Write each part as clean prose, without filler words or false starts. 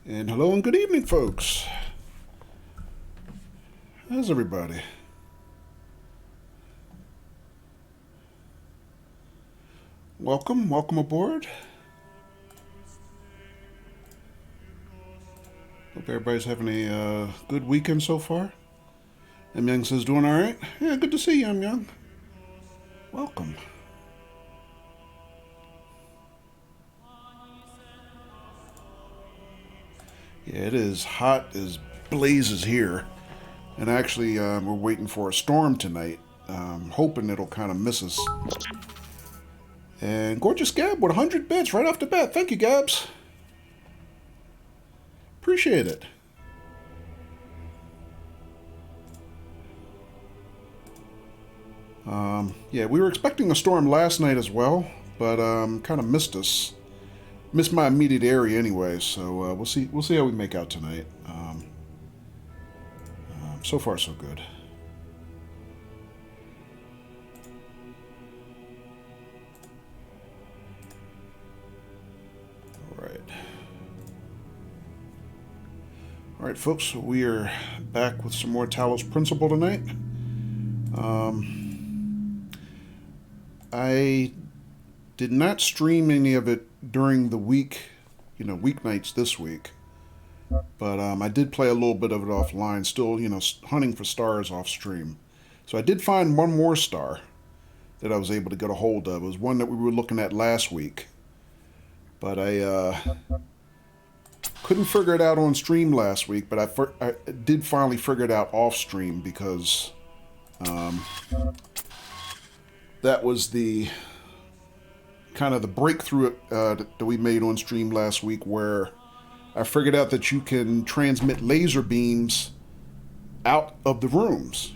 And hello and good evening, folks. How's everybody? Welcome aboard. Hope everybody's having a good weekend so far. M Young says doing all right. Yeah, good to see you, M Young. Welcome. Yeah, it is hot as blazes here. And actually, we're waiting for a storm tonight. Hoping it'll kind of miss us. And Gorgeous Gab with 100 bits right off the bat. Thank you, Gabs. Appreciate it. Yeah, we were expecting a storm last night as well, but kind of missed us. Missed my immediate area anyway, so we'll see how we make out tonight. So far, so good. All right, folks, so we are back with some more Talos Principle tonight. I did not stream any of it during the week, weeknights this week. But I did play a little bit of it offline, still, hunting for stars off stream. So I did find one more star that I was able to get a hold of. It was one that we were looking at last week. But I couldn't figure it out on stream last week, but I did finally figure it out off stream because that was the kind of the breakthrough that we made on stream last week, where I figured out that you can transmit laser beams out of the rooms,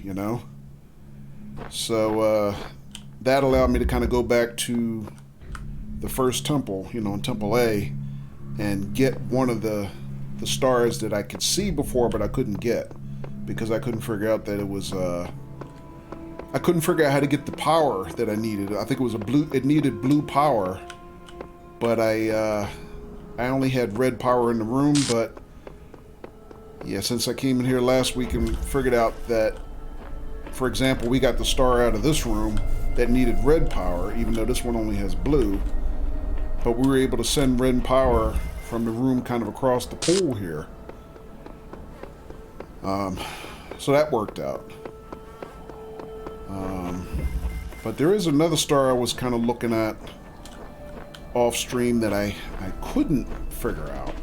So that allowed me to kind of go back to the first temple, in Temple A, and get one of the stars that I could see before, but I couldn't get because I couldn't figure out that it was I couldn't figure out how to get the power that I needed. I think it was it needed blue power, but I only had red power in the room. But yeah, since I came in here last week and figured out that, for example, we got the star out of this room that needed red power, even though this one only has blue, but we were able to send red power from the room kind of across the pool here. So that worked out. But there is another star I was kind of looking at off stream that I couldn't figure out.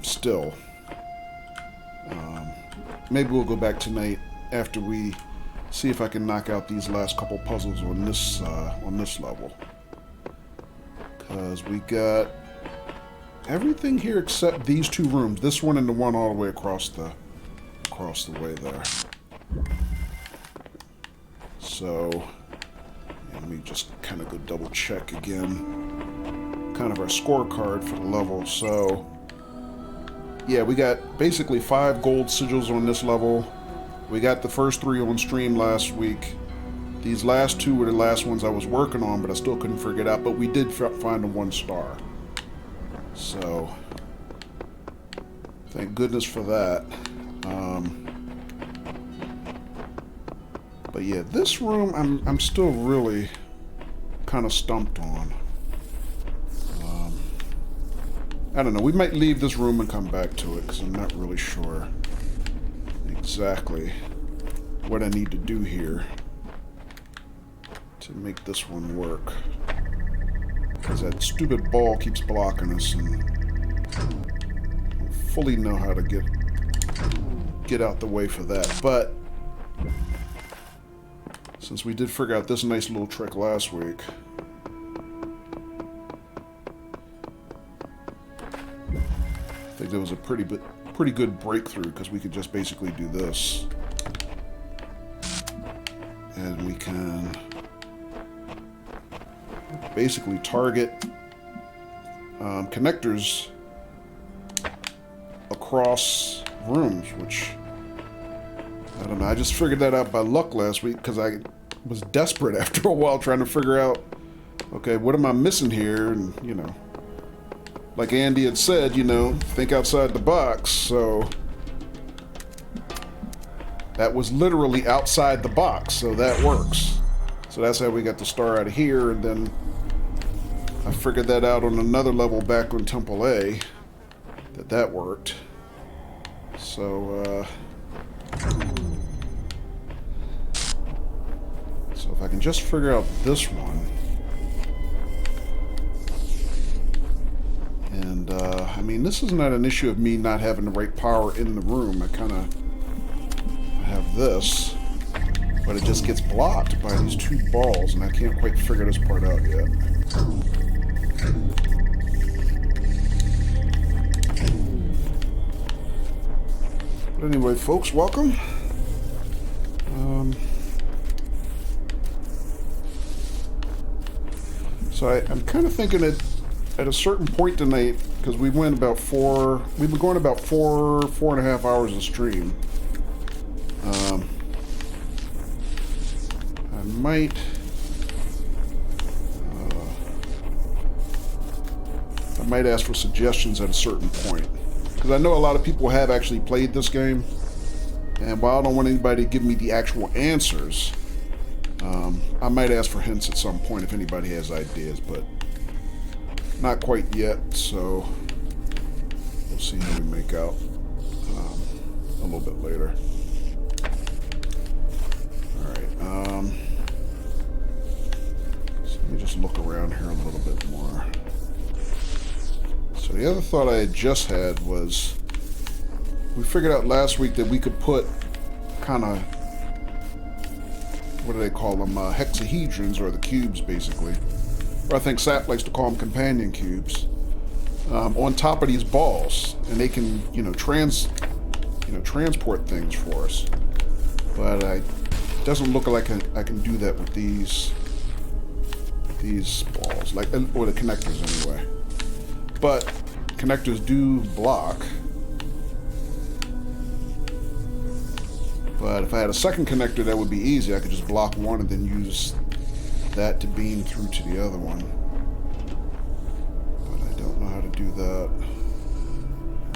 Still. Maybe we'll go back tonight after we see if I can knock out these last couple puzzles on this level. Because we got everything here except these two rooms. This one and the one all the way across the way there. So, let me just kind of go double check again. Kind of our scorecard for the level. So, yeah, we got basically 5 gold sigils on this level. We got the first 3 on stream last week. These last 2 were the last ones I was working on, but I still couldn't figure it out. But we did find a 1 star. So, thank goodness for that. But yeah, this room I'm still really kind of stumped on. I don't know. We might leave this room and come back to it because I'm not really sure exactly what I need to do here to make this one work. Because that stupid ball keeps blocking us, and I don't fully know how to get out the way for that. But since we did figure out this nice little trick last week, I think there was a pretty good breakthrough, because we could just basically do this, and we can basically target connectors across rooms, which I don't know. I just figured that out by luck last week because I was desperate after a while trying to figure out, okay, what am I missing here? And, like Andy had said, you know, think outside the box. So that was literally outside the box, so that works. So that's how we got the star out of here, and then I figured that out on another level back on Temple A, that worked. So, so if I can just figure out this one, and I mean, this is not an issue of me not having the right power in the room. I have this, but it just gets blocked by these two balls, and I can't quite figure this part out yet. But anyway, folks, welcome. So I'm kind of thinking that at a certain point tonight, because we've been going about 4.5 hours of stream. I might ask for suggestions at a certain point, because I know a lot of people have actually played this game, and while I don't want anybody to give me the actual answers, I might ask for hints at some point if anybody has ideas, but not quite yet, so we'll see how we make out a little bit later. Alright, so let me just look around here a little bit more. So the other thought I had just had was, we figured out last week that we could put kind of, what do they call them, hexahedrons, or the cubes basically, or I think Sap likes to call them companion cubes, on top of these balls, and they can, transport things for us. But it doesn't look like I can do that with these balls, or the connectors anyway. But connectors do block. But if I had a second connector, that would be easy. I could just block one and then use that to beam through to the other one. But I don't know how to do that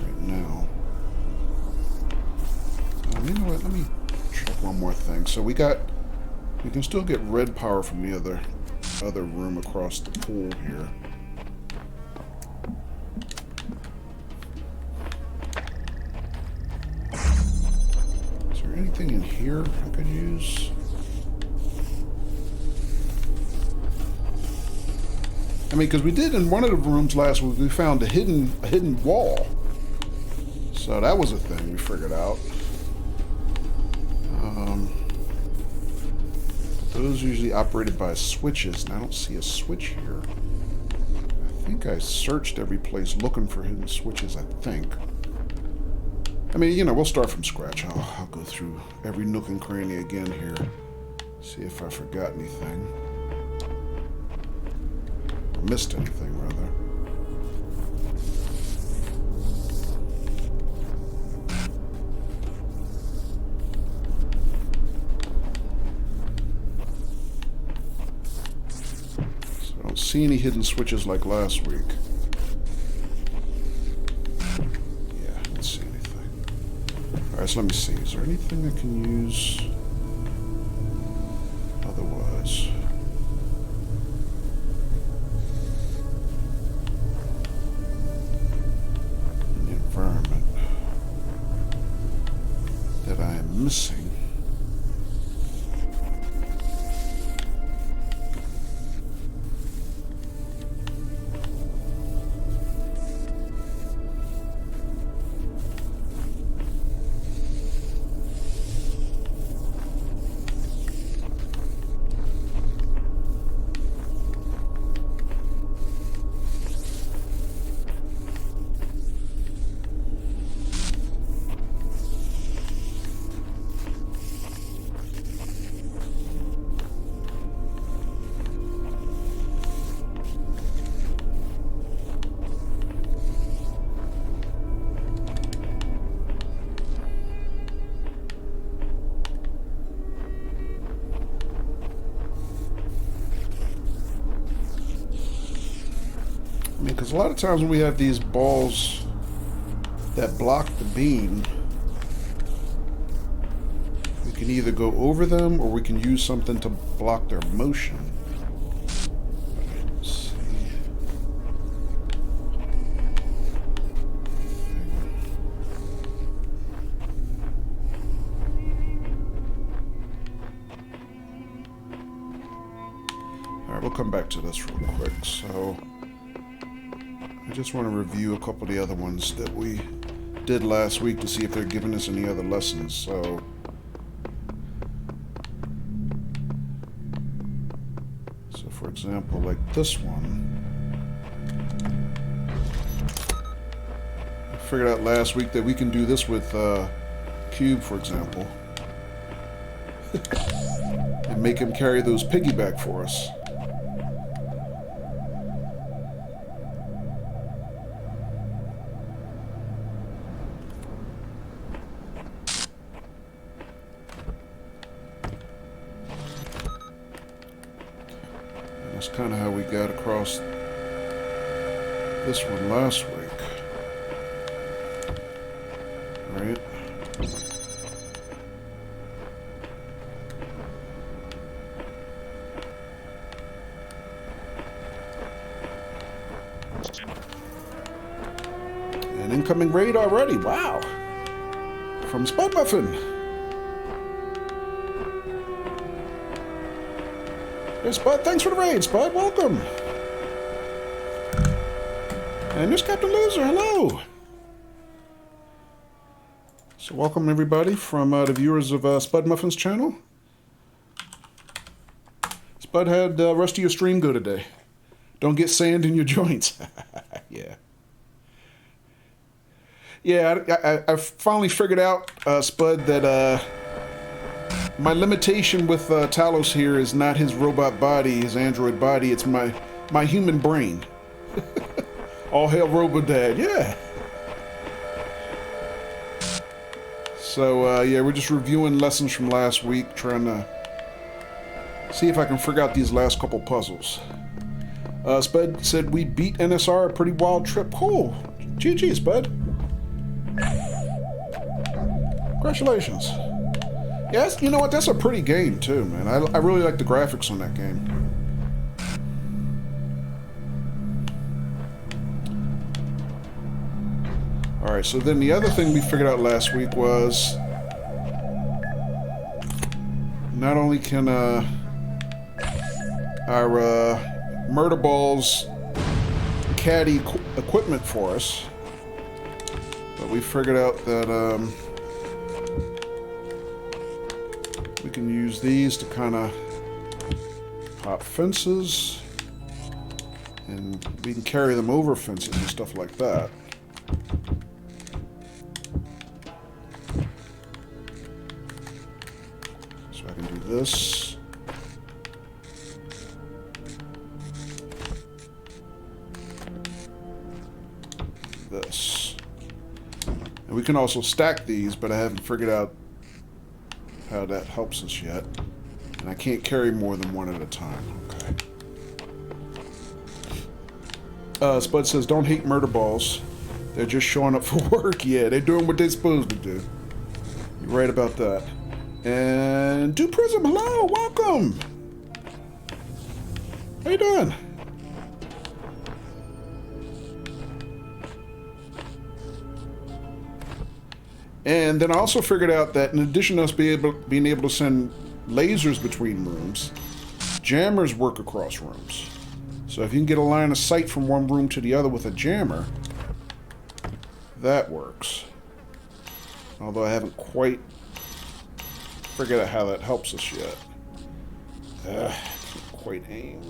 right now. You know what? Let me check one more thing. So we can still get red power from the other room across the pool here. Anything in here I could use? I mean, because we did in one of the rooms last week, we found a hidden wall. So that was a thing we figured out. Those are usually operated by switches, and I don't see a switch here. I think I searched every place looking for hidden switches, I think. I mean, we'll start from scratch. I'll go through every nook and cranny again here. See if I forgot anything. Or missed anything, rather. So I don't see any hidden switches like last week. Alright, so let me see. Is there anything I can use otherwise? In the environment that I am missing. Because a lot of times when we have these balls that block the beam, we can either go over them or we can use something to block their motion. Let's see. Alright, we'll come back to this real quick. So I just want to review a couple of the other ones that we did last week to see if they're giving us any other lessons. So for example, like this one, I figured out last week that we can do this with Cube, for example, and make him carry those piggyback for us. That's kind of how we got across this one last week. Right? An incoming raid already. Wow. From Spud Muffin. Hey, Spud, thanks for the raid, Spud. Welcome. And there's Captain Loser. Hello. So welcome, everybody, from the viewers of Spud Muffin's channel. Spud, had the rest of your stream go today? Don't get sand in your joints. Yeah. Yeah, I finally figured out, Spud, that my limitation with Talos here is not his robot body, his android body. It's my human brain. All hail Robodad, yeah. So, yeah, we're just reviewing lessons from last week, trying to see if I can figure out these last couple puzzles. Spud said we beat NSR, a pretty wild trip. Cool. GG, Spud. Congratulations. Yes, you know what? That's a pretty game, too, man. I really like the graphics on that game. Alright, so then the other thing we figured out last week was not only can our murder balls caddy equipment for us, but we figured out that we can use these to kind of hop fences, and we can carry them over fences and stuff like that. So I can do this. This. And we can also stack these, but I haven't figured out how that helps us yet. And I can't carry more than one at a time. Okay. Spud says, don't hate murder balls. They're just showing up for work. Yeah, they're doing what they're supposed to do. You're right about that. And Do Prism, hello, welcome. How you doing? And then I also figured out that in addition to us being able to send lasers between rooms, jammers work across rooms. So if you can get a line of sight from one room to the other with a jammer, that works. Although I haven't quite figured out how that helps us yet. Can't quite aim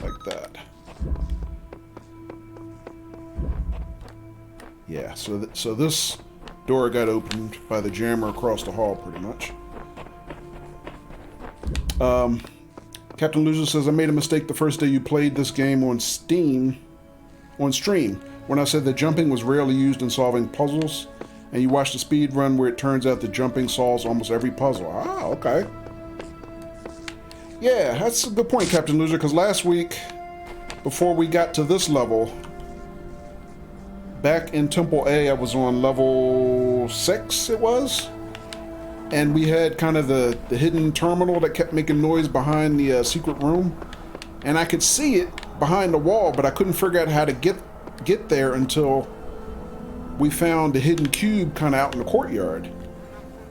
like that. Yeah, so this door got opened by the jammer across the hall, pretty much. Captain Loser says, I made a mistake the first day you played this game on stream, when I said that jumping was rarely used in solving puzzles, and you watched a speed run where it turns out that jumping solves almost every puzzle. Ah, okay. Yeah, that's a good point, Captain Loser, because last week before we got to this level, back in Temple A, I was on level 6, it was. And we had kind of the hidden terminal that kept making noise behind the secret room. And I could see it behind the wall, but I couldn't figure out how to get there until we found the hidden cube kind of out in the courtyard.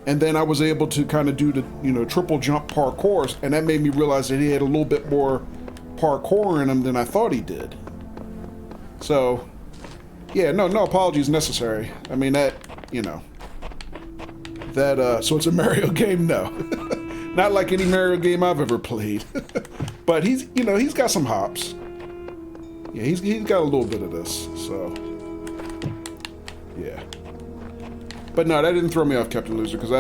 And then I was able to kind of do the, you know, triple jump parkour, and that made me realize that he had a little bit more parkour in him than I thought he did. So, yeah, no apologies necessary. I mean, that, you know, that, so it's a Mario game? No. Not like any Mario game I've ever played. But he's, you know, he's got some hops. Yeah, he's got a little bit of this, so, yeah. But no, that didn't throw me off, Captain Loser, because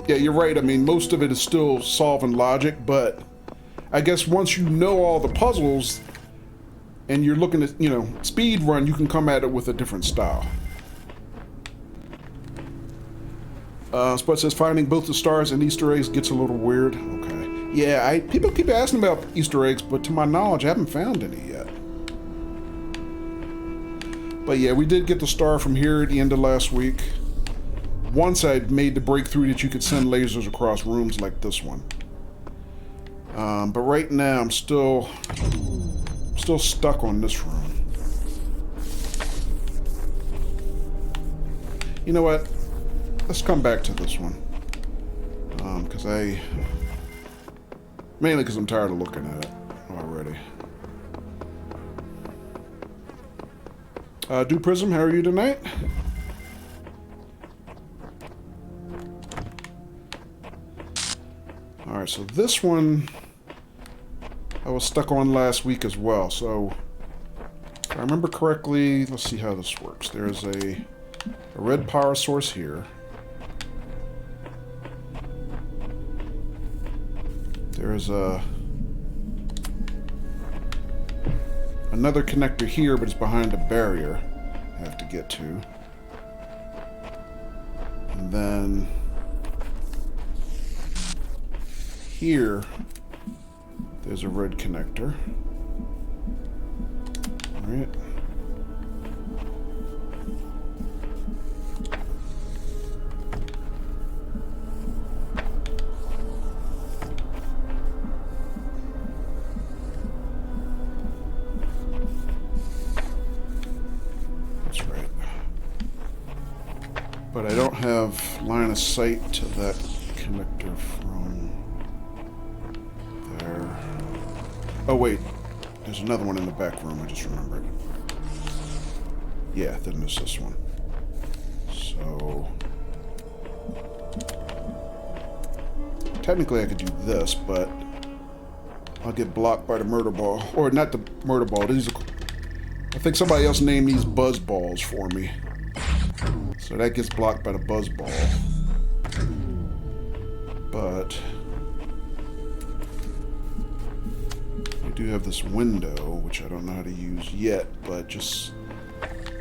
yeah, you're right. I mean, most of it is still solving logic, but I guess once you know all the puzzles and you're looking at, you know, speed run, you can come at it with a different style. Spud says finding both the stars and Easter eggs gets a little weird. Okay. Yeah, people keep asking about Easter eggs, but to my knowledge, I haven't found any yet. But yeah, we did get the star from here at the end of last week. Once I made the breakthrough that you could send lasers across rooms like this one. But right now I'm still stuck on this room. You know what? Let's come back to this one. Mainly because I'm tired of looking at it already. Do Prism, how are you tonight? Alright, so this one I was stuck on last week as well. So, if I remember correctly, let's see how this works. There's a red power source here. There's another connector here, but it's behind a barrier I have to get to. And then here, there's a red connector. All right. But I don't have line of sight to that connector from there. Oh wait, there's another one in the back room, I just remembered. Yeah, then there's this one. So technically I could do this, but I'll get blocked by the murder ball. Or not the murder ball, these are, I think somebody else named these buzz balls for me. So that gets blocked by the buzz ball. But we do have this window, which I don't know how to use yet, but just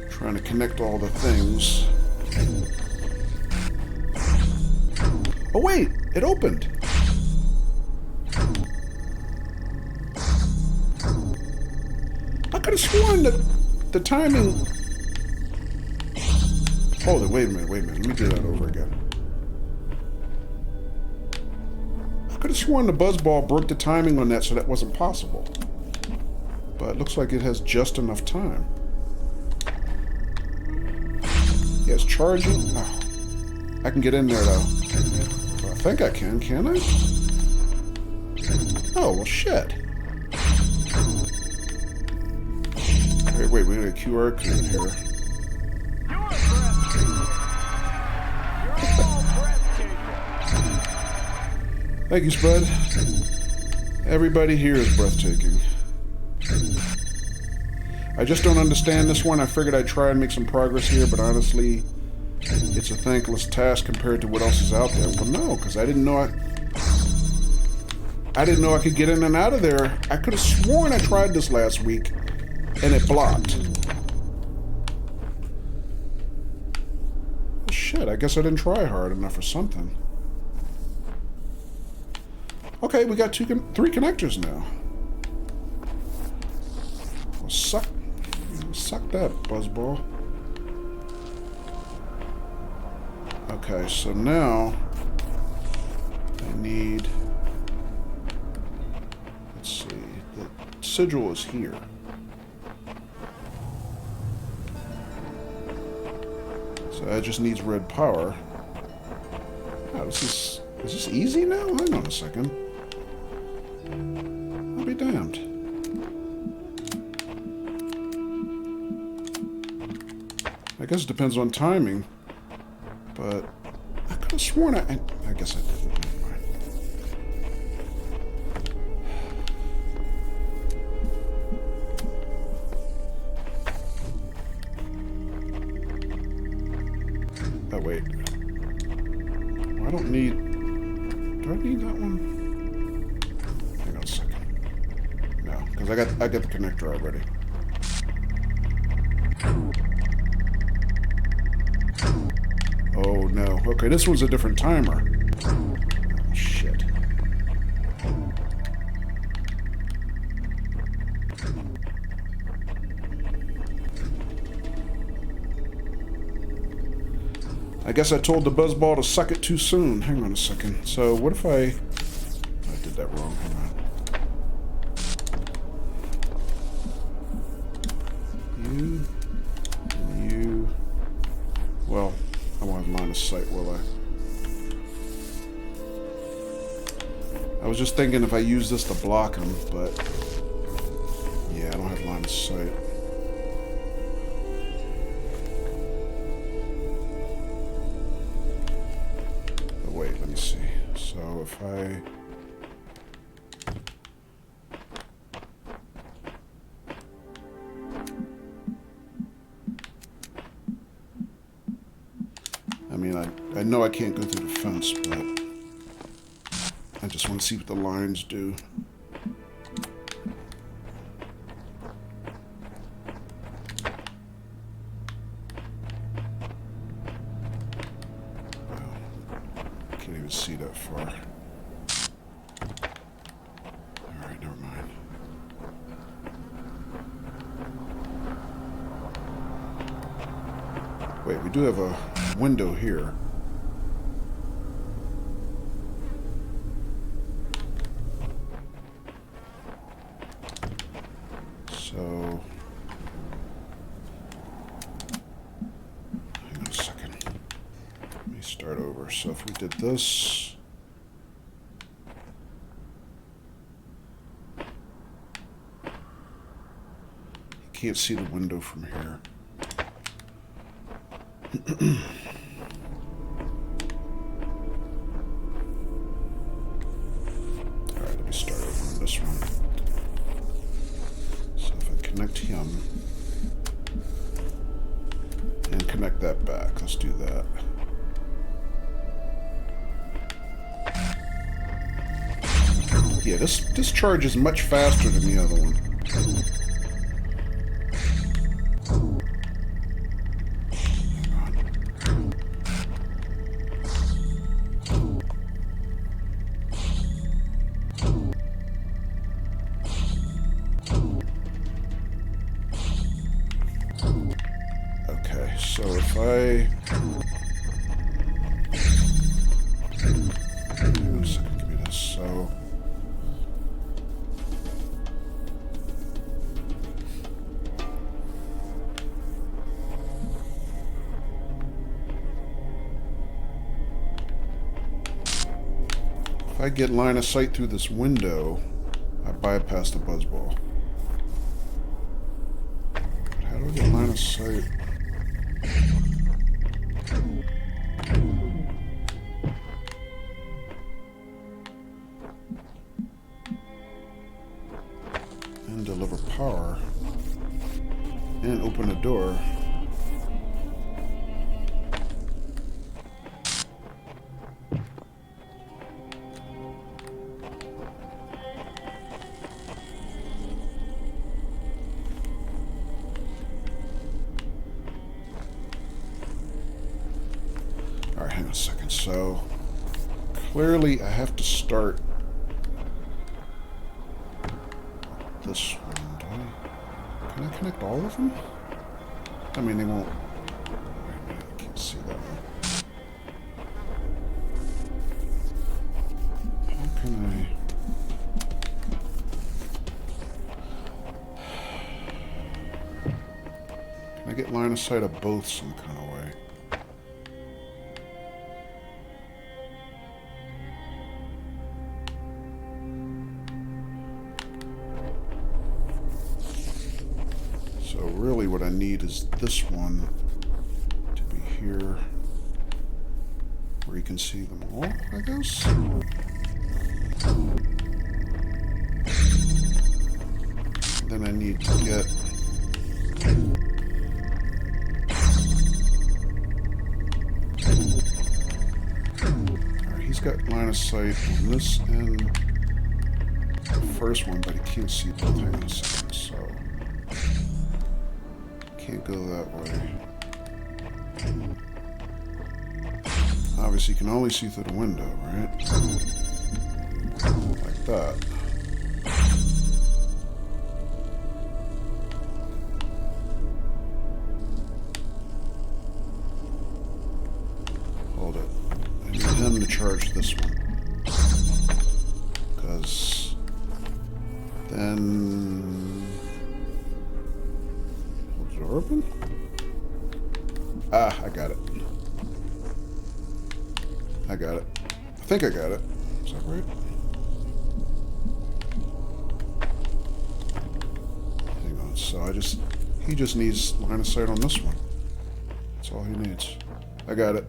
trying to connect all the things. Oh wait, it opened. I could have sworn that the timing... Hold it, wait a minute, let me do that over again. I could have sworn the buzzball broke the timing on that, so that wasn't possible. But it looks like it has just enough time. Yeah, it's charging. Oh, I can get in there, though. Well, I think I can I? Oh, well, shit. Wait, we got a QR code here. Thank you, Spud. Everybody here is breathtaking. I just don't understand this one. I figured I'd try and make some progress here, but honestly, it's a thankless task compared to what else is out there. Well, no, because I didn't know I could get in and out of there. I could have sworn I tried this last week, and it blocked. Well, shit, I guess I didn't try hard enough or something. Okay, we got three connectors now. Suck that, buzzball. Okay, so now I need... Let's see. The sigil is here. So that just needs red power. Oh, is this easy now? Hang on a second. I'll be damned. I guess it depends on timing, but I could have sworn I guess I did. Never mind. Oh, wait. I don't need... Do I need that one? Hang on a second. No, because I got the connector already. Oh, no. Okay, this one's a different timer. Oh, shit. I guess I told the buzzball to suck it too soon. Hang on a second. So, what if I did that wrong. Hang on. You... and you... Well... I won't have line of sight, will I? I was just thinking if I use this to block him, but... Yeah, I don't have line of sight. But wait, let me see. So if I... I mean, I know I can't go through the fence, but I just want to see what the lines do. Wow. I can't even see that far. Alright, never mind. Wait, we do have a window here. So, hang on a second. Let me start over. So if we did this, you can't see the window from here. Alright, let me start over on this one. So if I connect him and connect that back, let's do that. Yeah, this charge is much faster than the other one. So if I... Hang on a second, give me this. So... If I get line of sight through this window, I bypass the buzzball. But how do I get line of sight? And deliver power. And open a door. Alright, hang on a second. So, clearly I have to start this one. Can I connect all of them? I mean, they won't. I can't see that one. How can I? Can I get line of sight of both some kind of way? So really what I need is this one to be here where you can see them all, I guess. Then I need to get alright, he's got line of sight on this and the first one, but he can't see both. Hang on a second, so can't go that way. Obviously, you can only see through the window, right? Like that. Hold it. I need him to charge this one. Because then... Open? Ah, I got it. I got it. I think I got it. Is that right? Hang on. So he just needs line of sight on this one. That's all he needs. I got it.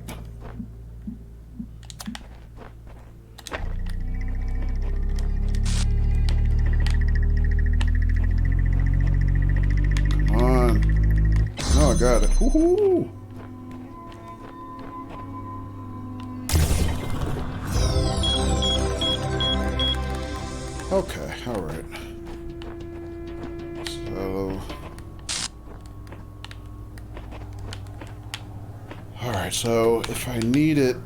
Come on. No, I got it. Woohoo! Okay, alright. So... Alright, so if I need it...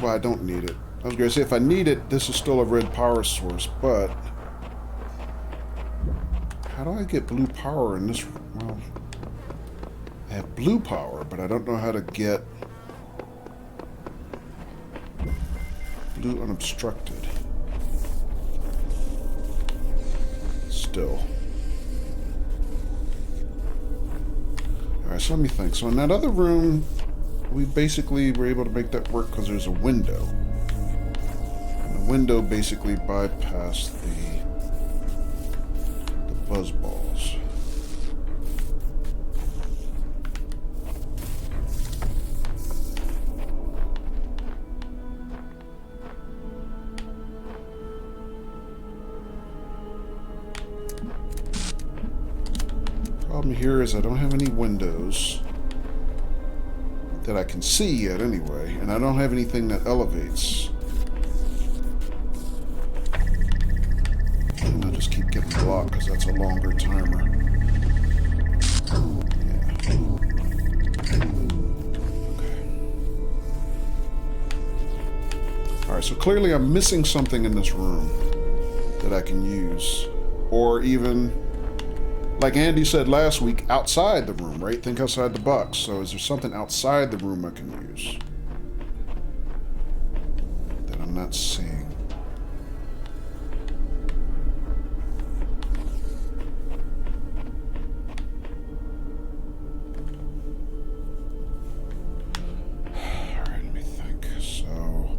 Well, I don't need it. I was going to say, if I need it, this is still a red power source, but... How do I get blue power in this... Well... I have blue power, but I don't know how to get blue unobstructed. Still. Alright, so let me think. So in that other room, we basically were able to make that work because there's a window. And the window basically bypassed the buzz balls. Problem here is I don't have any windows that I can see yet anyway, and I don't have anything that elevates. And I'll just keep getting blocked because that's a longer timer. Yeah. Okay. Alright, so clearly I'm missing something in this room that I can use. Or even... Like Andy said last week, outside the room, right? Think outside the box. So is there something outside the room I can use that I'm not seeing? All right, let me think. So...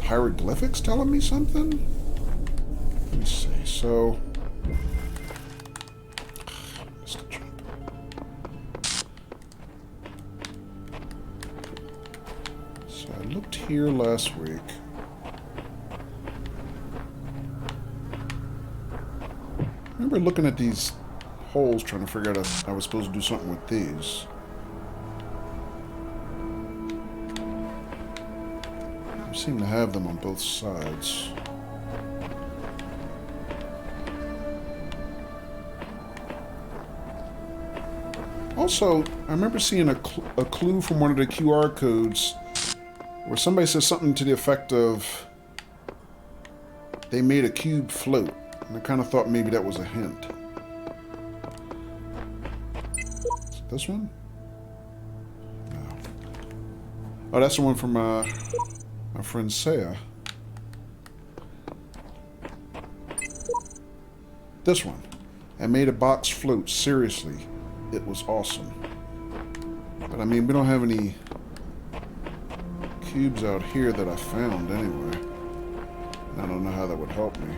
hieroglyphics telling me something? Let me see. So... Missed a jump. So I looked here last week. I remember looking at these holes trying to figure out if I was supposed to do something with these. Seem to have them on both sides. also, I remember seeing a clue from one of the QR codes where somebody says something to the effect of they made a cube float. And I kind of thought maybe that was a hint. Is it this one? No. Oh, that's the one from my friend Saya. This one. I made a box float. Seriously. It was awesome. But I mean, we don't have any cubes out here that I found anyway. I don't know how that would help me.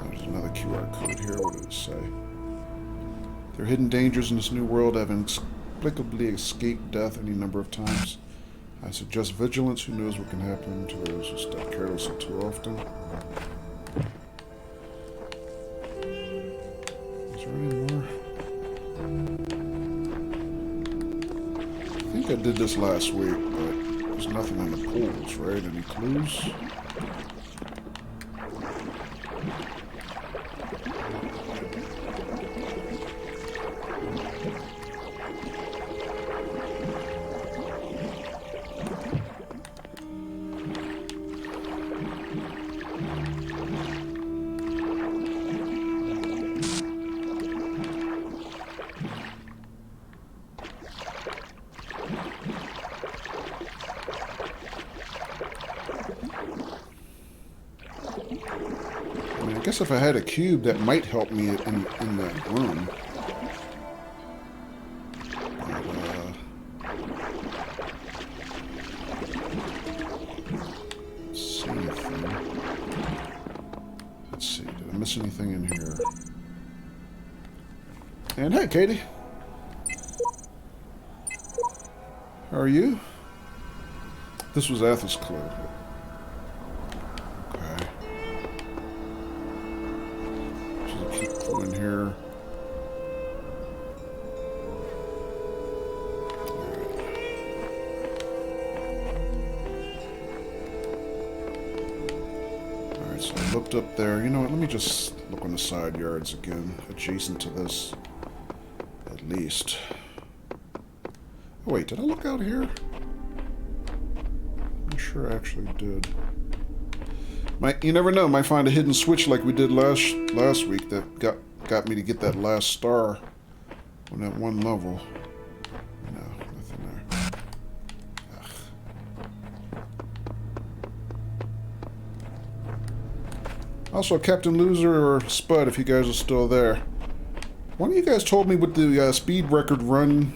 There's another QR code here. What did it say? There are hidden dangers in this new world that have inexplicably escaped death any number of times. I suggest vigilance. Who knows what can happen to those who step carelessly too often. Is there any more? I think I did this last week, but there's nothing in the pools, right? Any clues? I guess if I had a cube, that might help me in that room. But, let's see anything. Let's see, did I miss anything in here? And hey, Katie. How are you? This was Athos' clue. In here. Alright, so I looked up there. You know what, let me just look on the side yards again, adjacent to this, at least. Oh wait, did I look out here? I'm sure I actually did. You never know, might find a hidden switch like we did last week that got me to get that last star on that one level. No, nothing there. Ugh. Also, Captain Loser or Spud, if you guys are still there. One of you guys told me what the speed run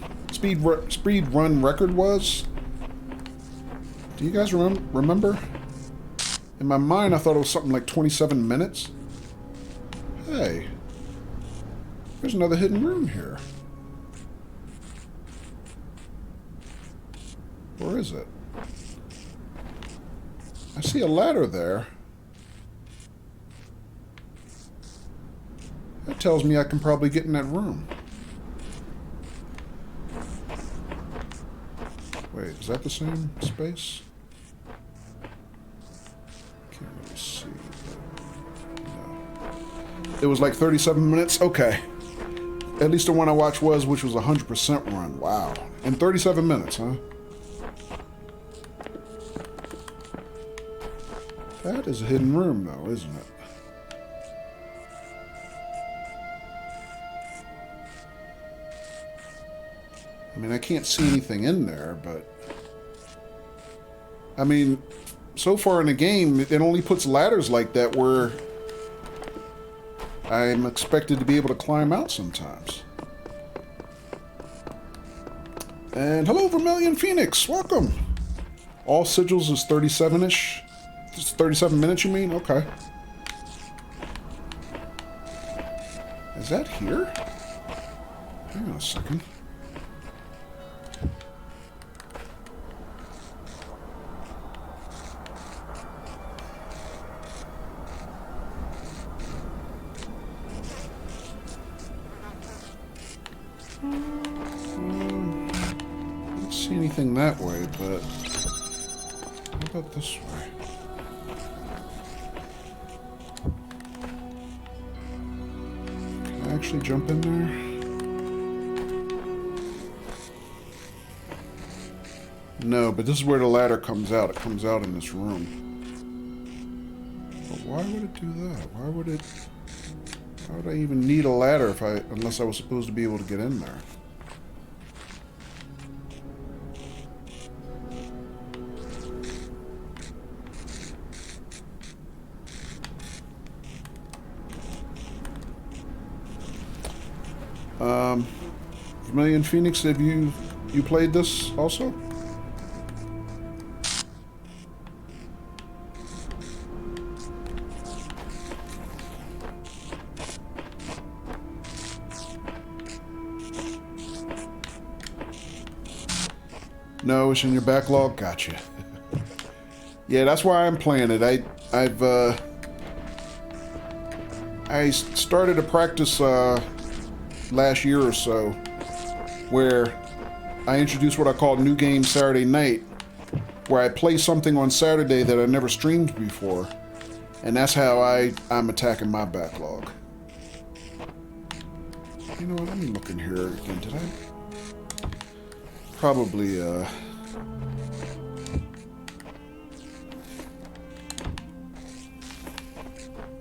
record was. Do you guys remember? In my mind, I thought it was something like 27 minutes. Hey, there's another hidden room here. Where is it? I see a ladder there. That tells me I can probably get in that room. Wait, is that the same space? Can't really see. No. It was like 37 minutes? Okay. At least the one I watched which was 100% run. Wow. In 37 minutes, huh? That is a hidden room, though, isn't it? I mean, I can't see anything in there, but... I mean, so far in the game, it only puts ladders like that where I'm expected to be able to climb out sometimes. And hello, Vermilion Phoenix. Welcome. All sigils is 37-ish. It's 37 minutes, you mean? Okay. Is that here? Hang on a second. Don't see anything that way, but what about this way? Can I actually jump in there? No, but this is where the ladder comes out. It comes out in this room. But why would it do that? Why would I even need a ladder unless I was supposed to be able to get in there? Vermilion Phoenix, have you played this also? No, it's in your backlog. Gotcha. Yeah, that's why I'm playing it. I started to practice last year or so, where I introduced what I call New Game Saturday Night, where I play something on Saturday that I never streamed before, and that's how I'm attacking my backlog. You know what? Let me look in here again. Did I? Probably,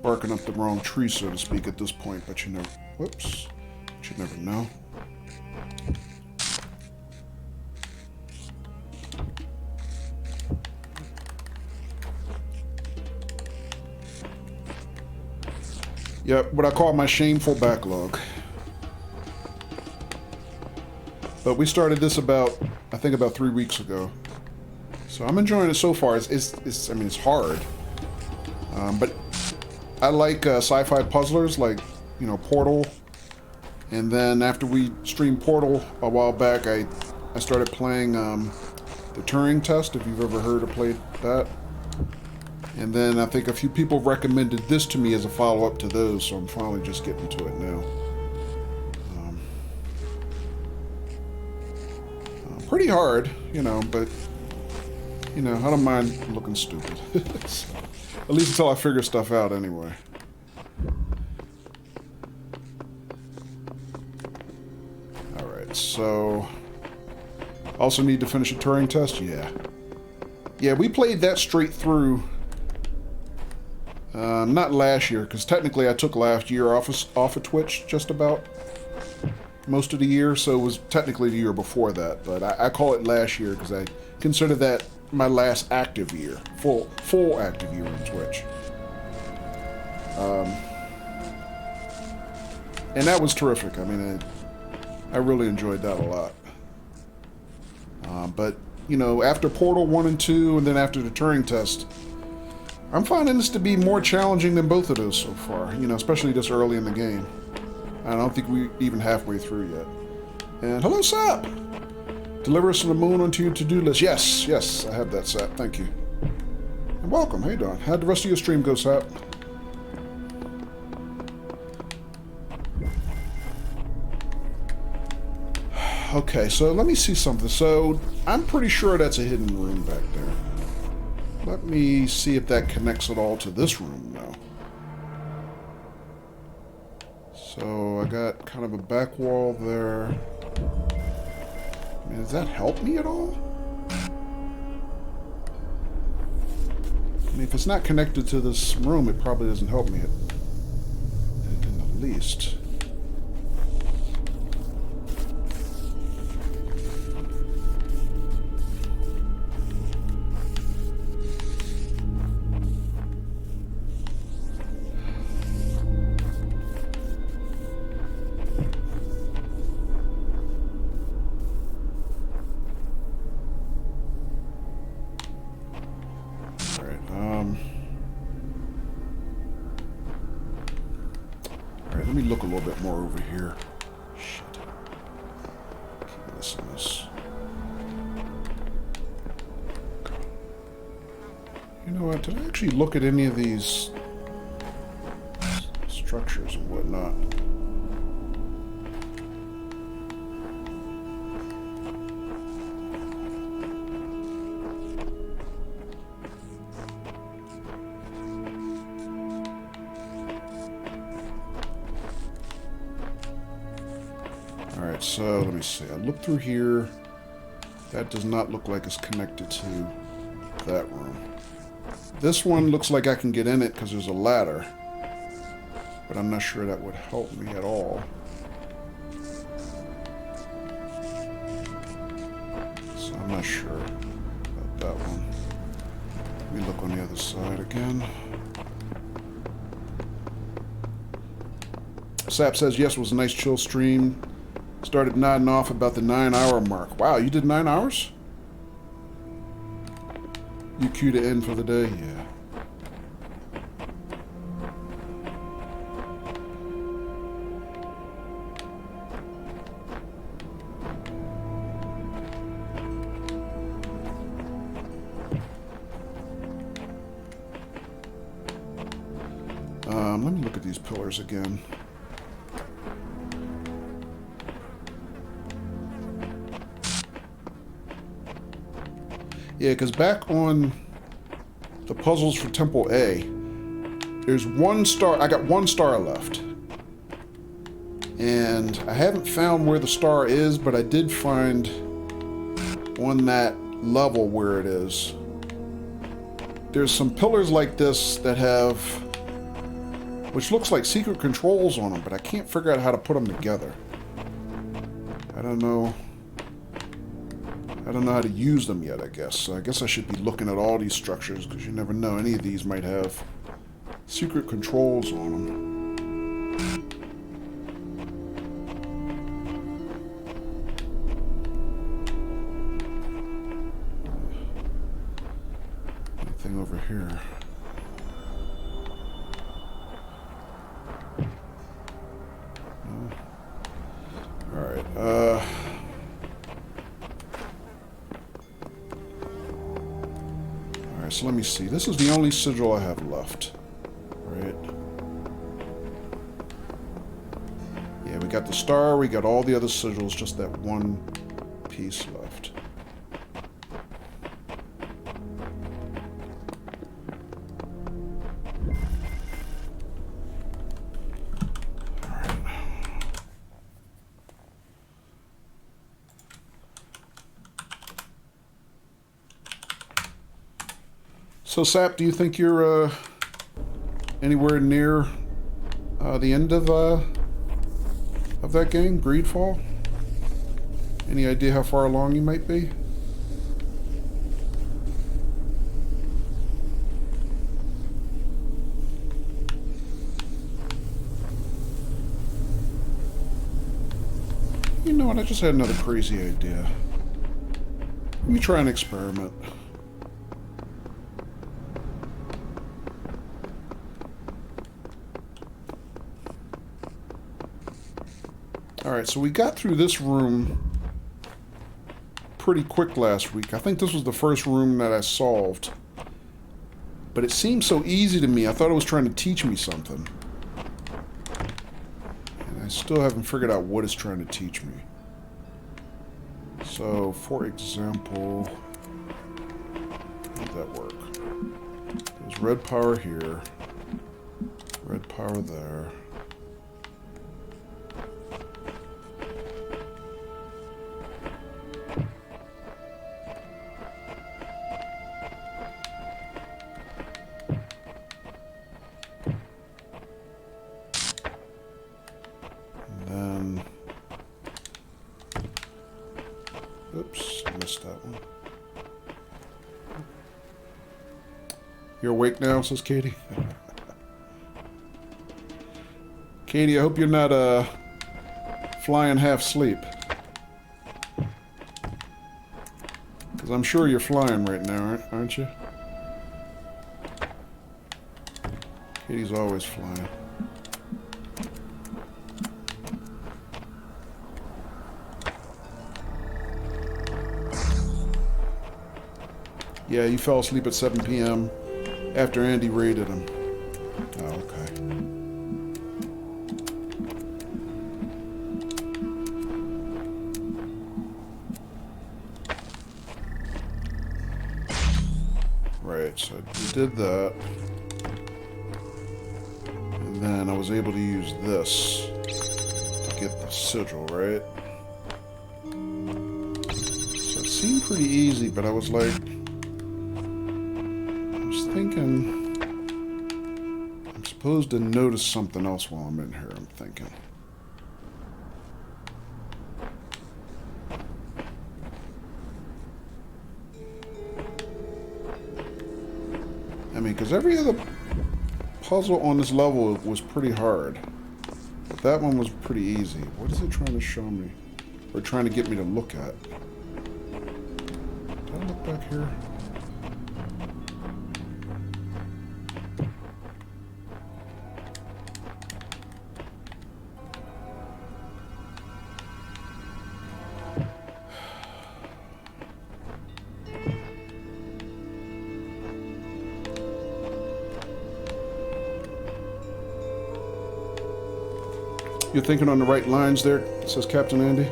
barking up the wrong tree, so to speak, at this point, but you never, whoops, but you never know. Yep, what I call my shameful backlog. But we started this I think about 3 weeks ago. So I'm enjoying it so far. It's I mean, it's hard. But I like sci-fi puzzlers like, you know, Portal. And then after we streamed Portal a while back, I started playing the Turing Test, if you've ever heard or played that. And then I think a few people recommended this to me as a follow-up to those, so I'm finally just getting to it now. Pretty hard, you know, but, you know, I don't mind looking stupid. At least until I figure stuff out anyway. Alright, so... Also need to finish a Turing test? Yeah. Yeah, we played that straight through. Not last year, because technically I took last year off of Twitch, just about. Most of the year, so it was technically the year before that, but I call it last year because I consider that my last active year, full active year on Twitch. And that was terrific. I mean, I really enjoyed that a lot. But, you know, after Portal 1 and 2, and then after the Turing test, I'm finding this to be more challenging than both of those so far, you know, especially this early in the game. I don't think we're even halfway through yet. And hello, Sap! Deliver us to the moon onto your to-do list. Yes, I have that, Sap. Thank you. And welcome. How you doing? How'd the rest of your stream go, Sap? Okay, so let me see something. So, I'm pretty sure that's a hidden room back there. Let me see if that connects at all to this room now. So I got kind of a back wall there. I mean, does that help me at all? I mean, if it's not connected to this room, it probably doesn't help me in the least. Let me look a little bit more over here. Shit. Keep missing this. You know what? Did I actually look at any of these structures and whatnot? So, let me see. I looked through here. That does not look like it's connected to that room. This one looks like I can get in it because there's a ladder. But I'm not sure that would help me at all. So I'm not sure about that one. Let me look on the other side again. Sap says, yes, it was a nice chill stream. Started nodding off about the 9-hour mark. Wow, you did 9 hours? You queued it in for the day? Yeah. Let me look at these pillars again. Yeah, because back on the puzzles for Temple A, there's one star. I got one star left. And I haven't found where the star is, but I did find on that level where it is. There's some pillars like this that have, which looks like secret controls on them, but I can't figure out how to put them together. I don't know how to use them yet, I guess. So I guess I should be looking at all these structures, because you never know. Any of these might have secret controls on them. Anything over here? No. Alright, so let me see. This is the only sigil I have left. Right? Yeah, we got the star, we got all the other sigils, just that one piece left. Alright. So, Sap, do you think you're anywhere near the end of that game, Greedfall? Any idea how far along you might be? You know what? I just had another crazy idea. Let me try an experiment. Alright, so we got through this room pretty quick last week. I think this was the first room that I solved. But it seemed so easy to me, I thought it was trying to teach me something. And I still haven't figured out what it's trying to teach me. So, for example, how did that work? There's red power here, red power there. Oops, I missed that one. You're awake now, says Katie. Katie, I hope you're not flying half sleep. Because I'm sure you're flying right now, aren't you? Katie's always flying. Yeah, he fell asleep at 7 p.m. after Andy raided him. Oh, okay. Right, so we did that. And then I was able to use this to get the sigil, right? So it seemed pretty easy, but I was like... I was thinking... I'm supposed to notice something else while I'm in here, I'm thinking. I mean, because every other puzzle on this level was pretty hard. But that one was pretty easy. What is it trying to show me? Or trying to get me to look at? Did I look back here? You're thinking on the right lines there, says Captain Andy.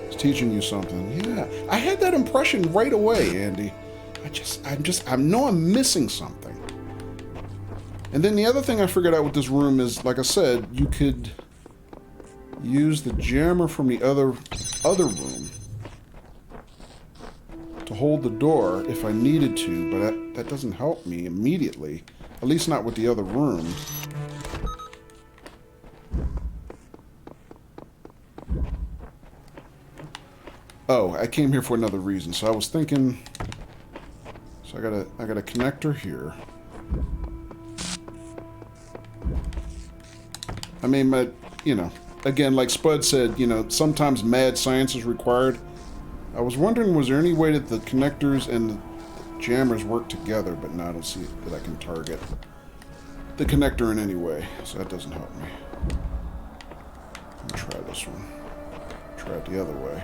He's teaching you something. Yeah, I had that impression right away, Andy. I know I'm missing something. And then the other thing I figured out with this room is, like I said, you could use the jammer from the other room to hold the door if I needed to, but that doesn't help me immediately. At least not with the other room. Oh, I came here for another reason. So I was thinking... So I got a connector here. I mean, you know, again, like Spud said, you know, sometimes mad science is required. I was wondering, was there any way that the connectors and the jammers work together? But no, I don't see that I can target the connector in any way. So that doesn't help me. Let me try this one. Try it the other way.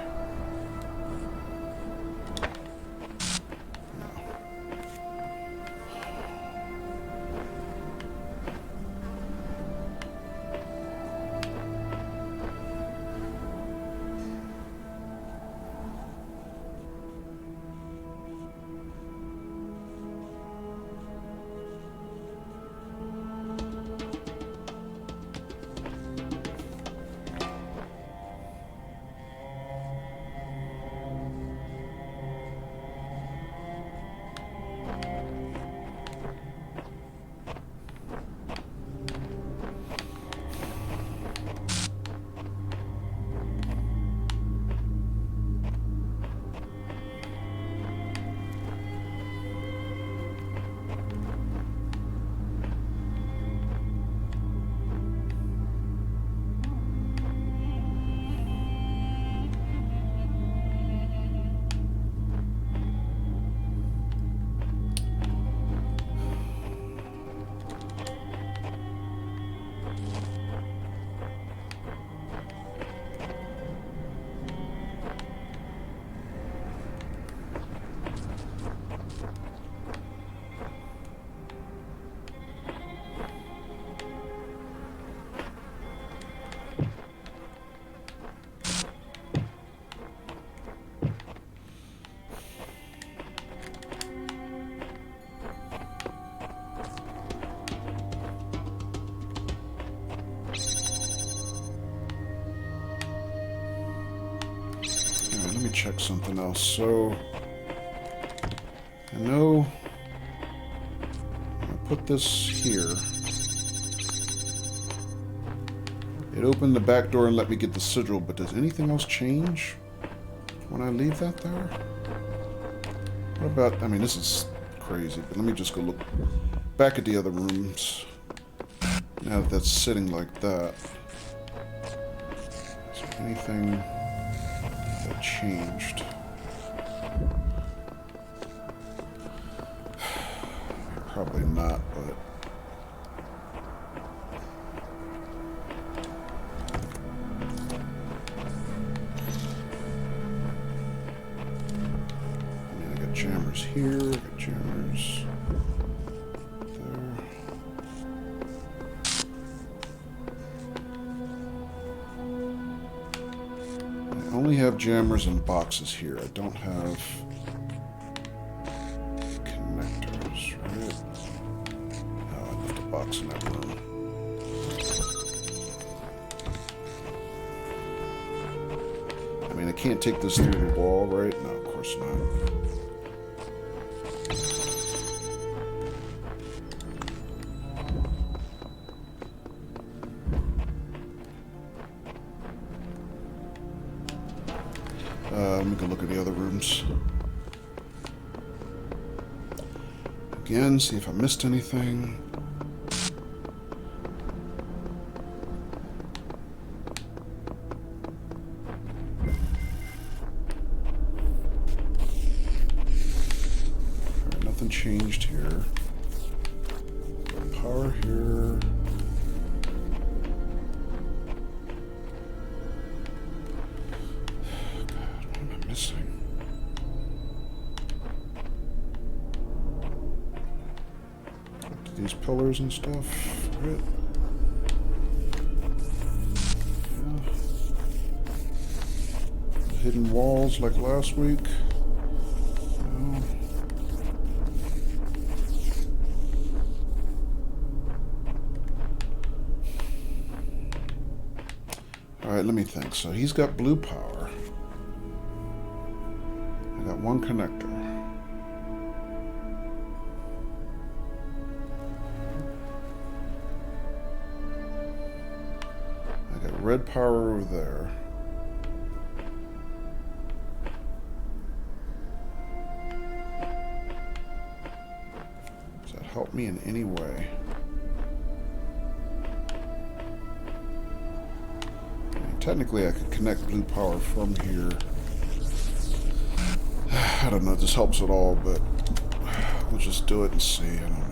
Check something else. So I know I put this here. It opened the back door and let me get the sigil, but does anything else change when I leave that there? What about, I mean, this is crazy, but let me just go look back at the other rooms now that that's sitting like that. Is there anything that changed? Probably not, but I mean, I got jammers here, I got jammers there. I only have jammers and boxes here. I don't have connectors, right? Oh, I left a box in that room. I mean, I can't take this through the wall, right? No, of course not. Let me go look at the other rooms. Again, see if I missed anything. Alright, nothing changed here. Power here. These pillars and stuff. Right. Yeah. Hidden walls like last week. No. Alright, let me think. So he's got blue power. I got one connector. Red power over there. Does that help me in any way? I mean, technically, I could connect blue power from here. I don't know if this helps at all, but we'll just do it and see. I don't know.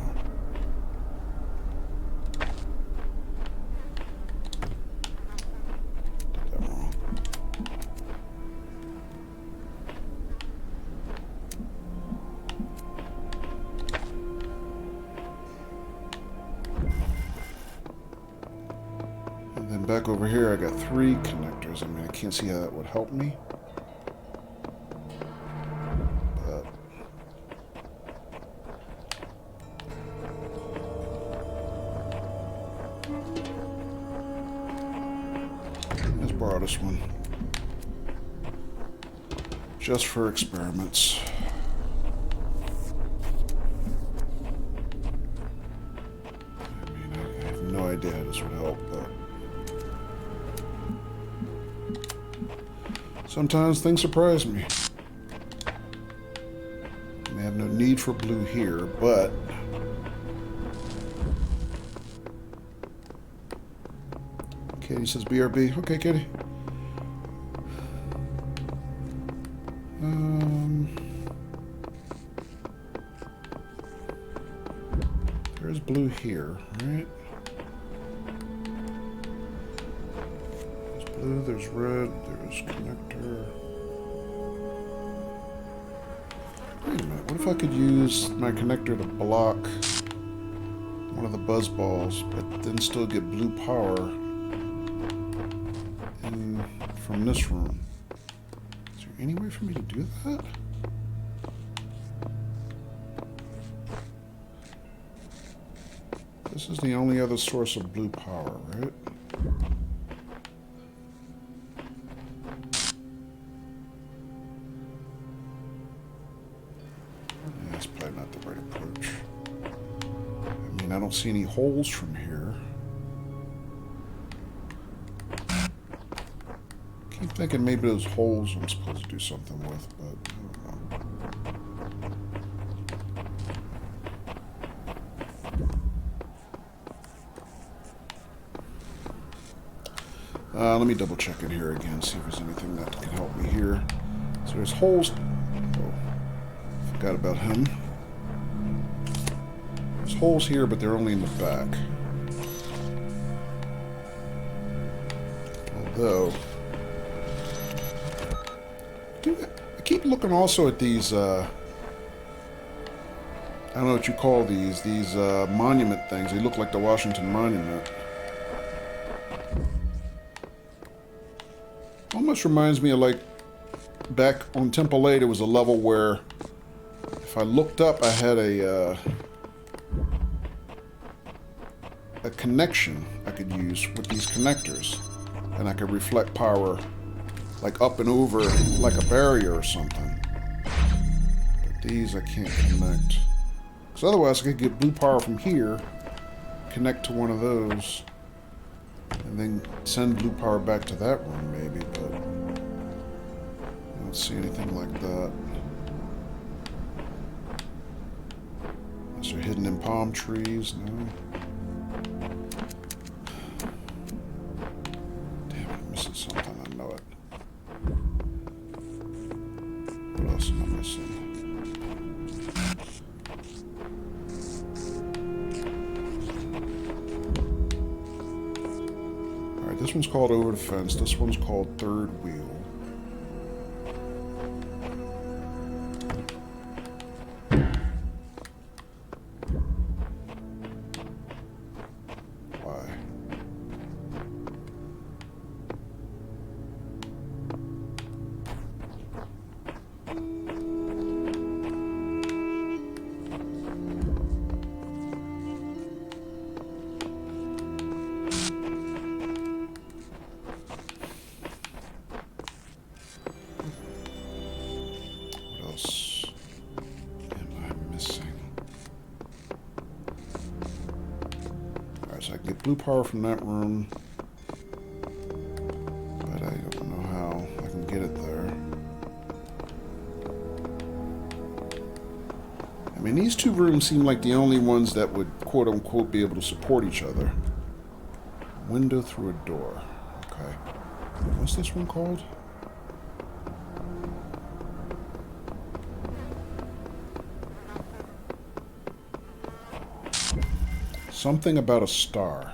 Back over here, I got 3 connectors. I mean, I can't see how that would help me. But let's borrow this one. Just for experiments. I mean, I have no idea how this would help, but sometimes things surprise me. I may have no need for blue here, but Katie says BRB. Okay, Katie. There's blue here, right? Blue, there's red, there's connector. Wait a minute, what if I could use my connector to block one of the buzz balls, but then still get blue power in, from this room? Is there any way for me to do that? This is the only other source of blue power, right? That's probably not the right approach. I mean, I don't see any holes from here. Keep thinking maybe those holes I'm supposed to do something with, but I don't know. Let me double check in here again, see if there's anything that can help me here. So there's holes. Oh, forgot about him. There's holes here, but they're only in the back. Although, I keep looking also at these, I don't know what you call these monument things. They look like the Washington Monument. Almost reminds me of, like, back on Temple A, there was a level where if I looked up, I had a connection I could use with these connectors, and I could reflect power like up and over like a barrier or something. But these I can't connect. Because otherwise I could get blue power from here, connect to one of those, and then send blue power back to that room maybe, but I don't see anything like that. Unless they're hidden in palm trees, no. Damn it, I'm missing something, I know it. What else am I missing? Alright, this one's called Over the Fence, this one's called Third Wheel. Blue power from that room, but I don't know how I can get it there. I mean, these two rooms seem like the only ones that would quote-unquote be able to support each other. Window through a door. Okay. What's this one called? Something about a star.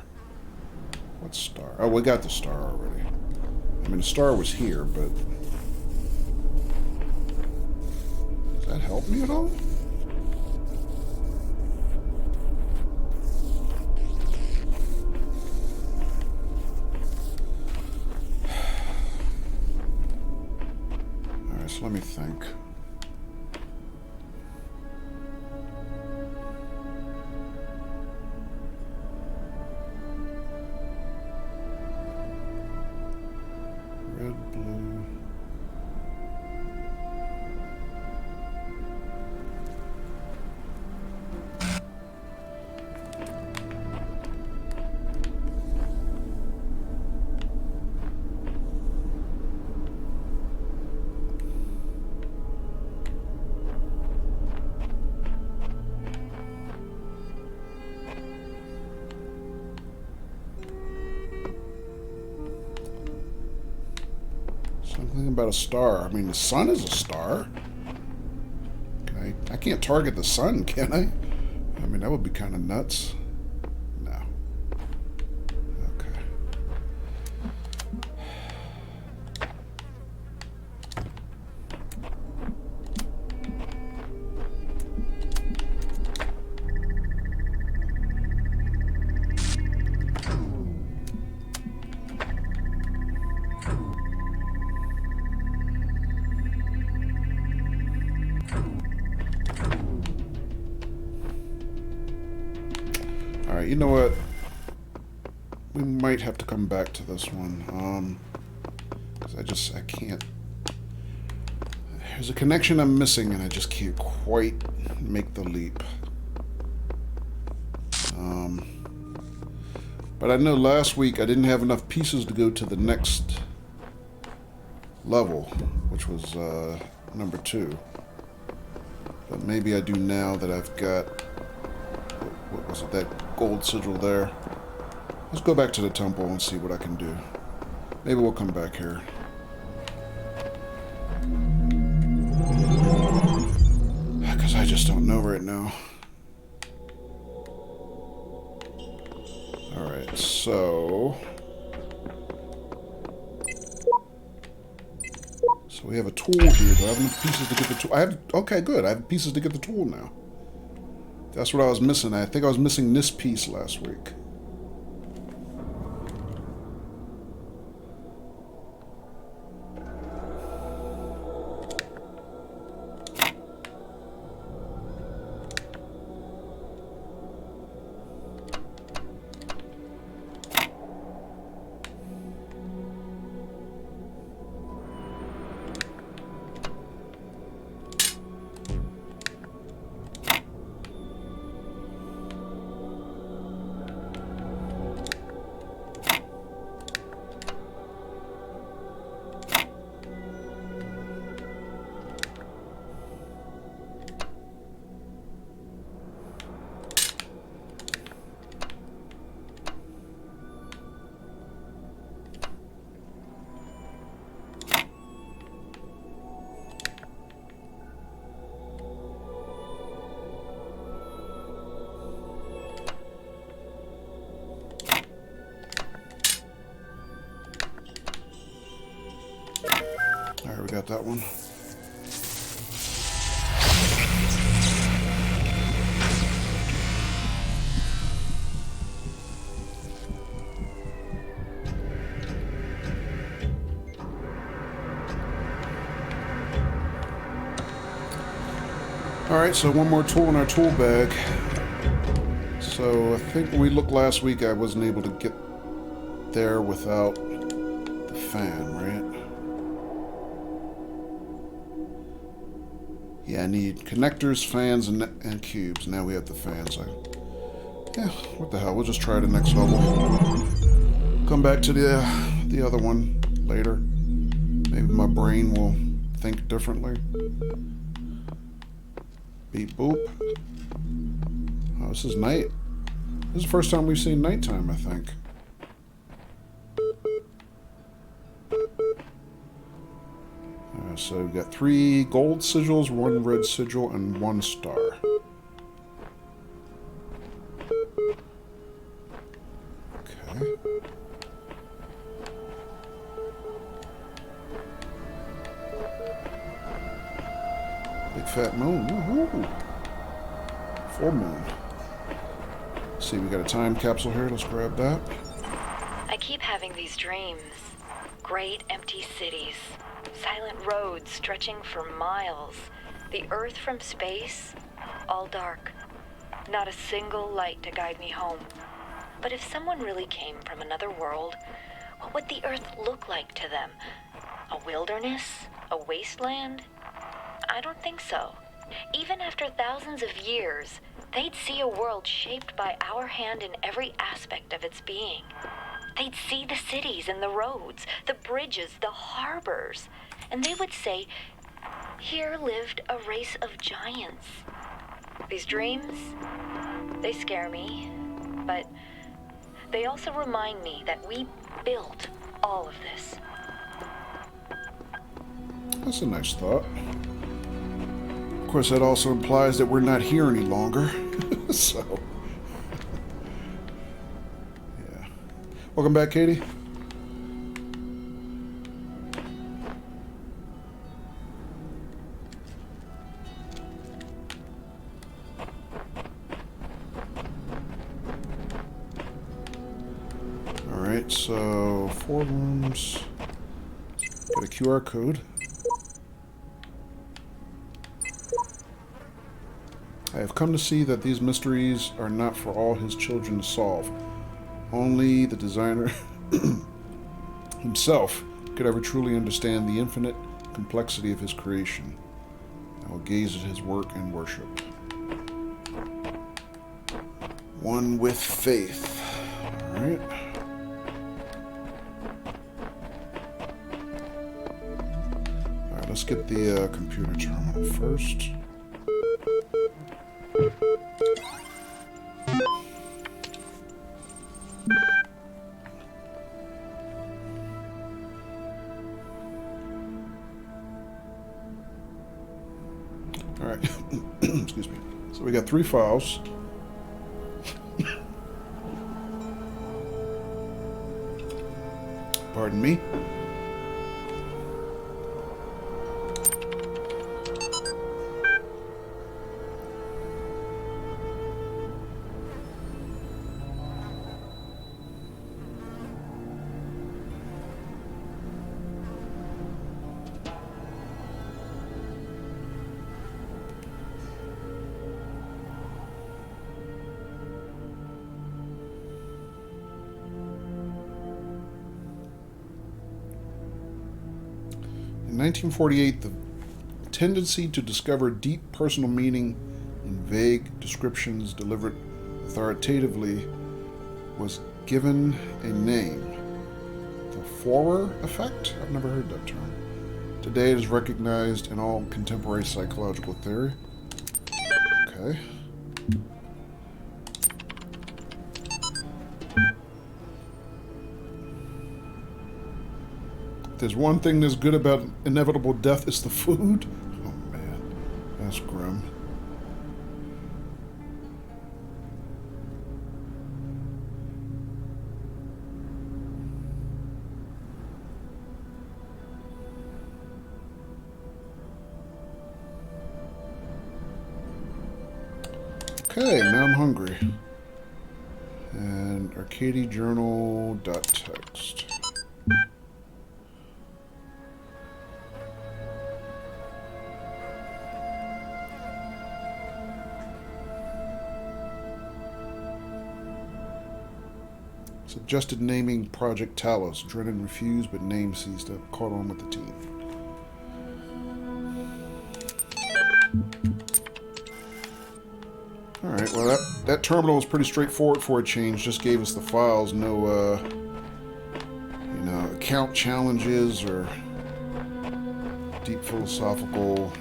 What star? Oh, we got the star already. I mean, the star was here, but... Does that help me at all? Alright, so let me think. Something about a star. I mean, the sun is a star. I can't target the sun, can I? I mean, that would be kind of nuts. No. Okay. Alright, you know what? We might have to come back to this one. Because I can't... There's a connection I'm missing and I just can't quite make the leap. But I know last week I didn't have enough pieces to go to the next level, which was number 2. But maybe I do now that I've got... What was it? That gold sigil there. Let's go back to the temple and see what I can do. Maybe we'll come back here. Because I just don't know right now. Alright, so... So we have a tool here. Do I have enough pieces to get the tool? I have... Okay, good. I have pieces to get the tool now. That's what I was missing. I think I was missing this piece last week. got that one. Alright, so one more tool in our tool bag. So I think when we looked last week, I wasn't able to get there without the fan, right? Yeah, I need connectors, fans, and cubes. Now we have the fans. Yeah, what the hell? We'll just try the next level. Come back to the other one later. Maybe my brain will think differently. Beep boop. Oh, this is night. This is the first time we've seen nighttime, I think. So we've got 3 gold sigils, 1 red sigil, and 1 star. Okay. Big fat moon. Woohoo! Full moon. Let's see, we got a time capsule here. Let's grab that. I keep having these dreams. Great empty cities. Silent roads stretching for miles. The Earth from space, all dark. Not a single light to guide me home. But if someone really came from another world, what would the Earth look like to them? A wilderness? A wasteland? I don't think so. Even after thousands of years, they'd see a world shaped by our hand in every aspect of its being. They'd see the cities and the roads, the bridges, the harbors, and they would say, here lived a race of giants. These dreams, they scare me, but they also remind me that we built all of this. That's a nice thought. Of course, that also implies that we're not here any longer. So, yeah. Welcome back, Katie. Alright, so 4 rooms. Got a QR code. I have come to see that these mysteries are not for all his children to solve. Only the designer himself could ever truly understand the infinite complexity of his creation. I will gaze at his work and worship. One with faith. Alright. Alright, let's get the computer terminal first. Alright, excuse me. So we got 3 files. Pardon me. In 1948, the tendency to discover deep personal meaning in vague descriptions delivered authoritatively was given a name. The Forer effect? I've never heard that term. Today it is recognized in all contemporary psychological theory. Okay. If there's one thing that's good about inevitable death, it's the food. Oh man, that's grim. Okay, now I'm hungry. And arcadiejournal.txt. Suggested naming Project Talos. Drennan refused, but name seems to have caught on with the team. Alright, well that terminal was pretty straightforward for a change. Just gave us the files. No, you know, account challenges or deep philosophical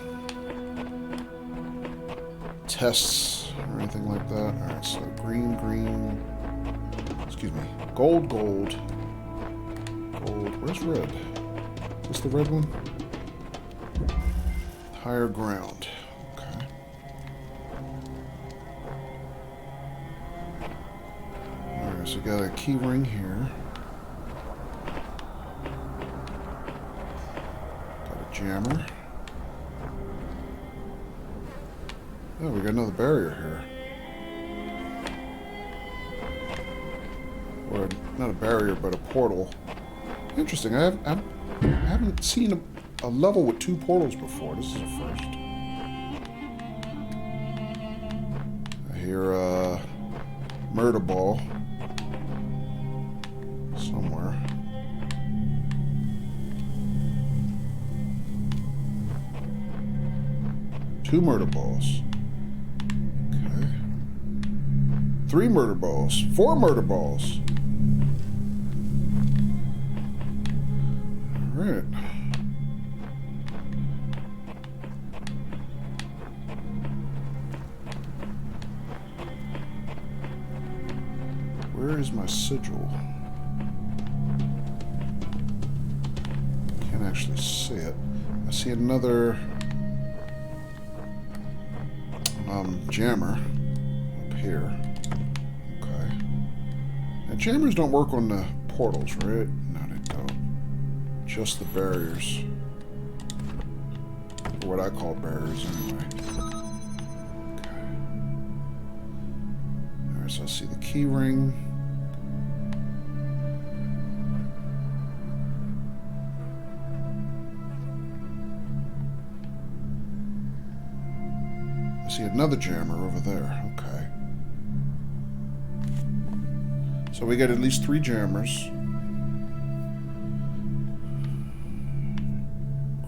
tests or anything like that. Alright, so green, excuse me, gold. Where's red? Is this the red one? Higher ground. Okay. Alright, so we got a key ring here. Got a jammer. Oh, we got another barrier here. Or not a barrier, but a portal. Interesting. I haven't seen a level with 2 portals before. This is a first. I hear a murder ball somewhere. Two murder balls. Okay. 3 murder balls. 4 murder balls. Alright. Where is my sigil? Can't actually see it. I see another jammer up here. Okay. Now jammers don't work on the portals, right? No, they don't. Just the barriers. Or what I call barriers, anyway. Okay. Alright, so I see the key ring. I see another jammer over there. Okay. So we got at least 3 jammers.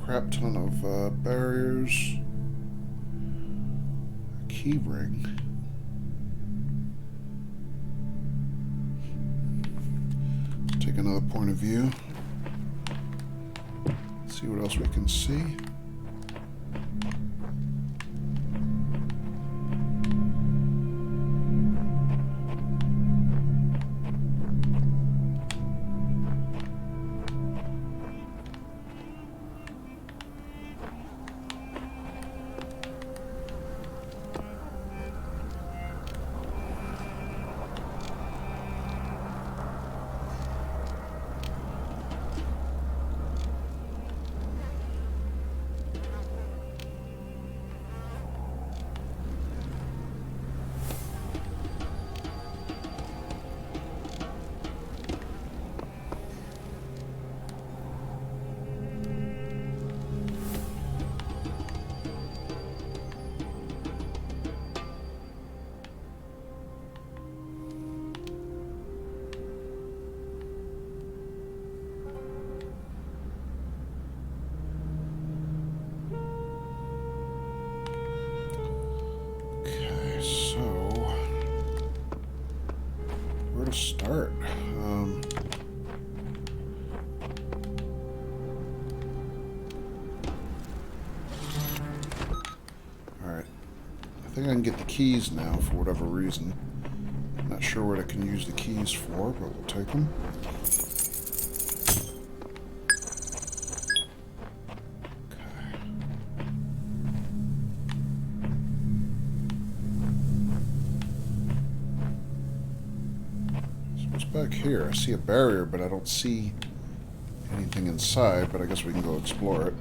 Crap ton of barriers. A key ring. Let's take another point of view. See what else we can see. Start. Alright. I think I can get the keys now for whatever reason. Not sure what I can use the keys for, but we'll take them. Back here, I see a barrier, but I don't see anything inside, but I guess we can go explore it.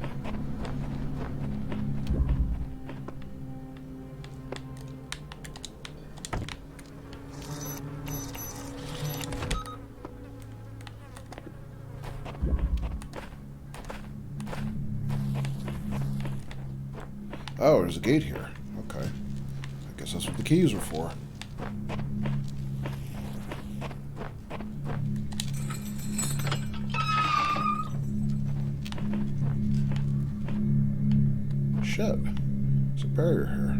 Oh, there's a gate here. Okay. I guess that's what the keys are for. Shit. There's a barrier here.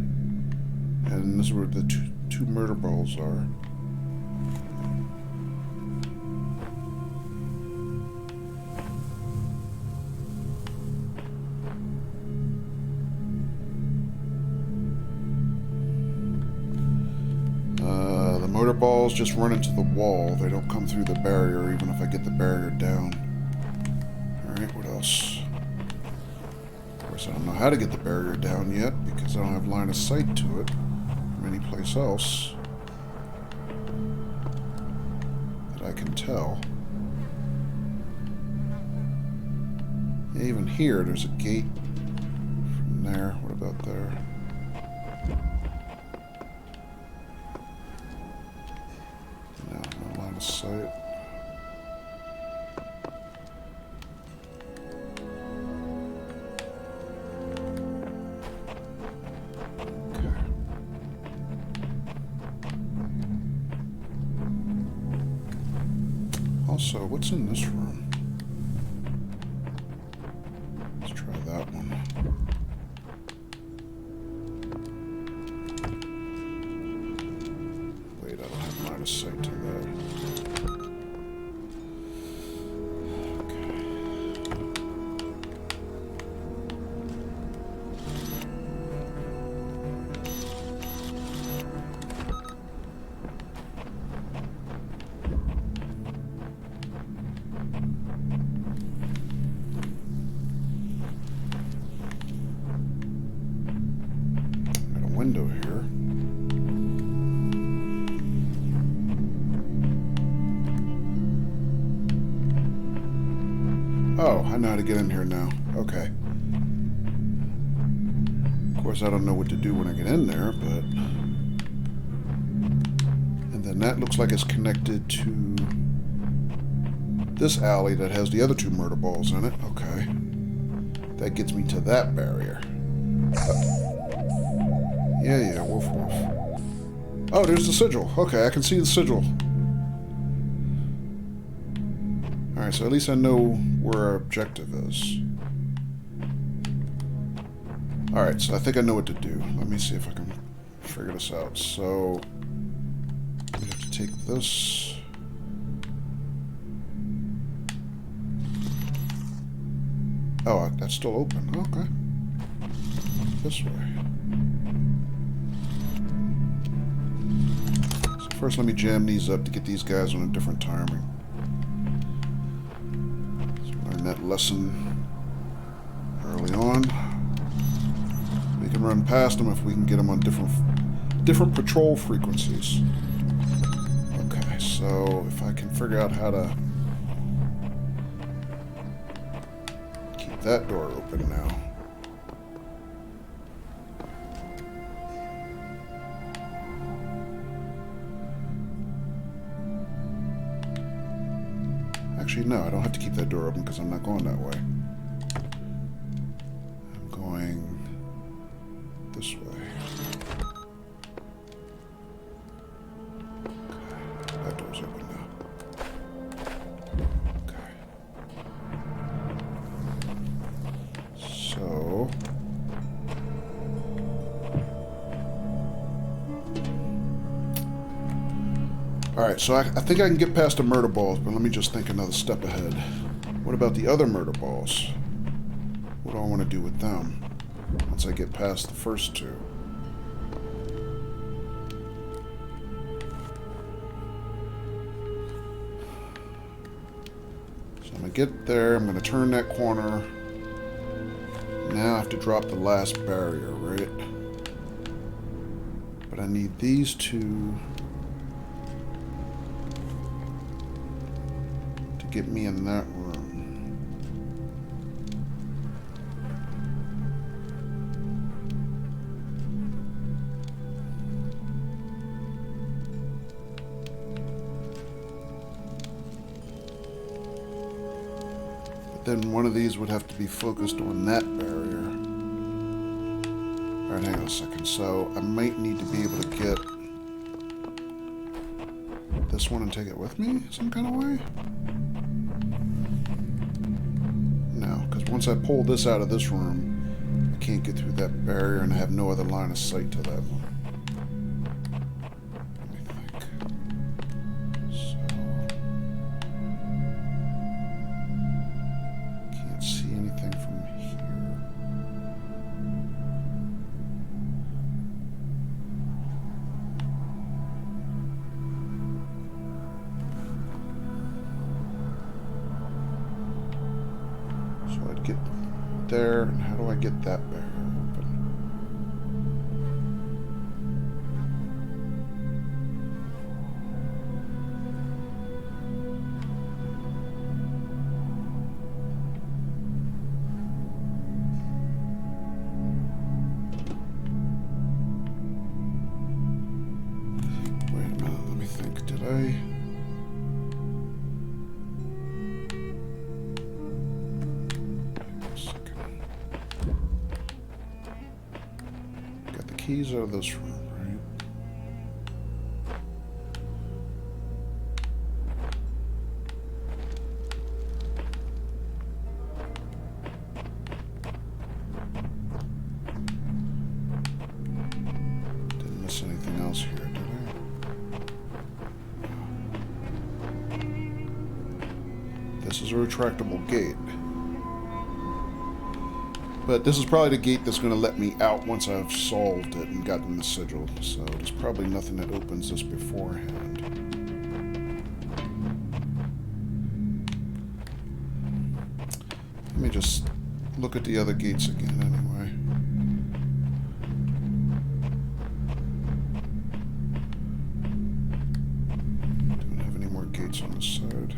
And this is where the two murder balls are. The motor balls just run into the wall. They don't come through the barrier, even if I get the barrier down. Alright, what else? Of course, I don't know how to get the barrier down yet, because I don't have line of sight to it from any place else that I can tell. Even here, there's a gate from there. What about there? No line of sight. Okay. Also, what's in this room? Let's try that one. Wait, I don't have line of sight to that. Window here. Oh, I know how to get in here now. Okay. Of course, I don't know what to do when I get in there, but... And then that looks like it's connected to this alley that has the other two murder balls in it. Okay. That gets me to that barrier. Yeah, woof woof. Oh, there's the sigil. Okay, I can see the sigil. Alright, so at least I know where our objective is. Alright, so I think I know what to do. Let me see if I can figure this out. So, we have to take this. Oh, that's still open. Okay. This way. First, let me jam these up to get these guys on a different timing. So learn that lesson early on. We can run past them if we can get them on different patrol frequencies. Okay, so if I can figure out how to keep that door open now. Actually, no, I don't have to keep that door open because I'm not going that way. I'm going this way. Okay, that door's open now. Okay. So... Alright, so I think I can get past the murder balls, but let me just think another step ahead. What about the other murder balls? What do I want to do with them once I get past the first two? So I'm going to get there, I'm going to turn that corner. Now I have to drop the last barrier, right? But I need these two get me in that room. But then one of these would have to be focused on that barrier. Alright, hang on a second. So I might need to be able to get this one and take it with me some kind of way? No, because once I pull this out of this room, I can't get through that barrier and I have no other line of sight to that one. Let me think. So... can't see anything from here. So I'd get there, and how do I get that barrier open? Wait a minute, let me think. Did I... got the keys out of this room, right? Didn't miss anything else here, did I? This is a retractable gate. But this is probably the gate that's going to let me out once I've solved it and gotten the sigil. So there's probably nothing that opens this beforehand. Let me just look at the other gates again anyway. Don't have any more gates on this side.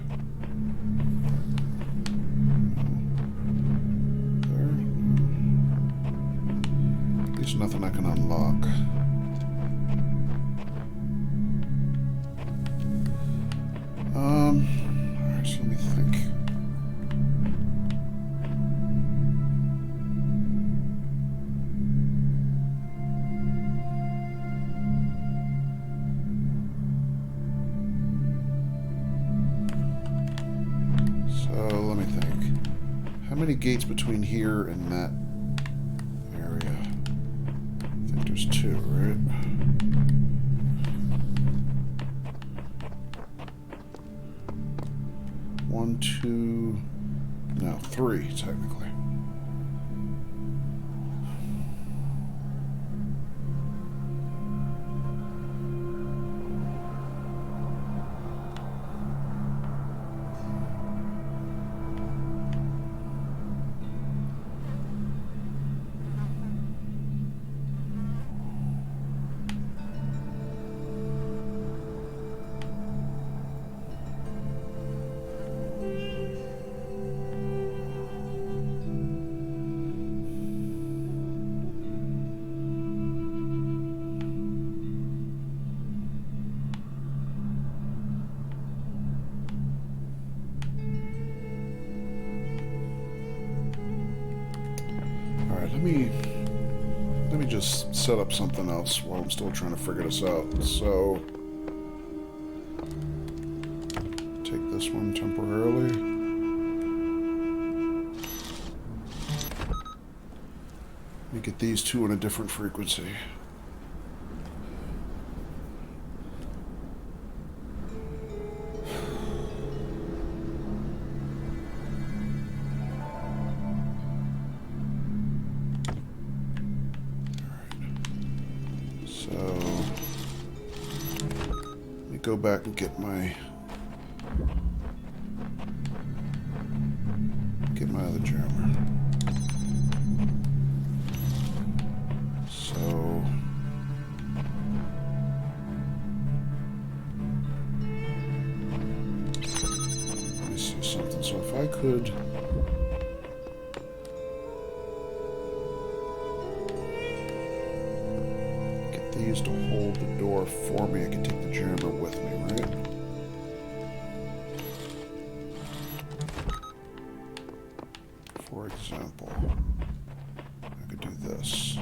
There's nothing I can unlock. Alright, so let me think. So let me think. How many gates between here and that area? There's two, right? One, two, no, three, technically. Let me just set up something else while I'm still trying to figure this out. So, take this one temporarily. Let me get these two on a different frequency. Go back and get my other jammer. So let me see something. So if I could get these to hold the door for me, I can take the jammer with me, right? For example, I could do this.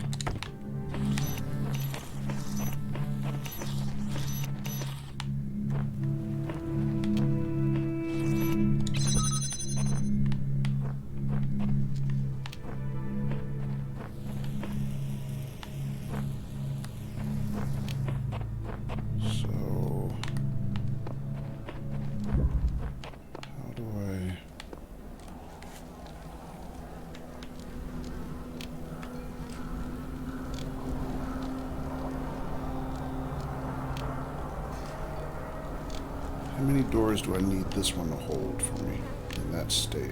many doors do I need this one to hold for me in that state?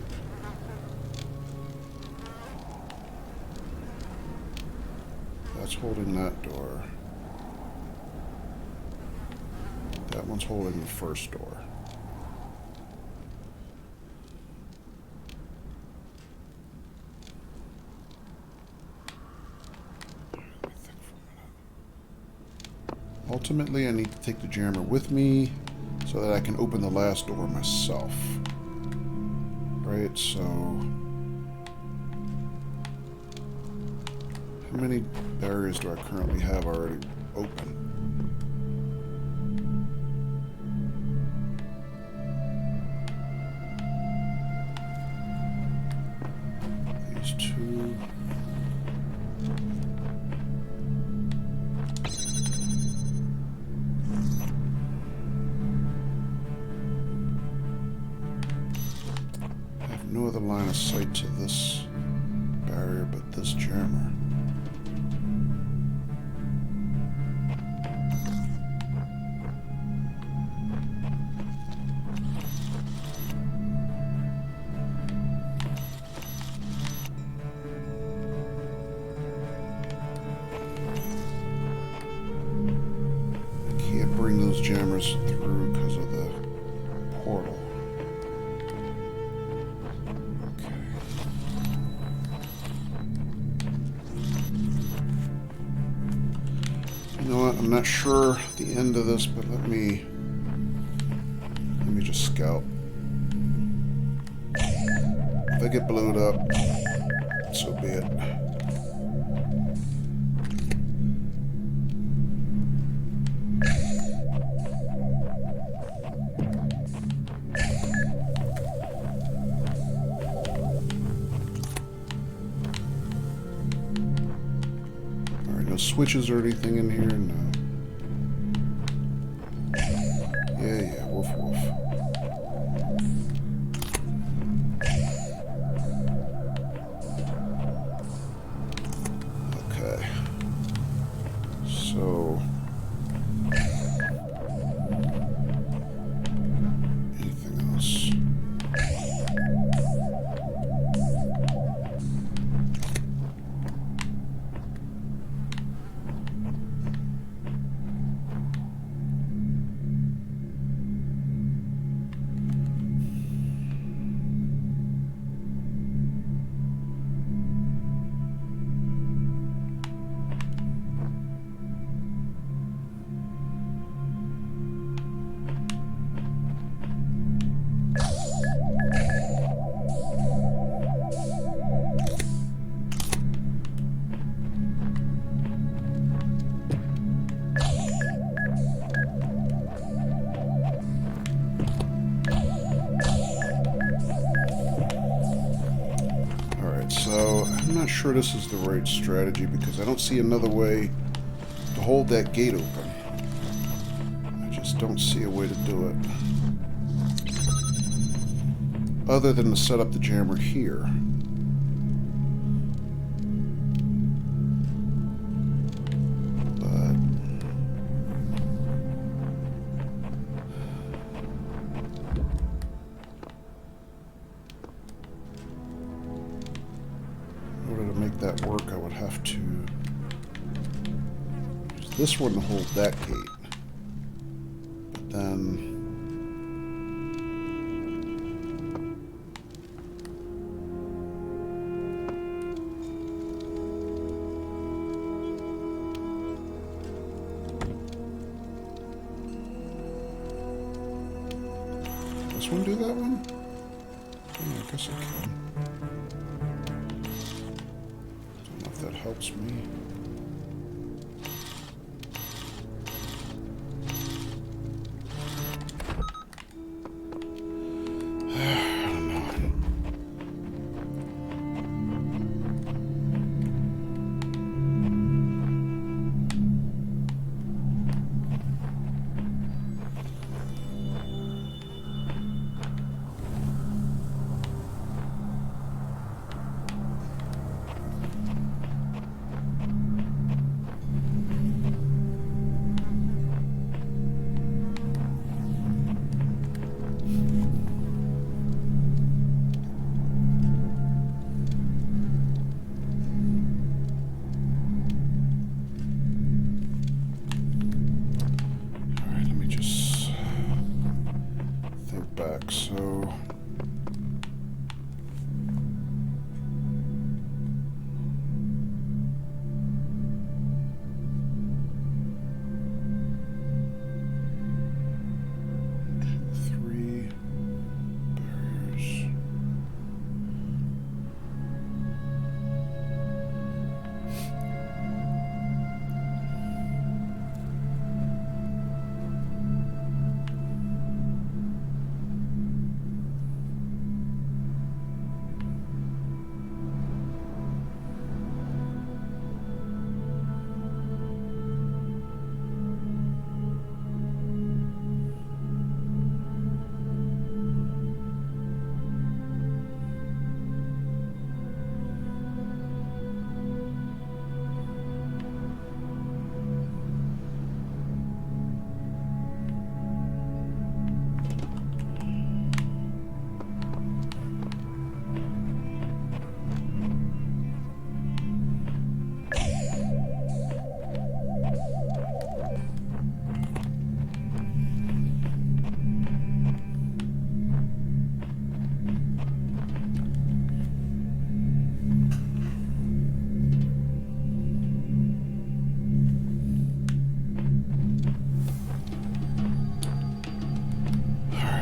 That's holding that door. That one's holding the first door. Ultimately, I need to take the jammer with me so that I can open the last door myself. Right, so... how many barriers do I currently have already open? These two... no other line of sight to this barrier but this jammer. I can't bring those jammers through because of the portal. You know what? I'm not sure the end of this, but let me just scout. If I get blown up, so be it. No switches or anything in here? No. Yeah, woof woof. Okay. So... anything else? So, I'm not sure this is the right strategy because I don't see another way to hold that gate open. I just don't see a way to do it. Other than to set up the jammer here. That work, I would have to use this one to hold that gate, but then this one do that one? Yeah, I guess I can. That helps me. I don't know.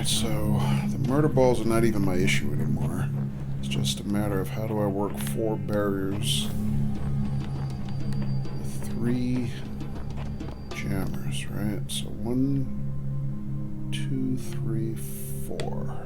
Alright, so the murder balls are not even my issue anymore. It's just a matter of how do I work 4 barriers with 3 jammers, right? So 1, 2, 3, 4.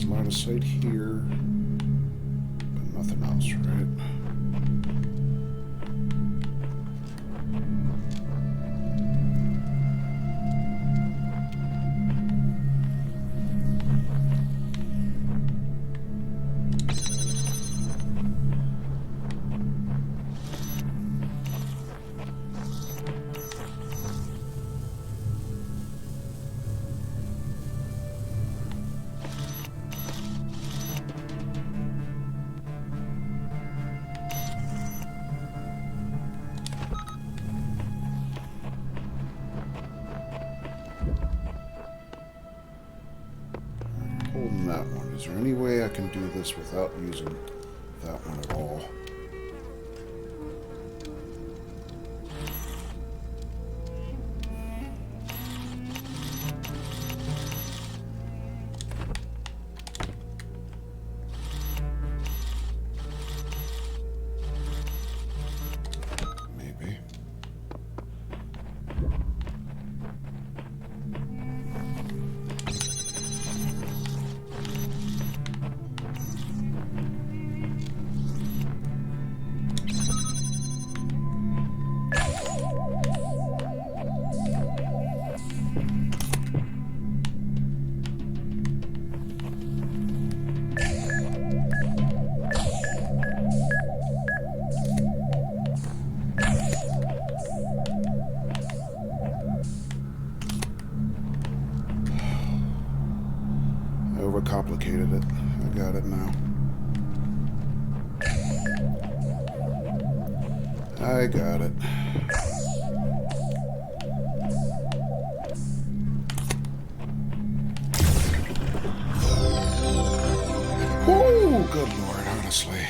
Line of sight here, but nothing else, right? That one. Is there any way I can do this without using that one at all? Maybe. overcomplicated it. I got it now. I got it. Oh, good Lord, honestly.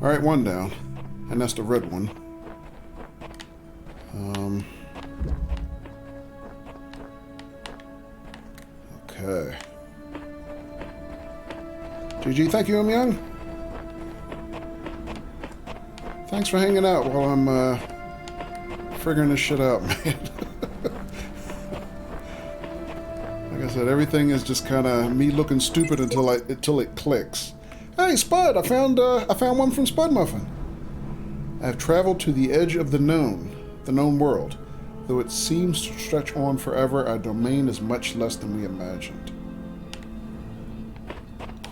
Alright, one down. And that's the red one. Okay. GG, thank you, Young. Thanks for hanging out while I'm figuring this shit out, man. Like I said, everything is just kind of me looking stupid until it clicks. Hey, Spud! I found one from Spud Muffin. I have traveled to the edge of the known world. Though it seems to stretch on forever, our domain is much less than we imagined.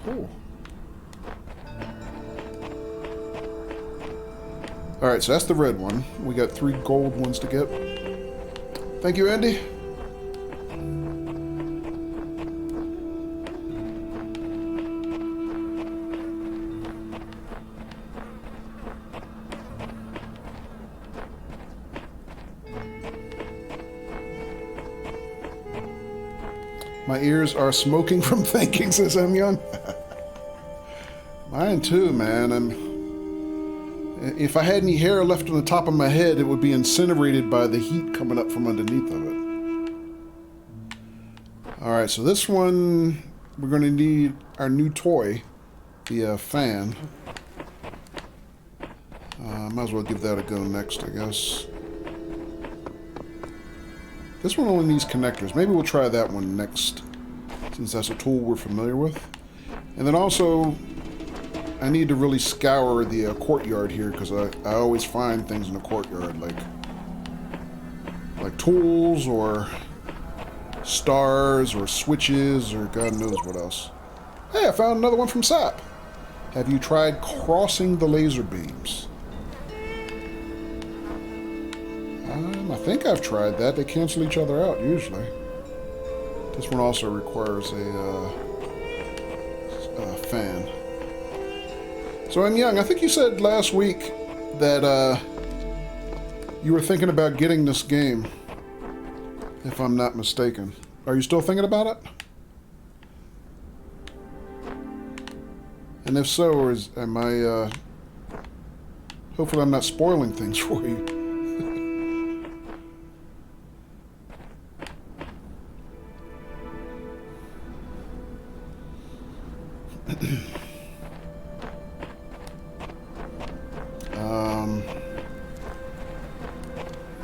Cool. Alright, so that's the red one. We got 3 gold ones to get. Thank you, Andy. My ears are smoking from thinking, says I'm young. Mine too, man. If I had any hair left on the top of my head, it would be incinerated by the heat coming up from underneath of it. Alright, so this one, we're going to need our new toy, the fan. Might as well give that a go next, I guess. This one only needs connectors. Maybe we'll try that one next, since that's a tool we're familiar with. And then also, I need to really scour the courtyard here, because I always find things in the courtyard, like tools, or stars, or switches, or God knows what else. Hey, I found another one from SAP. Have you tried crossing the laser beams? I think I've tried that. They cancel each other out, usually. This one also requires a fan. So, I'm Young, I think you said last week that you were thinking about getting this game, if I'm not mistaken. Are you still thinking about it? And if so, or am I... hopefully I'm not spoiling things for you.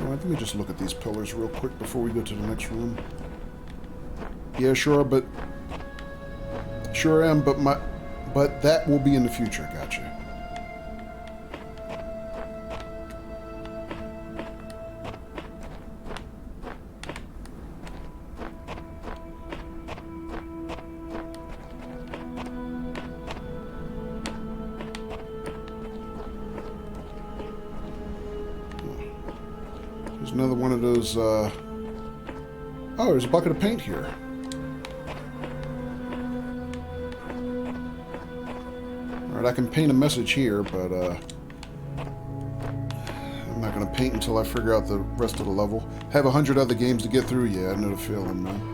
Let me just look at these pillars real quick before we go to the next room. Yeah, sure, but... Sure am, but that will be in the future, gotcha. Another one of those, oh, there's a bucket of paint here. Alright, I can paint a message here, but, I'm not going to paint until I figure out the rest of the level. Have 100 other games to get through? Yeah, I know the feeling, man.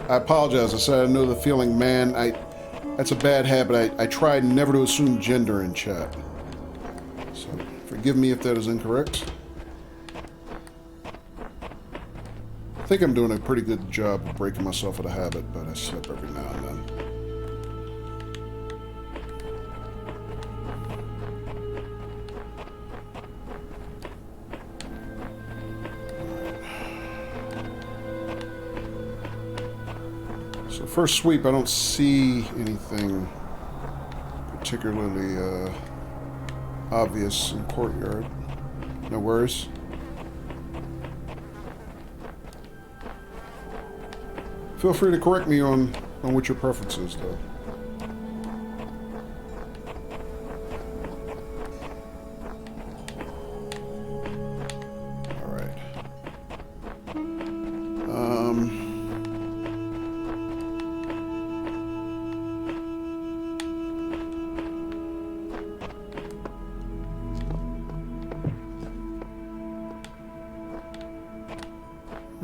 I apologize. I said I know the feeling, man. That's a bad habit. I tried never to assume gender in chat. So, forgive me if that is incorrect. I think I'm doing a pretty good job of breaking myself of the habit, but I slip every now and then. So first sweep, I don't see anything particularly obvious in courtyard. No worries. Feel free to correct me on what your preference is, though.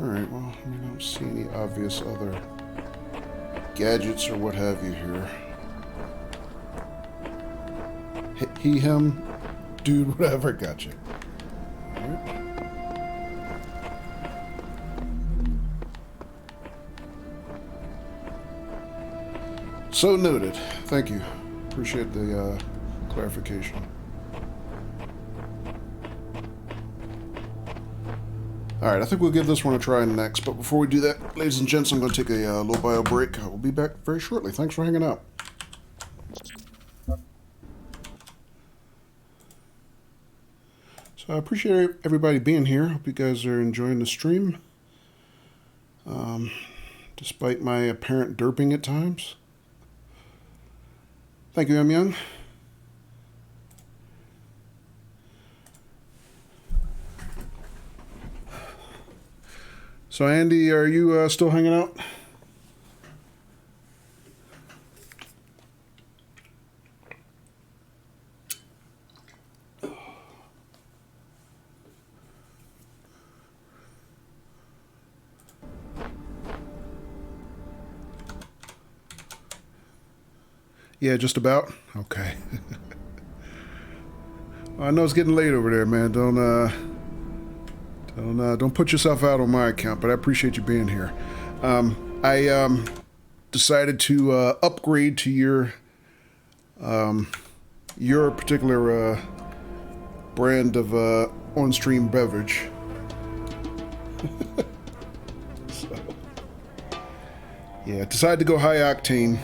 Alright, well, I don't see any obvious other gadgets or what have you here. He, him, dude, whatever, gotcha. Alright. So noted. Thank you. Appreciate the clarification. Alright, I think we'll give this one a try next, but before we do that, ladies and gents, I'm going to take a little bio break. We'll be back very shortly. Thanks for hanging out. So I appreciate everybody being here. Hope you guys are enjoying the stream. Despite my apparent derping at times. Thank you, M. Young. So, Andy, are you still hanging out? Yeah, just about. Okay. I know it's getting late over there, man. Don't put yourself out on my account, but I appreciate you being here. I decided to upgrade to your particular brand of on-stream beverage. So, yeah, decided to go high octane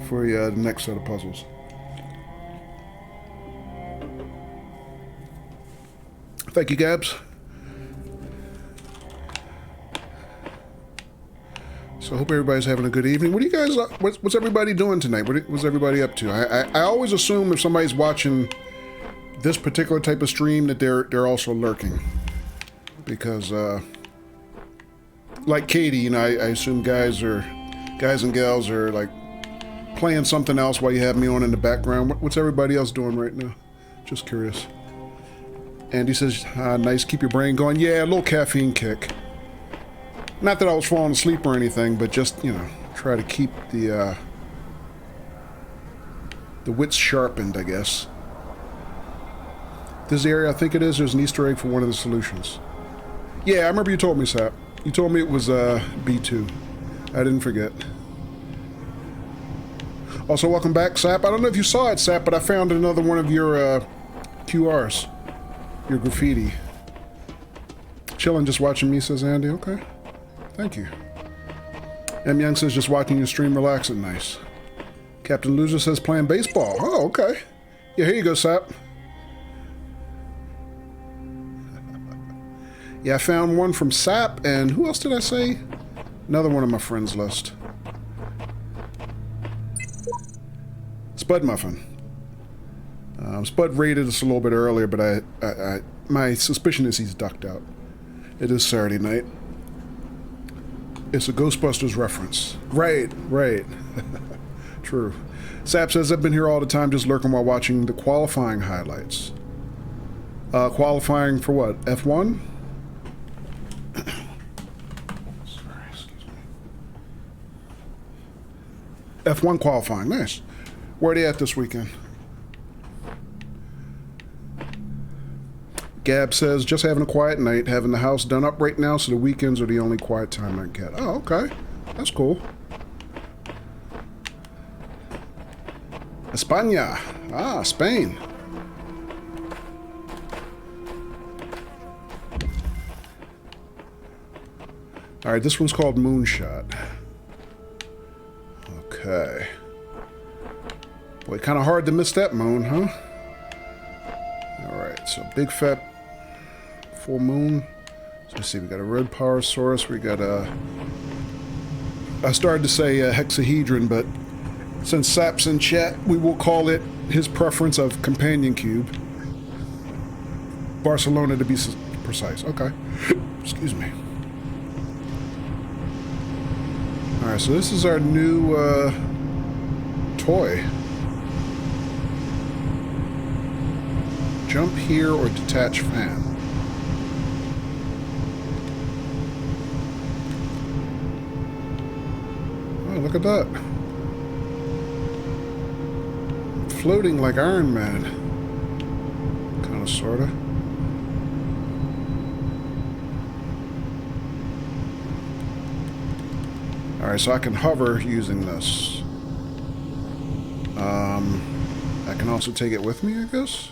for the next set of puzzles. Thank you, Gabs. So I hope everybody's having a good evening. What do you guys? What's everybody doing tonight? What's everybody up to? I always assume if somebody's watching this particular type of stream that they're also lurking, because like Katie, you know, I assume guys and gals are like playing something else while you have me on in the background. What's everybody else doing right now? Just curious. Andy says, nice, keep your brain going. Yeah, a little caffeine kick. Not that I was falling asleep or anything, but just, you know, try to keep the wits sharpened, I guess. This area, I think it is, there's an Easter egg for one of the solutions. Yeah, I remember you told me, Sap. You told me it was B2. I didn't forget. Also, welcome back, Sap. I don't know if you saw it, Sap, but I found another one of your QRs. Your graffiti. Chilling, just watching me, says Andy. Okay. Thank you. M. Young says, just watching your stream, relaxing. Nice. Captain Loser says, playing baseball. Oh, okay. Yeah, here you go, Sap. Yeah, I found one from Sap, and who else did I say? Another one on my friends list. Spud Muffin. Spud raided us a little bit earlier, but my suspicion is he's ducked out. It is Saturday night. It's a Ghostbusters reference. Right. True. Sap says, I've been here all the time just lurking while watching the qualifying highlights. Qualifying for what? F1? Sorry, excuse me. F1 qualifying, nice. Where are they at this weekend? Gab says, just having a quiet night, having the house done up right now, so the weekends are the only quiet time I get. Oh, okay. That's cool. España. Ah, Spain. Alright, this one's called Moonshot. Okay. Boy, kind of hard to miss that moon, huh? Alright, so big fat full moon. So let's see, we got a red Parasaurus, we got a I started to say hexahedron, but since Sap's in chat, we will call it his preference of companion cube. Barcelona to be precise. Okay. Excuse me. Alright, so this is our new toy. Jump here or detach fan. Oh, look at that. Floating like Iron Man. Kind of, sort of. Alright, so I can hover using this. I can also take it with me, I guess?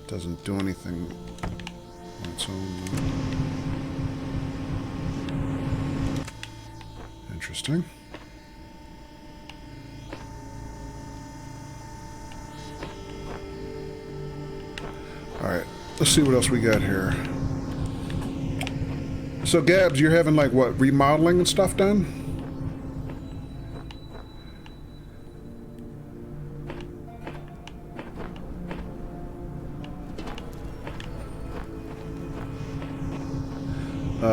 Doesn't do anything on its own. Interesting. Alright, let's see what else we got here. So, Gabs, you're having, like, what, remodeling and stuff done?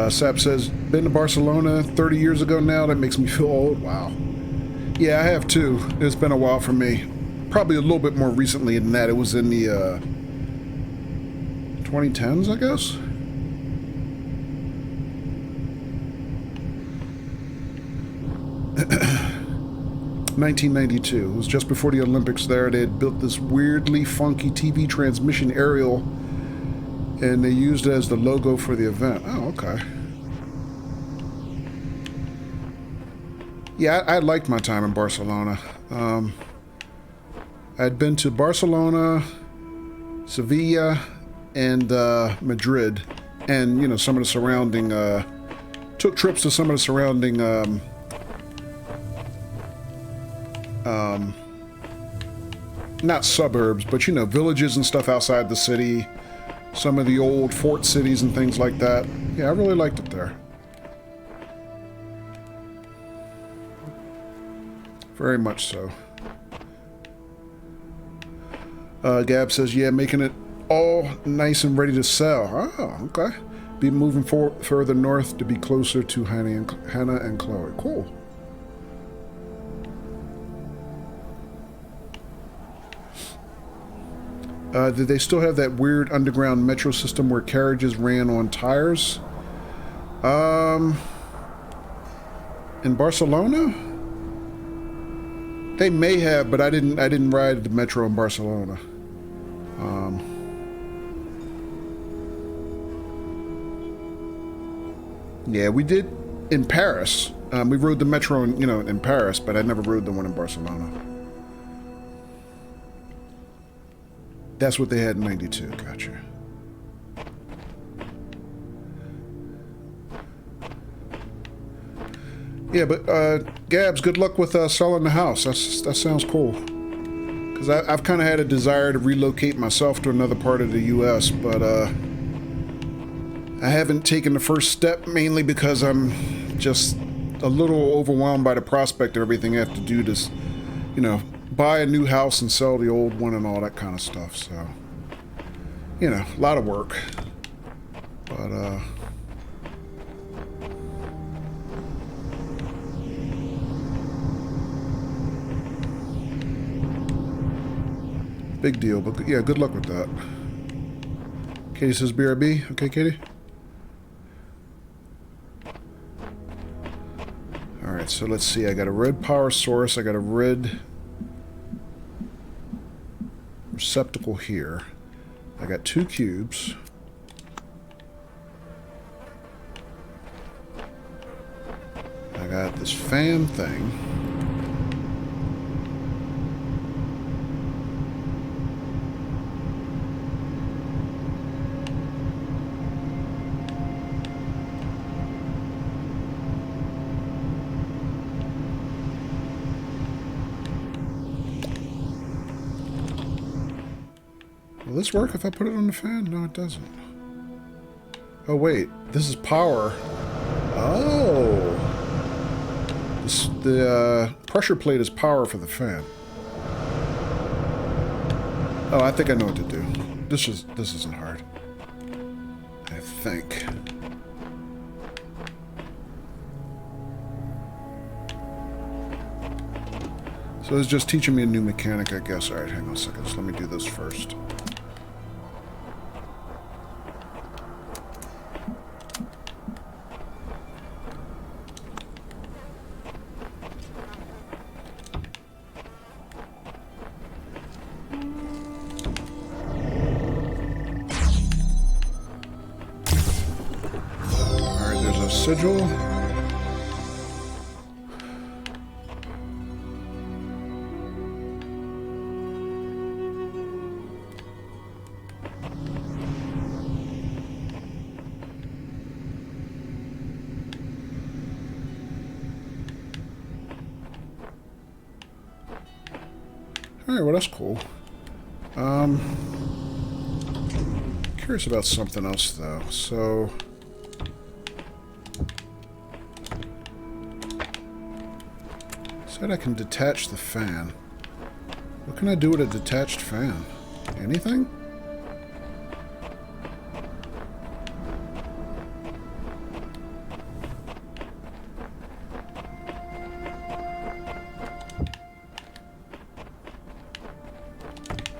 Sap says, been to Barcelona 30 years ago now. That makes me feel old. Wow. Yeah, I have too. It's been a while for me. Probably a little bit more recently than that. It was in the 2010s, I guess? $1992. It was just before the Olympics there. They had built this weirdly funky TV transmission aerial, and they used it as the logo for the event. Oh, okay. Yeah, I liked my time in Barcelona. I'd been to Barcelona, Sevilla, and Madrid, and, you know, some of the surrounding, took trips to some of the surrounding, not suburbs, but, you know, villages and stuff outside the city, some of the old fort cities and things like that. Yeah, I really liked it there. Very much so. Gab says, yeah, making it all nice and ready to sell. Oh, okay. Be moving further north to be closer to Hannah and Chloe. Cool. Did they still have that weird underground metro system where carriages ran on tires? In Barcelona? They may have, but I didn't ride the metro in Barcelona. Yeah, we did in Paris. We rode the metro in Paris, but I never rode the one in Barcelona. That's what they had in '92. Gotcha. Yeah, but Gabs, good luck with selling the house. That sounds cool. Because I've kind of had a desire to relocate myself to another part of the U.S., but I haven't taken the first step, mainly because I'm just a little overwhelmed by the prospect of everything I have to do to, you know, buy a new house and sell the old one and all that kind of stuff. So, you know, a lot of work. But, big deal, but yeah, good luck with that. Katie says BRB. Okay, Katie? Alright, so let's see. I got a red power source. I got a red receptacle here. I got 2 cubes. I got this fan thing. Will this work if I put it on the fan? No, it doesn't. Oh, wait. This is power. Oh. The pressure plate is power for the fan. Oh, I think I know what to do. This isn't hard. I think. So it's just teaching me a new mechanic, I guess. Alright, hang on a second. So let me do this first. Alright, there's a sigil. Alright, well that's cool. Curious about something else though. So said I can detach the fan. What can I do with a detached fan? Anything?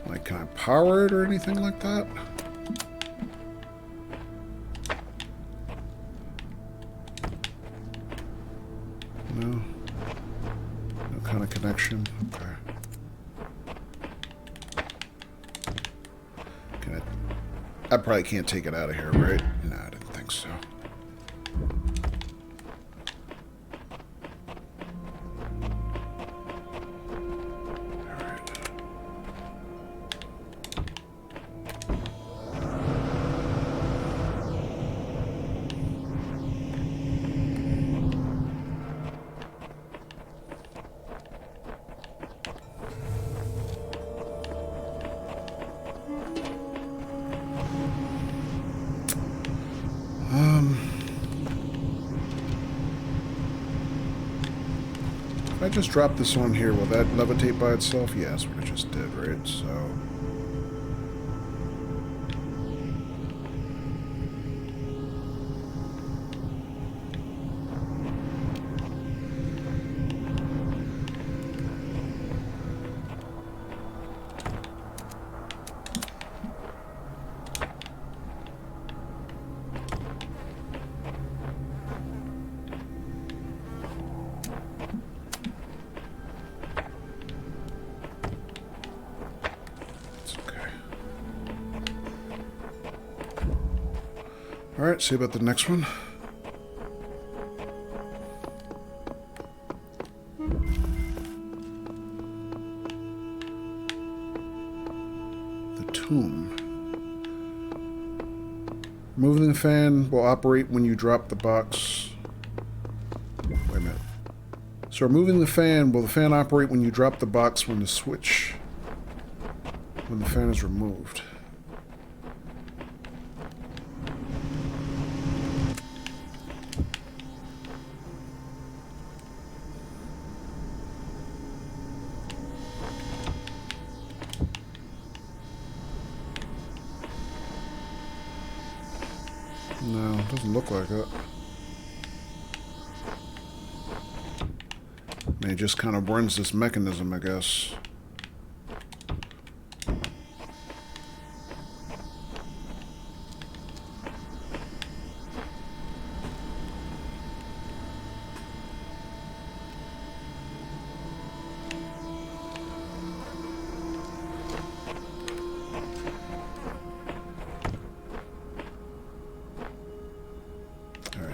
Like, can I power it or anything like that? No. No kind of connection. Okay. Can I probably can't take it out of here, right? No, I didn't think so. If I just drop this on here, will that levitate by itself? Yeah, that's what it just did, right? So... Alright, see about the next one. The tomb. Removing the fan will operate when you drop the box. Wait a minute. So removing the fan, will the fan operate when you drop the box when the switch... when the fan is removed? No, it doesn't look like it. It just kind of runs this mechanism, I guess.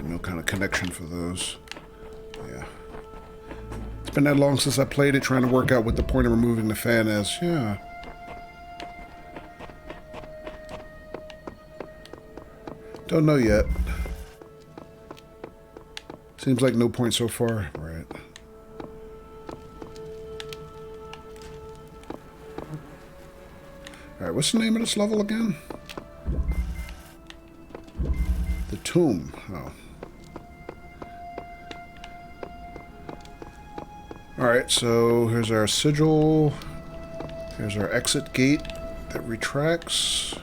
No kind of connection for those. Yeah. It's been that long since I played it, trying to work out what the point of removing the fan is. Yeah. Don't know yet. Seems like no point so far. Right. Alright, what's the name of this level again? The tomb. Oh. Alright, so here's our sigil. Here's our exit gate that retracts.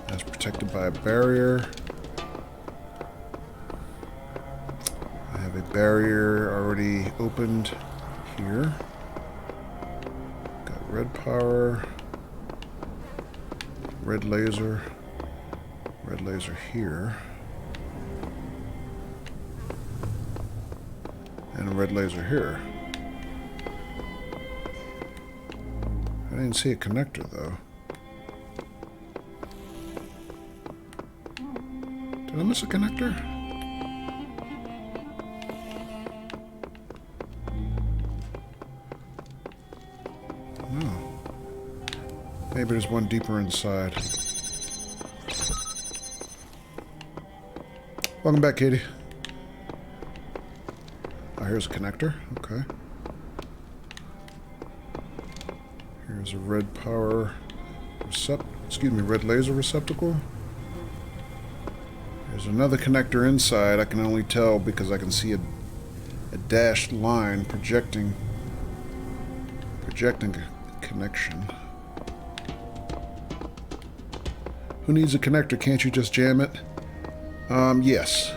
That's protected by a barrier. I have a barrier already opened here. Got red power. Red laser here, and a red laser here. I didn't see a connector though. Did I miss a connector? No. Maybe there's one deeper inside. Welcome back, Katie. Oh, here's a connector. Okay. Here's a red power red laser receptacle. There's another connector inside. I can only tell because I can see a dashed line projecting a connection. Who needs a connector? Can't you just jam it? Yes.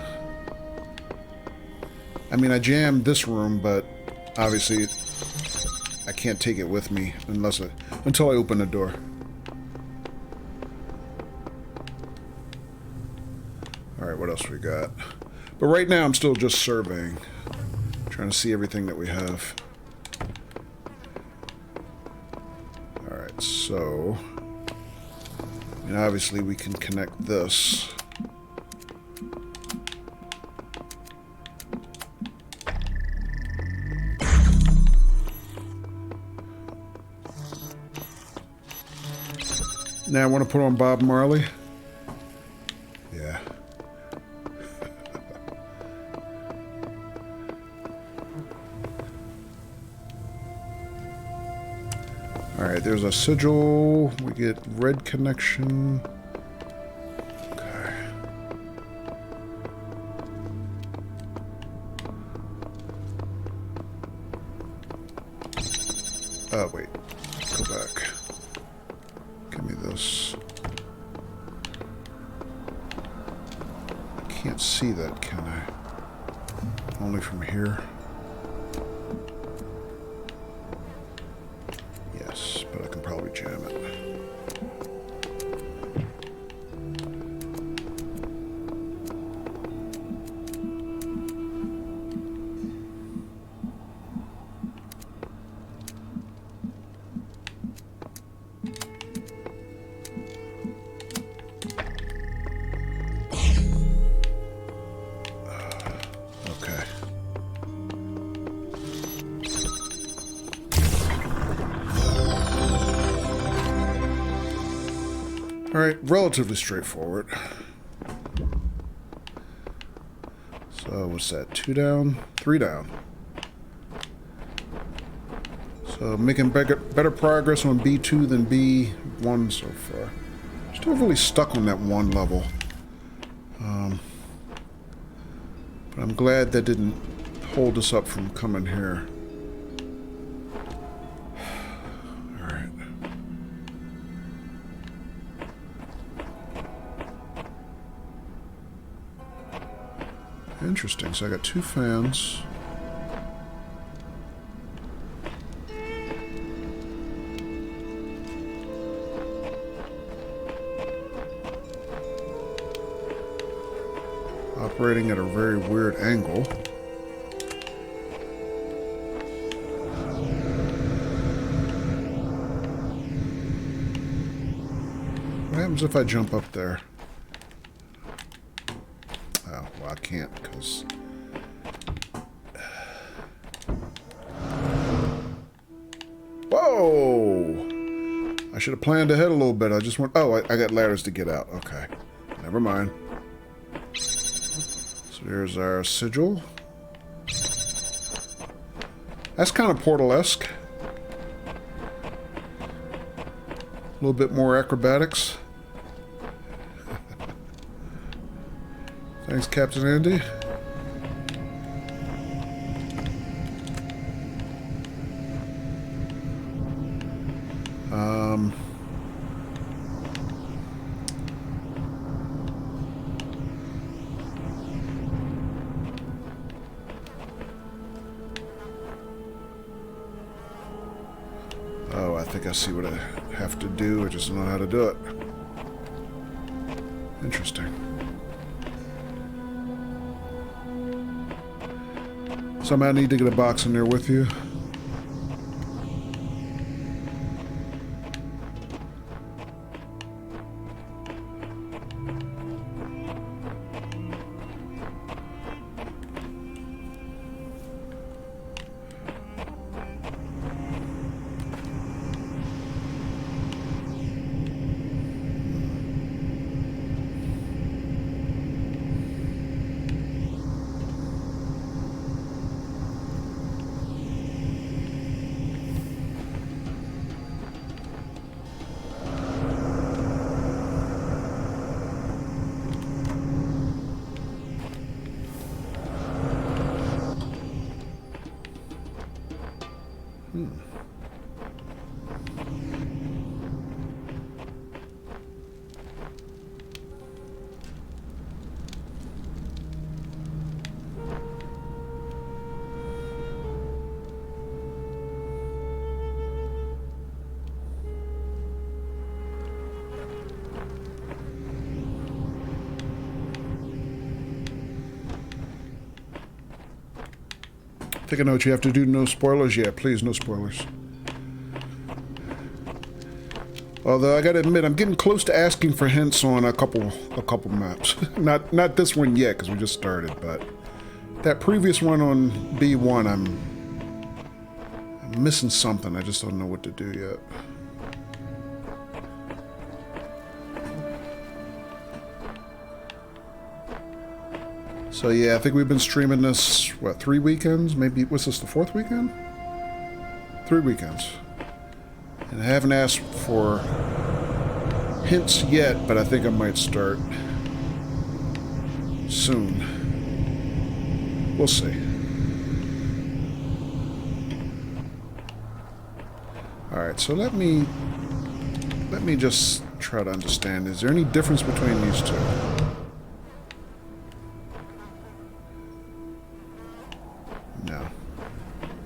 I mean, I jammed this room, but obviously I can't take it with me until I open the door. Alright, what else we got? But right now I'm still just surveying. Trying to see everything that we have. Alright, so... and obviously we can connect this. Now I want to put on Bob Marley. Yeah. Alright, there's a sigil. We get red connection. Okay. Oh, wait. Go back. Give me this. I can't see that, can I? Only from here. Yes, but I can probably jam it. Alright, relatively straightforward. So, what's that? 2 down? 3 down. So, making better progress on B2 than B1 so far. Still really stuck on that one level. But I'm glad that didn't hold us up from coming here. Interesting. So I got 2 fans. Operating at a very weird angle. What happens if I jump up there? Oh, well, I can't because... Whoa! I should have planned ahead a little bit. I just went... Oh, I got ladders to get out. Okay. Never mind. So there's our sigil. That's kind of Portal-esque. A little bit more acrobatics. Thanks, Captain Andy. think I see what I have to do. I just don't know how to do it. Interesting. Somehow I need to get a box in there with you. I think I know what you have to do. No spoilers. Yeah, please, no spoilers. Although I gotta admit, I'm getting close to asking for hints on a couple maps. not this one yet, because we just started, but that previous one on B1, I'm missing something. I just don't know what to do yet. So yeah, I think we've been streaming this, what, 3 weekends? Maybe, what's this, the 4th weekend? 3 weekends. And I haven't asked for hints yet, but I think I might start soon. We'll see. Alright, so let me just try to understand. Is there any difference between these two? No.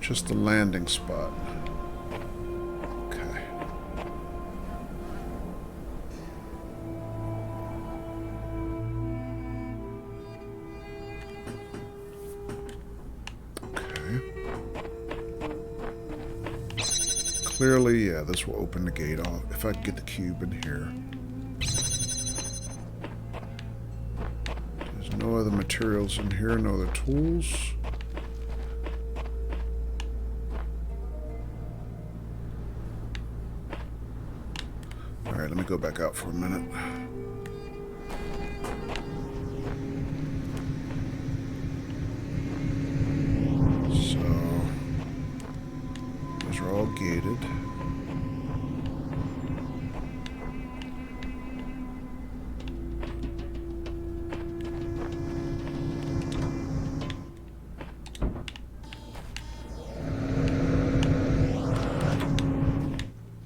Just the landing spot. Clearly, yeah, this will open the gate off. If I can get the cube in here. There's no other materials in here, no other tools. Alright, let me go back out for a minute. All gated.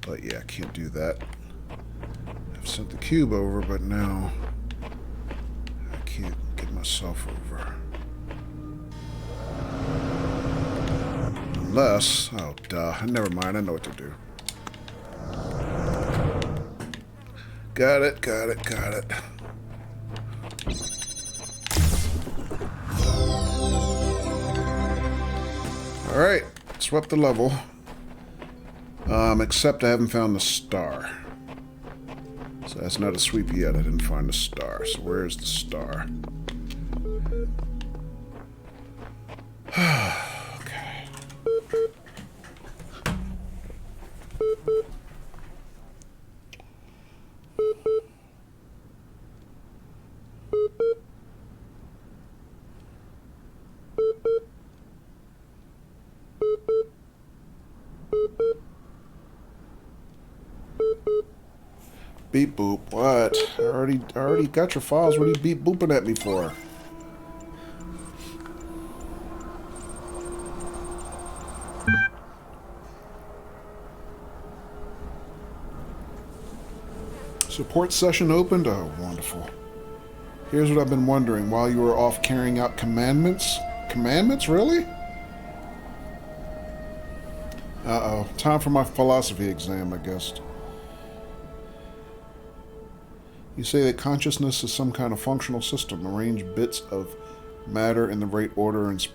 But yeah, I can't do that. I've sent the cube over, but now I can't get myself over. Unless, oh duh, never mind, I know what to do. Got it. Alright, swept the level. Except I haven't found the star. So that's not a sweep yet, I didn't find the star. So where's the star? Beep boop. What? I already got your files. What are you beep booping at me for? Support session opened? Oh, wonderful. Here's what I've been wondering while you were off carrying out commandments. Commandments? Really? Uh-oh. Time for my philosophy exam, I guess. You say that consciousness is some kind of functional system, arranged bits of matter in the right order and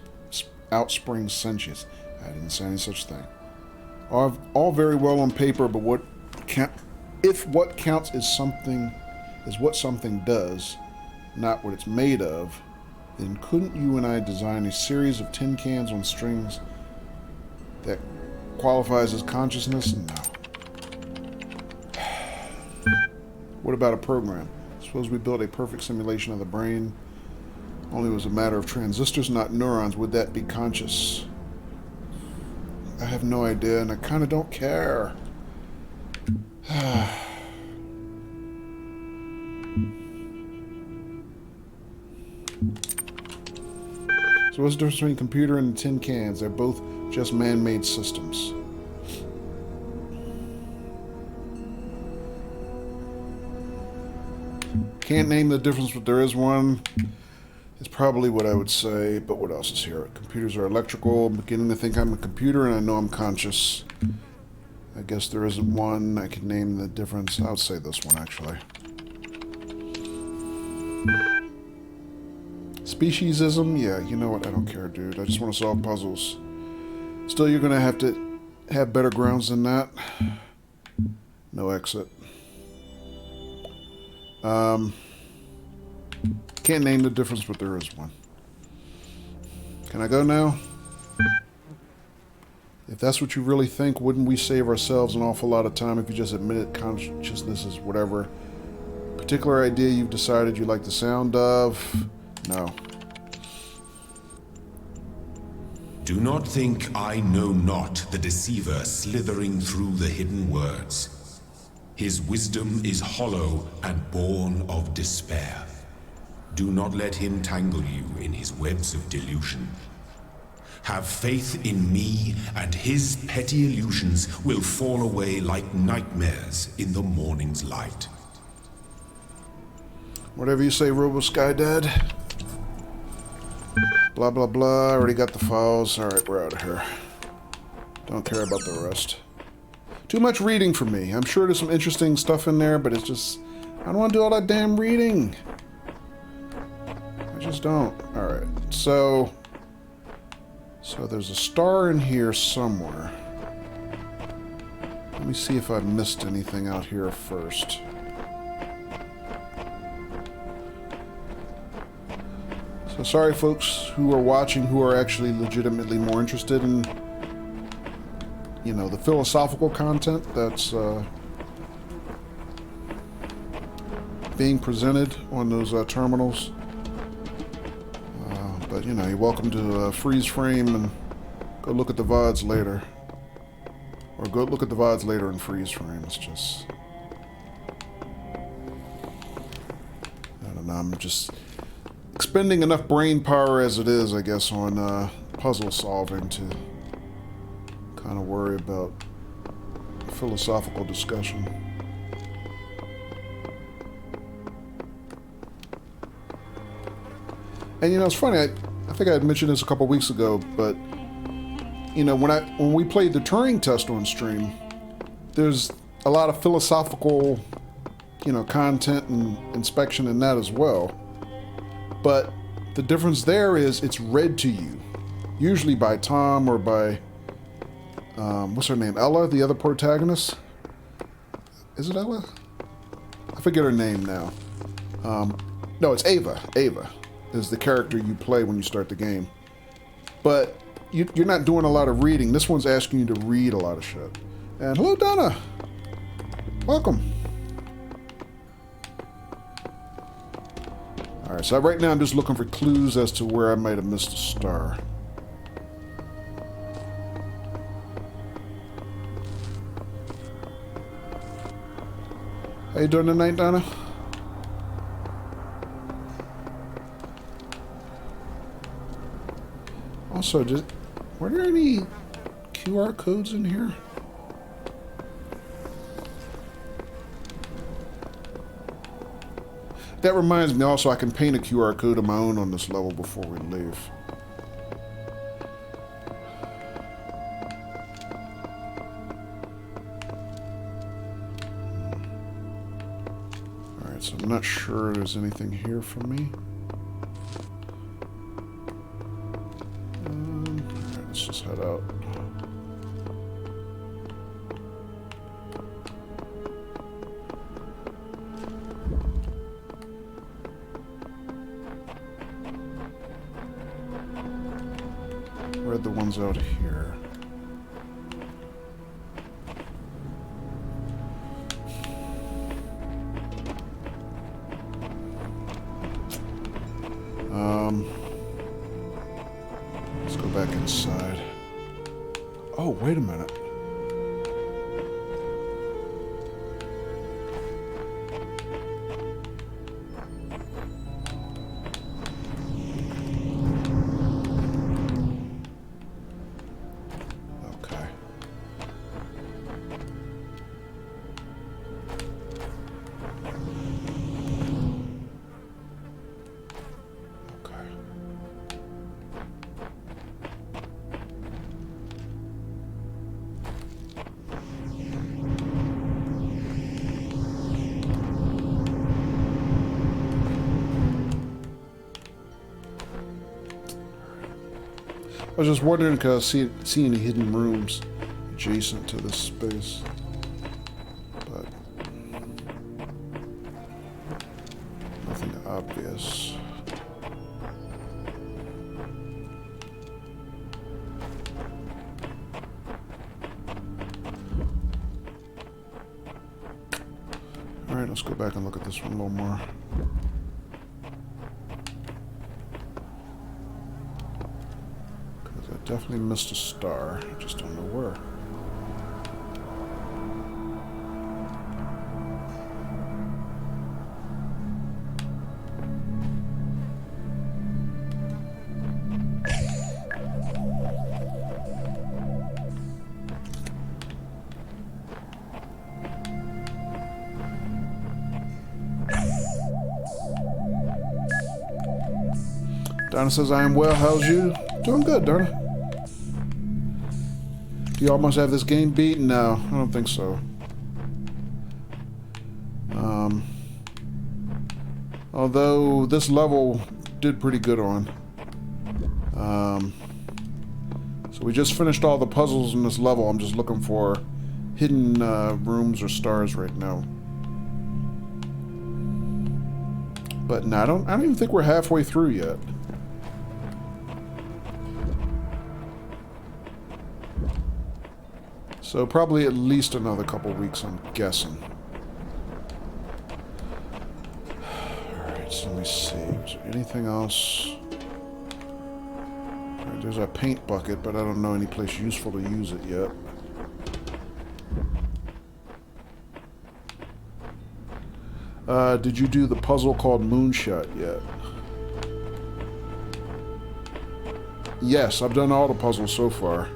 outspring sentience. I didn't say any such thing. All very well on paper, but if what counts is what something does, not what it's made of, then couldn't you and I design a series of tin cans on strings that qualifies as consciousness? No. What about a program? Suppose we built a perfect simulation of the brain, only it was a matter of transistors, not neurons. Would that be conscious? I have no idea, and I kind of don't care. So what's the difference between a computer and tin cans? They're both just man-made systems. Can't name the difference, but there is one. It's probably what I would say, but what else is here? Computers are electrical. I'm beginning to think I'm a computer, and I know I'm conscious. I guess there isn't one. I can name the difference. I would say this one, actually. Speciesism? Yeah, you know what? I don't care, dude. I just want to solve puzzles. Still, you're going to have better grounds than that. No exit. Can't name the difference, but there is one. Can I go now? If that's what you really think, wouldn't we save ourselves an awful lot of time if you just admitted consciousness is whatever particular idea you've decided you like the sound of? No. Do not think I know not the deceiver slithering through the hidden words. His wisdom is hollow and born of despair. Do not let him tangle you in his webs of delusion. Have faith in me, and his petty illusions will fall away like nightmares in the morning's light. Whatever you say, Robo-Sky Dad. Blah, blah, blah. I already got the files. Alright, we're out of here. Don't care about the rest. Too much reading for me. I'm sure there's some interesting stuff in there, but it's just... I don't want to do all that damn reading. I just don't. Alright, so there's a star in here somewhere. Let me see if I missed anything out here first. So sorry folks who are watching who are actually legitimately more interested in, you know, the philosophical content that's being presented on those terminals. But, you know, you're welcome to freeze frame and go look at the VODs later. Or go look at the VODs later and freeze frame. It's just... I don't know, I'm just expending enough brain power as it is, I guess, on puzzle solving to kind of worry about philosophical discussion. And you know, it's funny, I think I had mentioned this a couple weeks ago, but you know, when we played the Turing test on stream, there's a lot of philosophical, you know, content and inspection in that as well. But the difference there is it's read to you, usually by Tom or by what's her name, Ella, the other protagonist. Is it Ella? I forget her name now. No, it's Ava. Ava is the character you play when you start the game. But you're not doing a lot of reading. This one's asking you to read a lot of shit. And hello, Donna. Welcome. Alright, so right now I'm just looking for clues as to where I might have missed a star. How you doing tonight, Donna? Also, were there any QR codes in here? That reminds me also, I can paint a QR code of my own on this level before we leave. not sure there's anything here for me. Alright, let's just head out. Read the ones out here. Let's go back inside. Oh, wait a minute. Okay. I was just wondering because I see any hidden rooms adjacent to this space, but nothing obvious. All right, let's go back and look at this one a little more. Definitely missed a star. I just don't know where. Donna says, I am well. How's you? Doing good, Donna. Do you almost have this game beat? No, I don't think so. Although this level did pretty good on. So we just finished all the puzzles in this level. I'm just looking for hidden rooms or stars right now. But no, I don't even think we're halfway through yet. So probably at least another couple weeks, I'm guessing. Alright, so let me see. Is there anything else? Right, there's a paint bucket, but I don't know any place useful to use it yet. Did you do the puzzle called Moonshot yet? Yes, I've done all the puzzles so far.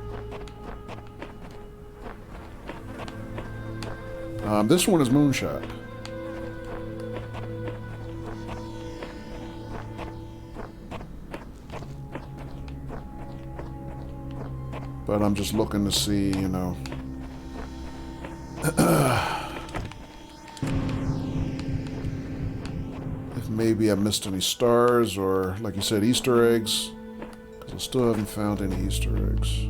This one is Moonshot. But I'm just looking to see, you know. If maybe I missed any stars or, like you said, Easter eggs. Because I still haven't found any Easter eggs.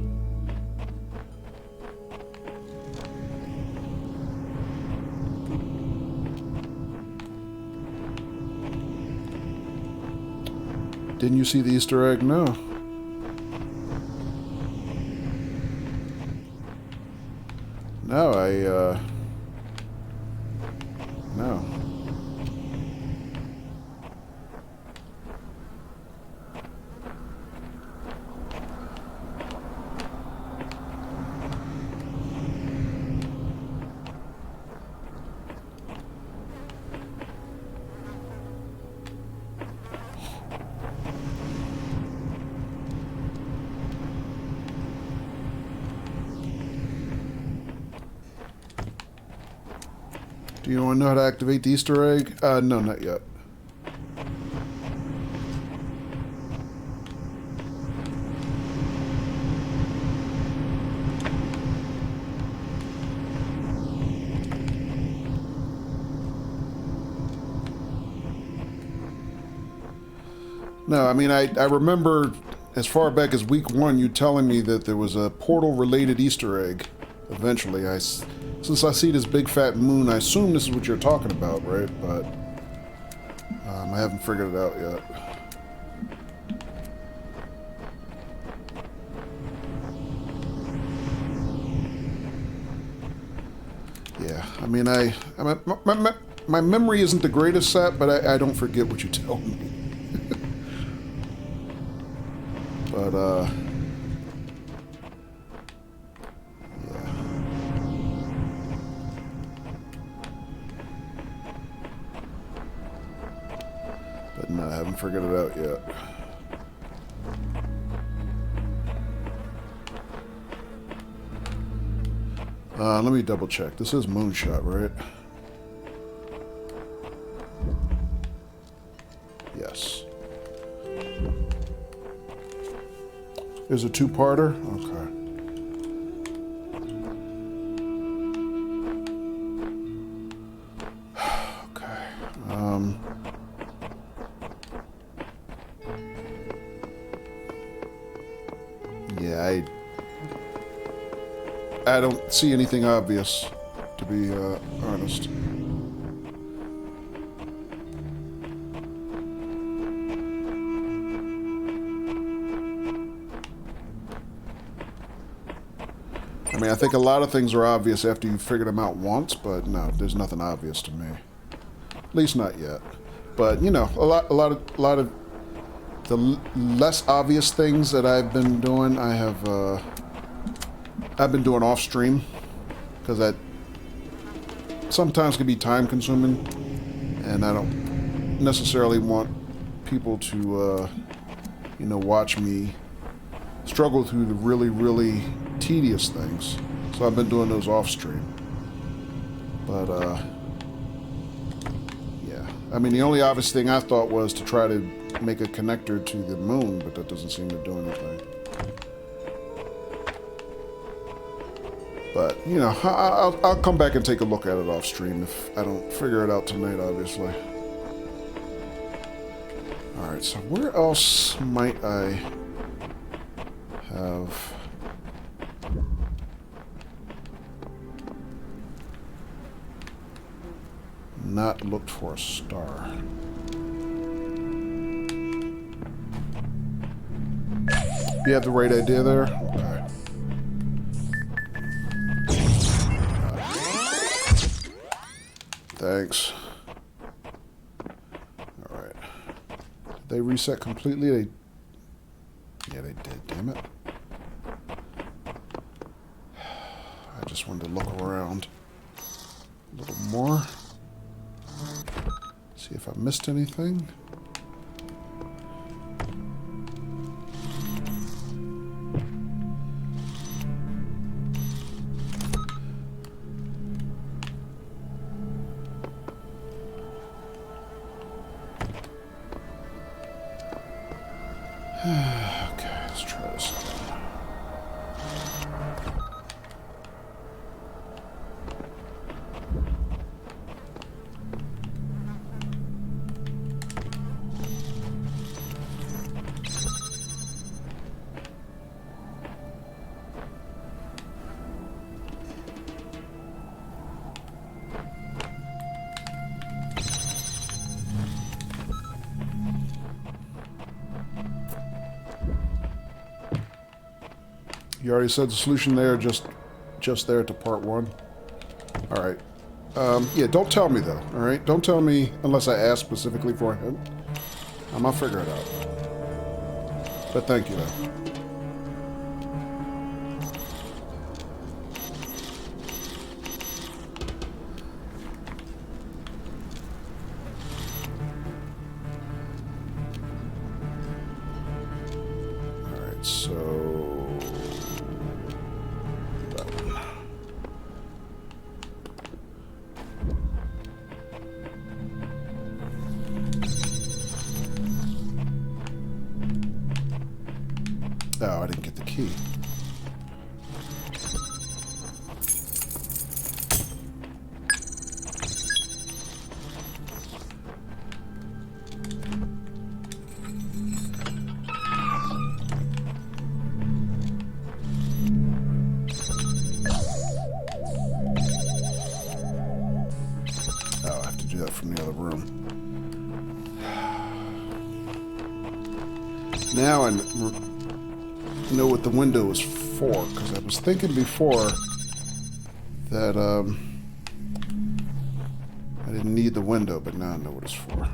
Didn't you see the Easter egg? No. No, no. Do you want to know how to activate the Easter egg? No, not yet. No, I mean, I remember as far back as week 1, you telling me that there was a portal-related Easter egg. Eventually, since I see this big fat moon, I assume this is what you're talking about, right? But I haven't figured it out yet. Yeah, I mean, my memory isn't the greatest, Sat, but I don't forget what you tell me. But, yeah. But no, I haven't figured it out yet. Let me double check. This is Moonshot, right? Yes. There's a two-parter? Okay. Okay. Yeah, I don't see anything obvious, to be honest. I mean, I think a lot of things are obvious after you've figured them out once, but no, there's nothing obvious to me. At least not yet. But you know, a lot of the less obvious things that I've been doing, I've been doing off stream because that sometimes can be time consuming, and I don't necessarily want people to, you know, watch me struggle through the really tedious things. So I've been doing those off stream. But yeah, I mean, the only obvious thing I thought was to try to make a connector to the moon, but that doesn't seem to do anything. But, you know, I'll come back and take a look at it off stream if I don't figure it out tonight, obviously. Alright, so where else might I have... not looked for a star? You have the right idea there? Okay. Thanks. Alright. Did they reset completely? Yeah, they did, damn it. I just wanted to look around a little more. See if I missed anything. Okay, let's try this again. You already said the solution there, just there to part 1. All right. Yeah, don't tell me though. All right, don't tell me unless I ask specifically for a hint. I'll figure it out. But thank you though. All right, so. Oh, I didn't get the key. Now I know what the window is for, because I was thinking before that I didn't need the window, but now I know what it's for.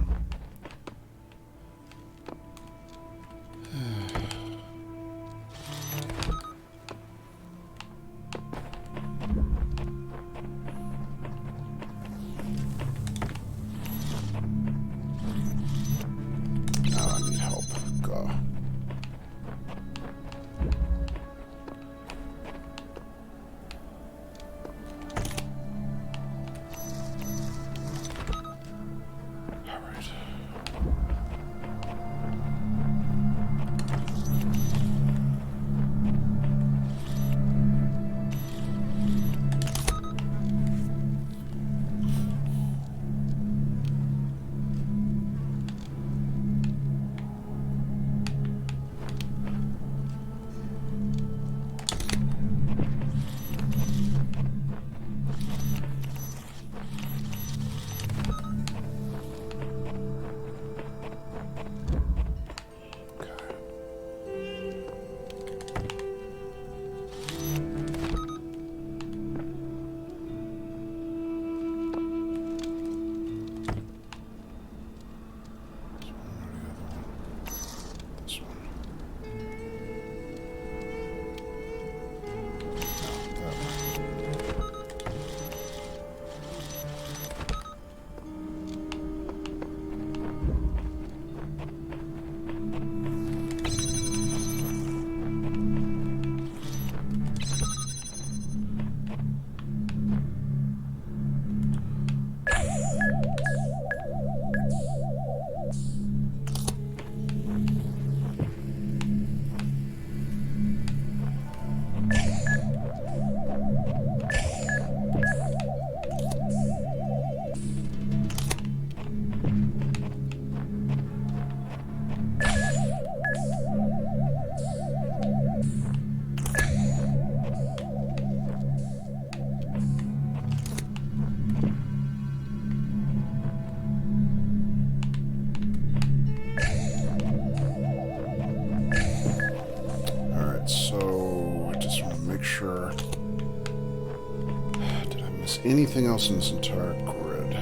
Anything else in this entire grid?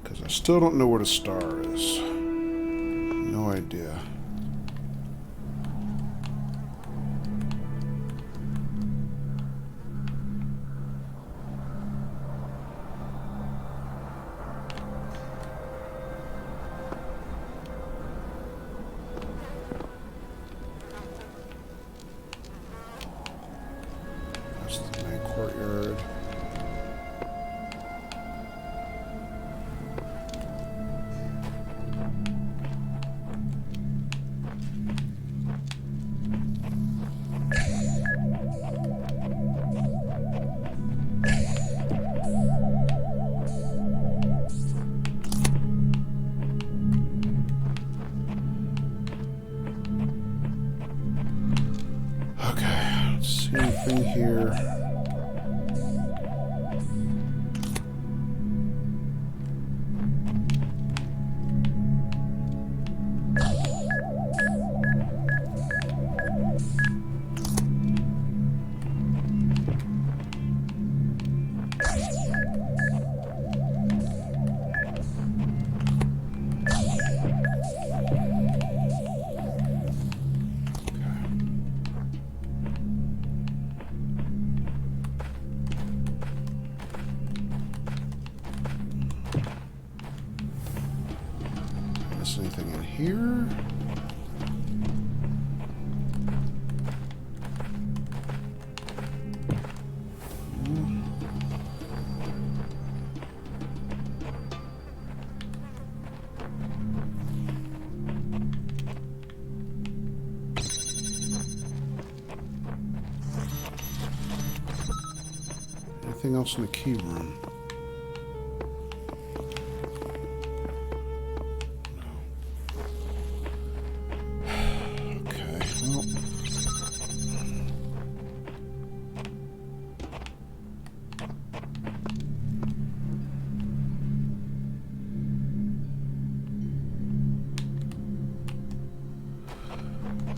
Because I still don't know what a star is. No idea. Anything here? Anything in here? Anything else in the key room?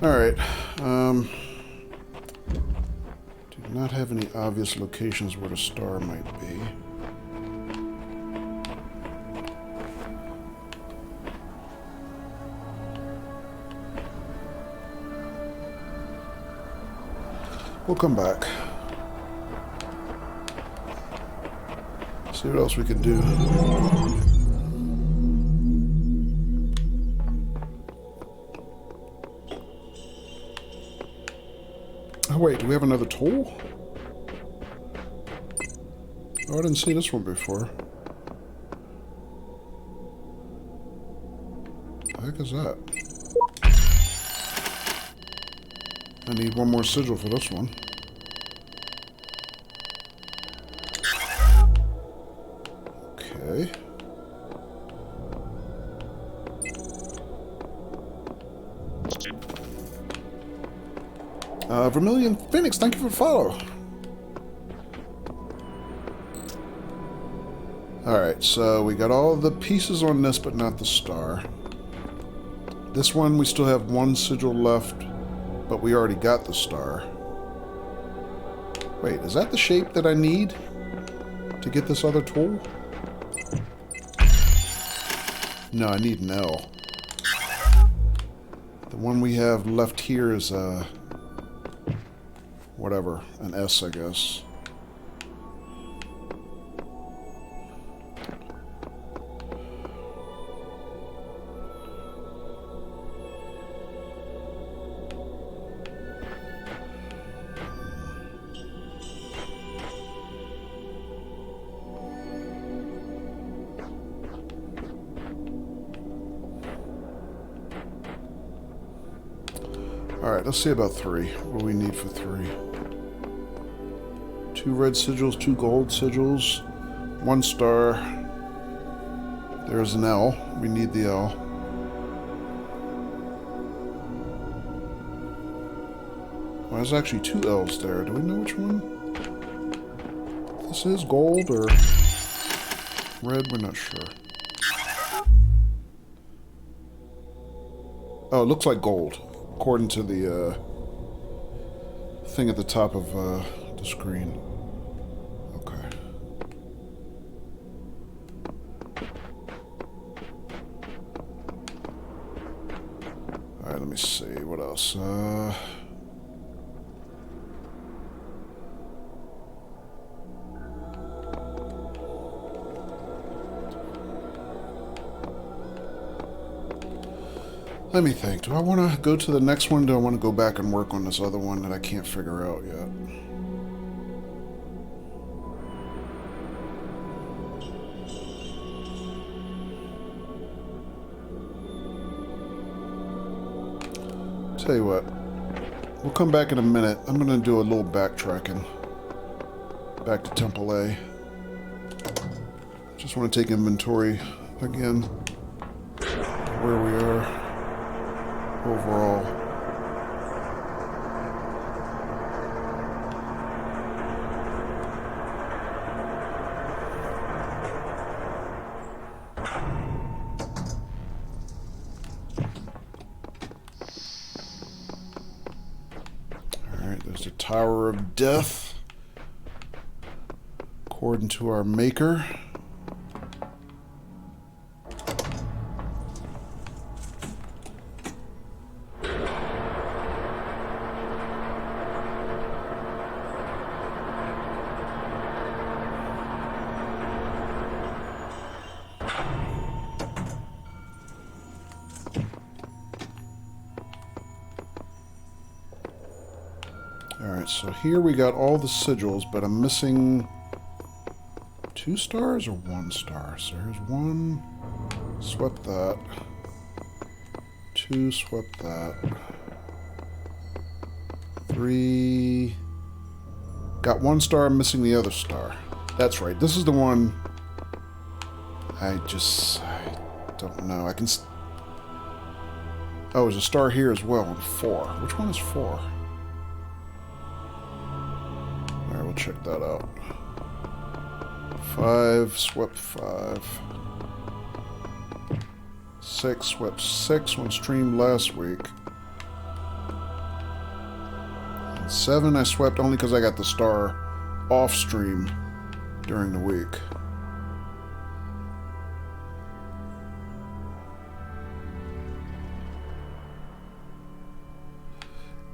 Alright. Do not have any obvious locations where the star might be. We'll come back. See what else we can do. Oh wait, do we have another tool? Oh, I didn't see this one before. What the heck is that? I need one more sigil for this one. Okay. Vermilion Phoenix, thank you for the follow. Alright, so we got all the pieces on this, but not the star. This one, we still have one sigil left, but we already got the star. Wait, is that the shape that I need to get this other tool? No, I need an L. The one we have left here is whatever, an S, I guess. Alright, let's see about 3. What do we need for 3? 2 red sigils, 2 gold sigils, 1 star. There's an L. We need the L. Well, there's actually 2 L's there. Do we know which one? This is gold or red? We're not sure. Oh, it looks like gold, according to the thing at the top of the screen. Okay. Alright, let me see. What else? Let me think. Do I want to go to the next one? Do I want to go back and work on this other one that I can't figure out yet? Tell you what. We'll come back in a minute. I'm going to do a little backtracking. Back to Temple A. Just want to take inventory again. Where we are. Overall. Alright, there's the Tower of Death. According to our maker. Alright, so here we got all the sigils, but I'm missing 2 stars or 1 star. So here's 1, swept that. 2, swept that. 3, got 1 star, I'm missing the other star. That's right, this is the one. I don't know. I can. Oh, there's a star here as well on 4. Which one is 4? Alright, we'll check that out. 5, swept 5. 6, swept 6, one streamed last week. 7 I swept only because I got the star off stream during the week.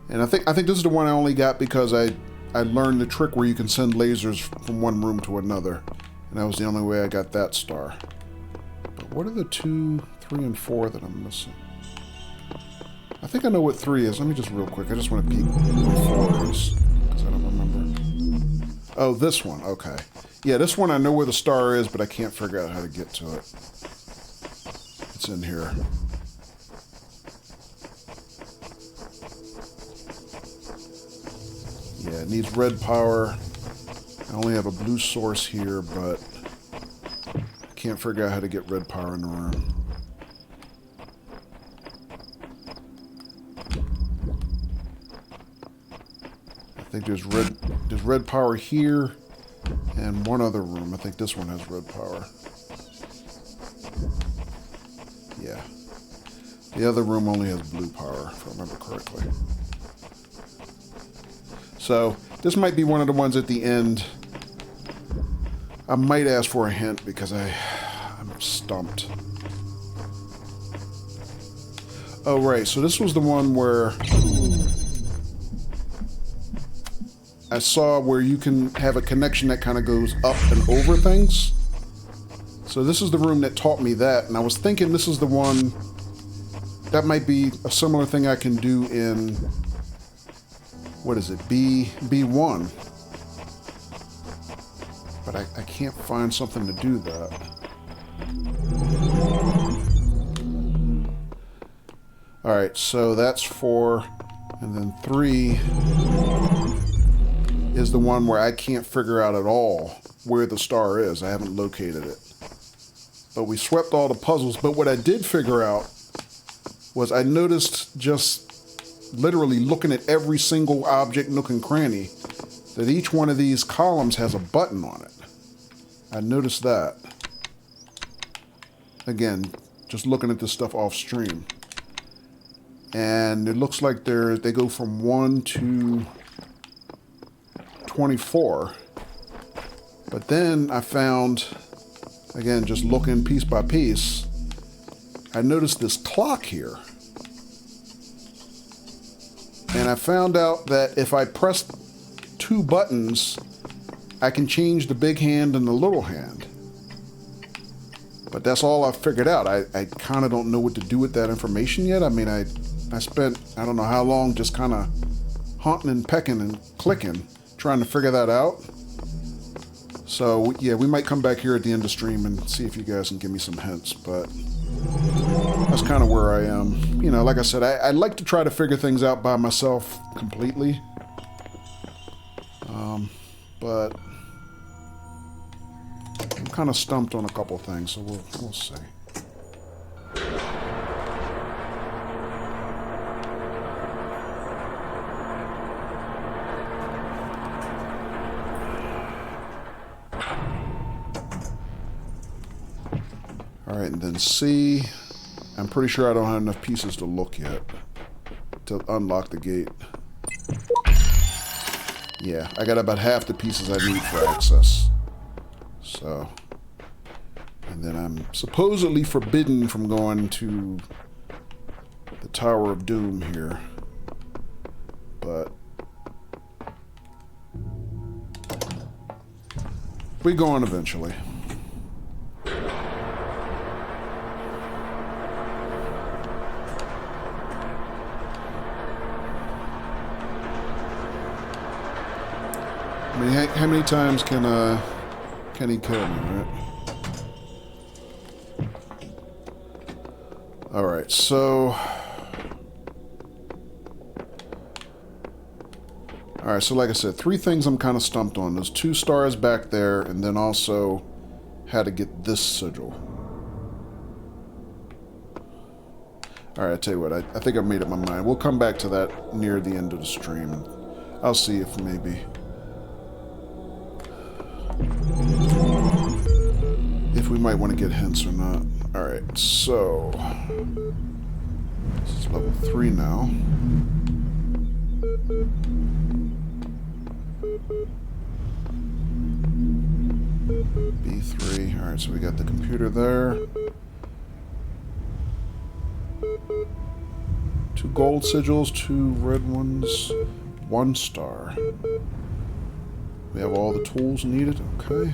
And I think this is the one I only got because I learned the trick where you can send lasers from one room to another. And that was the only way I got that star. But what are the 2, 3, and 4 that I'm missing? I think I know what 3 is. Let me just real quick. I just want to peek what 4 is. Because I don't remember. Oh, this one. Okay. Yeah, this one I know where the star is, but I can't figure out how to get to it. It's in here. Yeah, it needs red power. I only have a blue source here, but I can't figure out how to get red power in the room. I think there's red power here and one other room. I think this one has red power. Yeah. The other room only has blue power, if I remember correctly. So, this might be one of the ones at the end. I might ask for a hint because I'm stumped. Oh, right. So this was the one where I saw where you can have a connection that kind of goes up and over things. So this is the room that taught me that. And I was thinking this is the one that might be a similar thing I can do in... What is it? B1. But I can't find something to do that. Alright, so that's 4. And then 3 is the one where I can't figure out at all where the star is. I haven't located it. But we swept all the puzzles. But what I did figure out was I noticed just literally looking at every single object, nook and cranny, that each one of these columns has a button on it. I noticed that. Again, just looking at this stuff off stream. And it looks like they go from 1 to 24. But then I found, again, just looking piece by piece, I noticed this clock here. And I found out that if I press 2 buttons, I can change the big hand and the little hand. But that's all I figured out. I kind of don't know what to do with that information yet. I mean, I spent, I don't know how long, just kind of hunting and pecking and clicking, trying to figure that out. So, yeah, we might come back here at the end of stream and see if you guys can give me some hints, but that's kind of where I am. You know, like I said, I like to try to figure things out by myself completely. But I'm kind of stumped on a couple things, so we'll see. Alright, and then C. I'm pretty sure I don't have enough pieces to look yet to unlock the gate. Yeah, I got about half the pieces I need for access. So, and then I'm supposedly forbidden from going to the Tower of Doom here. But we go on eventually. I mean, how many times can he kill me, right? Alright, so... Alright, so like I said, 3 things I'm kind of stumped on. There's 2 stars back there, and then also how to get this sigil. Alright, I tell you what, I think I've made up my mind. We'll come back to that near the end of the stream, and I'll see if maybe... if we might want to get hints or not. Alright, so... this is level 3 now. B3. Alright, so we got the computer there. 2 gold sigils, 2 red ones, 1 star. We have all the tools needed. Okay.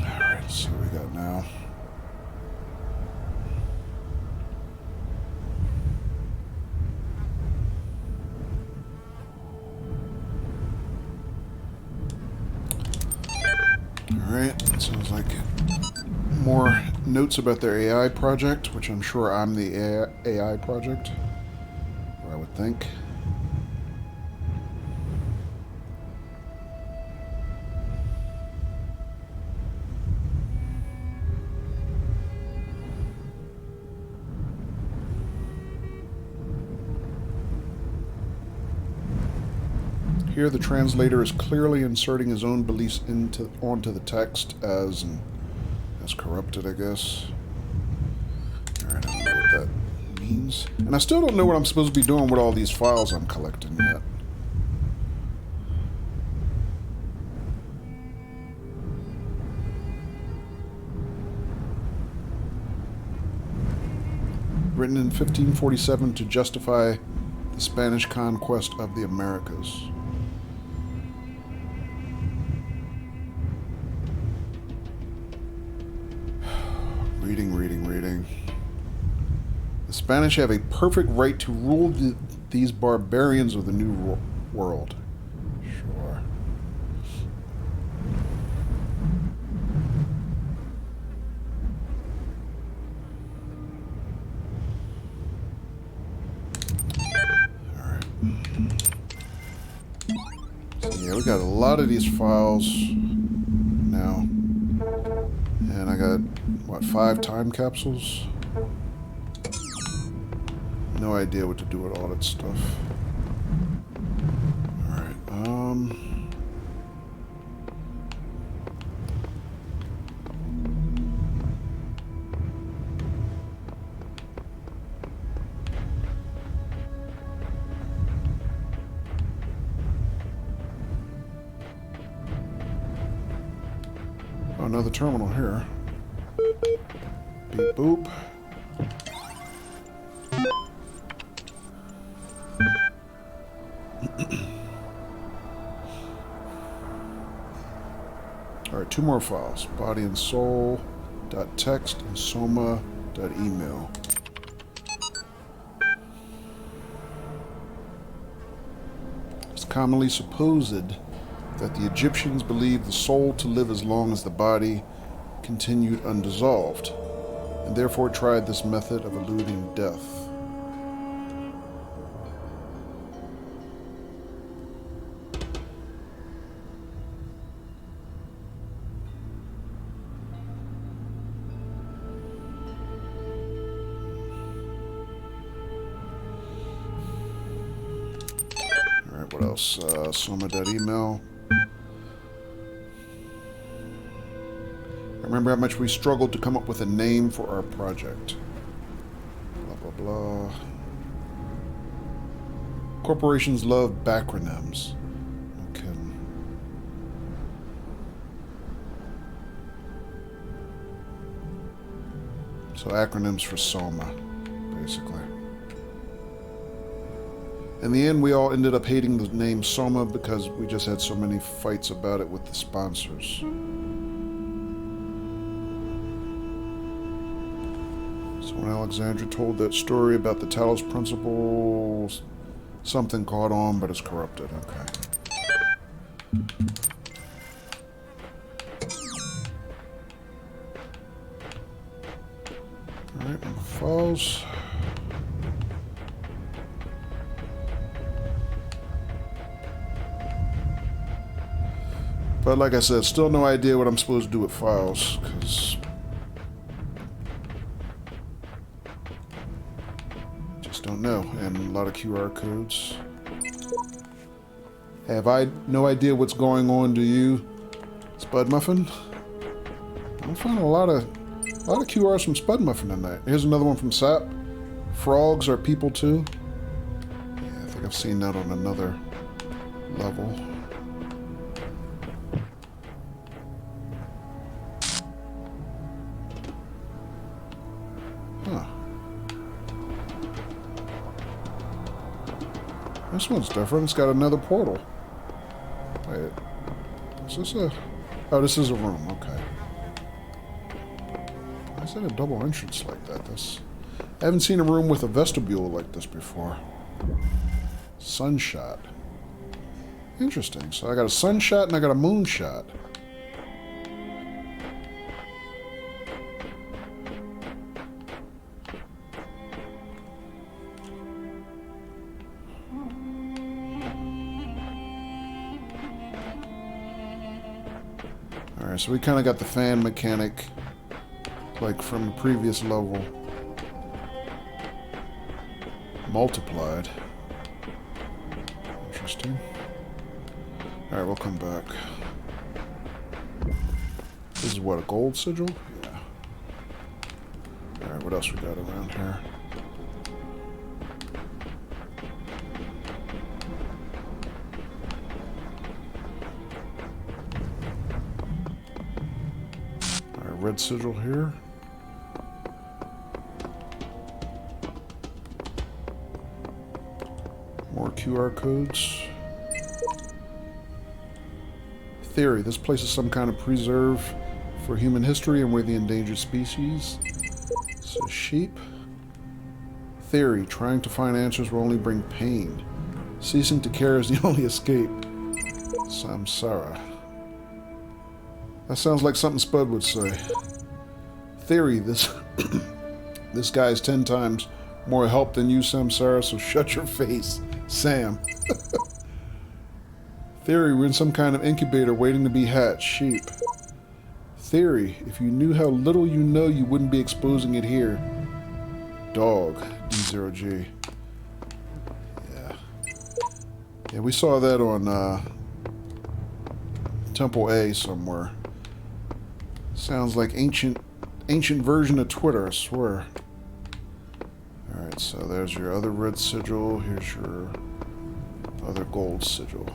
Alright, so what we got now. Alright, sounds like more notes about their AI project, which I'm sure I'm the AI project, or I would think. Here, the translator is clearly inserting his own beliefs onto the text as corrupted, I guess. Alright, I don't know what that means. And I still don't know what I'm supposed to be doing with all these files I'm collecting yet. Written in 1547 to justify the Spanish conquest of the Americas. Reading. The Spanish have a perfect right to rule these barbarians of the New World. Sure. Alright. So yeah, we got a lot of these files now. And I got, what, 5 time capsules? No idea what to do with all that stuff. Alright, oh, another terminal here. Beep boop. Alright, 2 more files. Body and soul .text and soma.email. It's commonly supposed that the Egyptians believed the soul to live as long as the body continued undissolved, and therefore tried this method of eluding death. Alright, what else? Soma.email. Remember how much we struggled to come up with a name for our project. Blah, blah, blah. Corporations love backronyms. Okay. So acronyms for Soma, basically. In the end, we all ended up hating the name Soma because we just had so many fights about it with the sponsors. So when Alexandra told that story about the Talos Principle, something caught on, but it's corrupted. Okay. Alright, number files. But like I said, still no idea what I'm supposed to do with files, because just don't know. And a lot of QR codes. Have I no idea what's going on, do you, Spud Muffin? I don't find a lot of A lot of QRs from Spud Muffin tonight. Here's another one from Sap. Frogs are people too. Yeah, I think I've seen that on another level. Huh. This one's different. It's got another portal. Wait. Is this a... Oh, this is a room. Okay. Why is that a double entrance like that? I haven't seen a room with a vestibule like this before. Sunshot. Interesting. So I got a sunshot and I got a moonshot. Alright, so we kind of got the fan mechanic like from the previous level multiplied. Interesting. Alright, we'll come back. This is what, a gold sigil? Yeah. Alright, what else we got around here? Alright, red sigil here. More QR codes. Theory. This place is some kind of preserve for human history and we're the endangered species. So sheep. Theory. Trying to find answers will only bring pain. Ceasing to care is the only escape. Samsara. That sounds like something Spud would say. Theory. This this guy is 10 times more help than you, Samsara, so shut your face, Sam. Theory, we're in some kind of incubator waiting to be hatched. Sheep. Theory, if you knew how little you know, you wouldn't be exposing it here. Dog. D0G. Yeah. Yeah, we saw that on Temple A somewhere. Sounds like ancient version of Twitter, I swear. Alright, so there's your other red sigil. Here's your other gold sigil.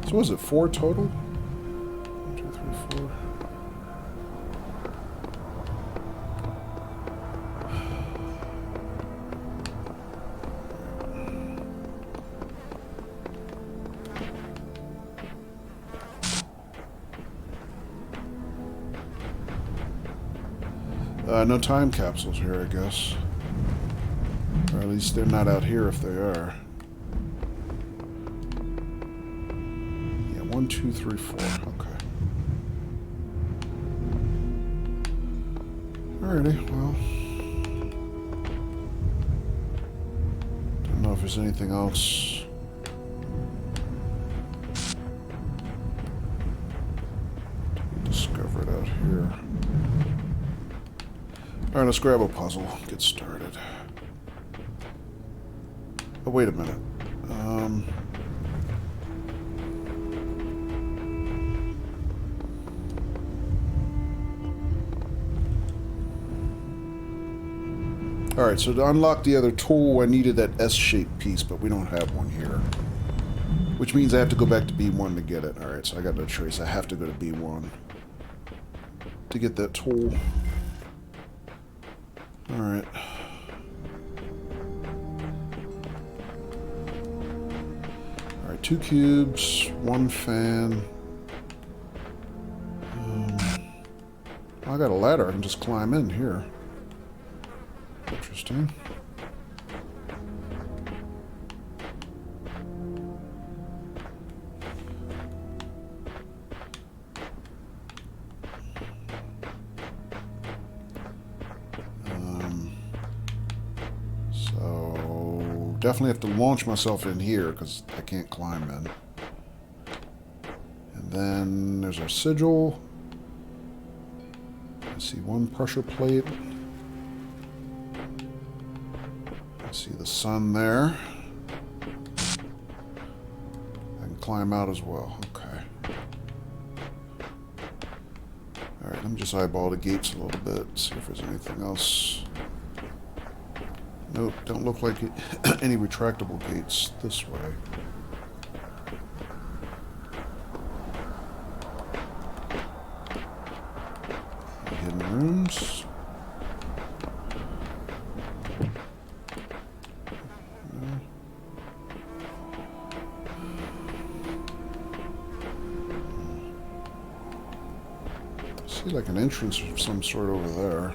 So was it 4 total? 1, 2, 3, 4. No time capsules here, I guess. Or at least they're not out here if they are. 1, 2, 3, 4. Okay. Alrighty, well. Don't know if there's anything else. To discover it out here. Alright, let's grab a puzzle. Get started. Oh, wait a minute. Alright, so to unlock the other tool, I needed that S-shaped piece, but we don't have one here. Which means I have to go back to B1 to get it. Alright, so I got no choice. I have to go to B1 to get that tool. Alright. Alright, 2 cubes, 1 fan. I got a ladder. I can just climb in here. Interesting. So definitely have to launch myself in here because I can't climb in. And then there's our sigil. I see 1 pressure plate. See the sun there. I can climb out as well. Okay. Alright, Let me just eyeball the gates a little bit, see if there's anything else. Nope, don't look like it, any retractable gates this way. Hidden rooms. See like an entrance of some sort over there.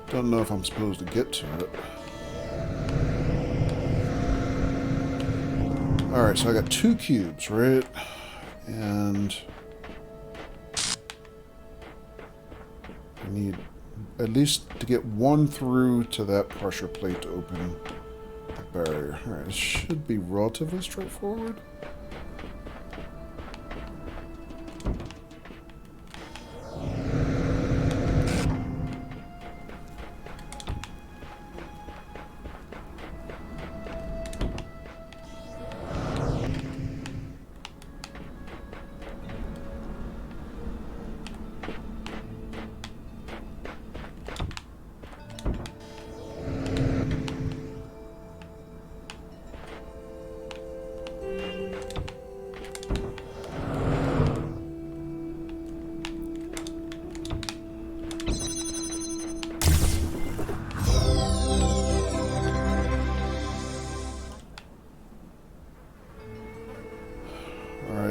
Don't know if I'm supposed to get to it. Alright, so I got 2 cubes, right? And I need at least to get 1 through to that pressure plate to open the barrier. Alright, it should be relatively straightforward.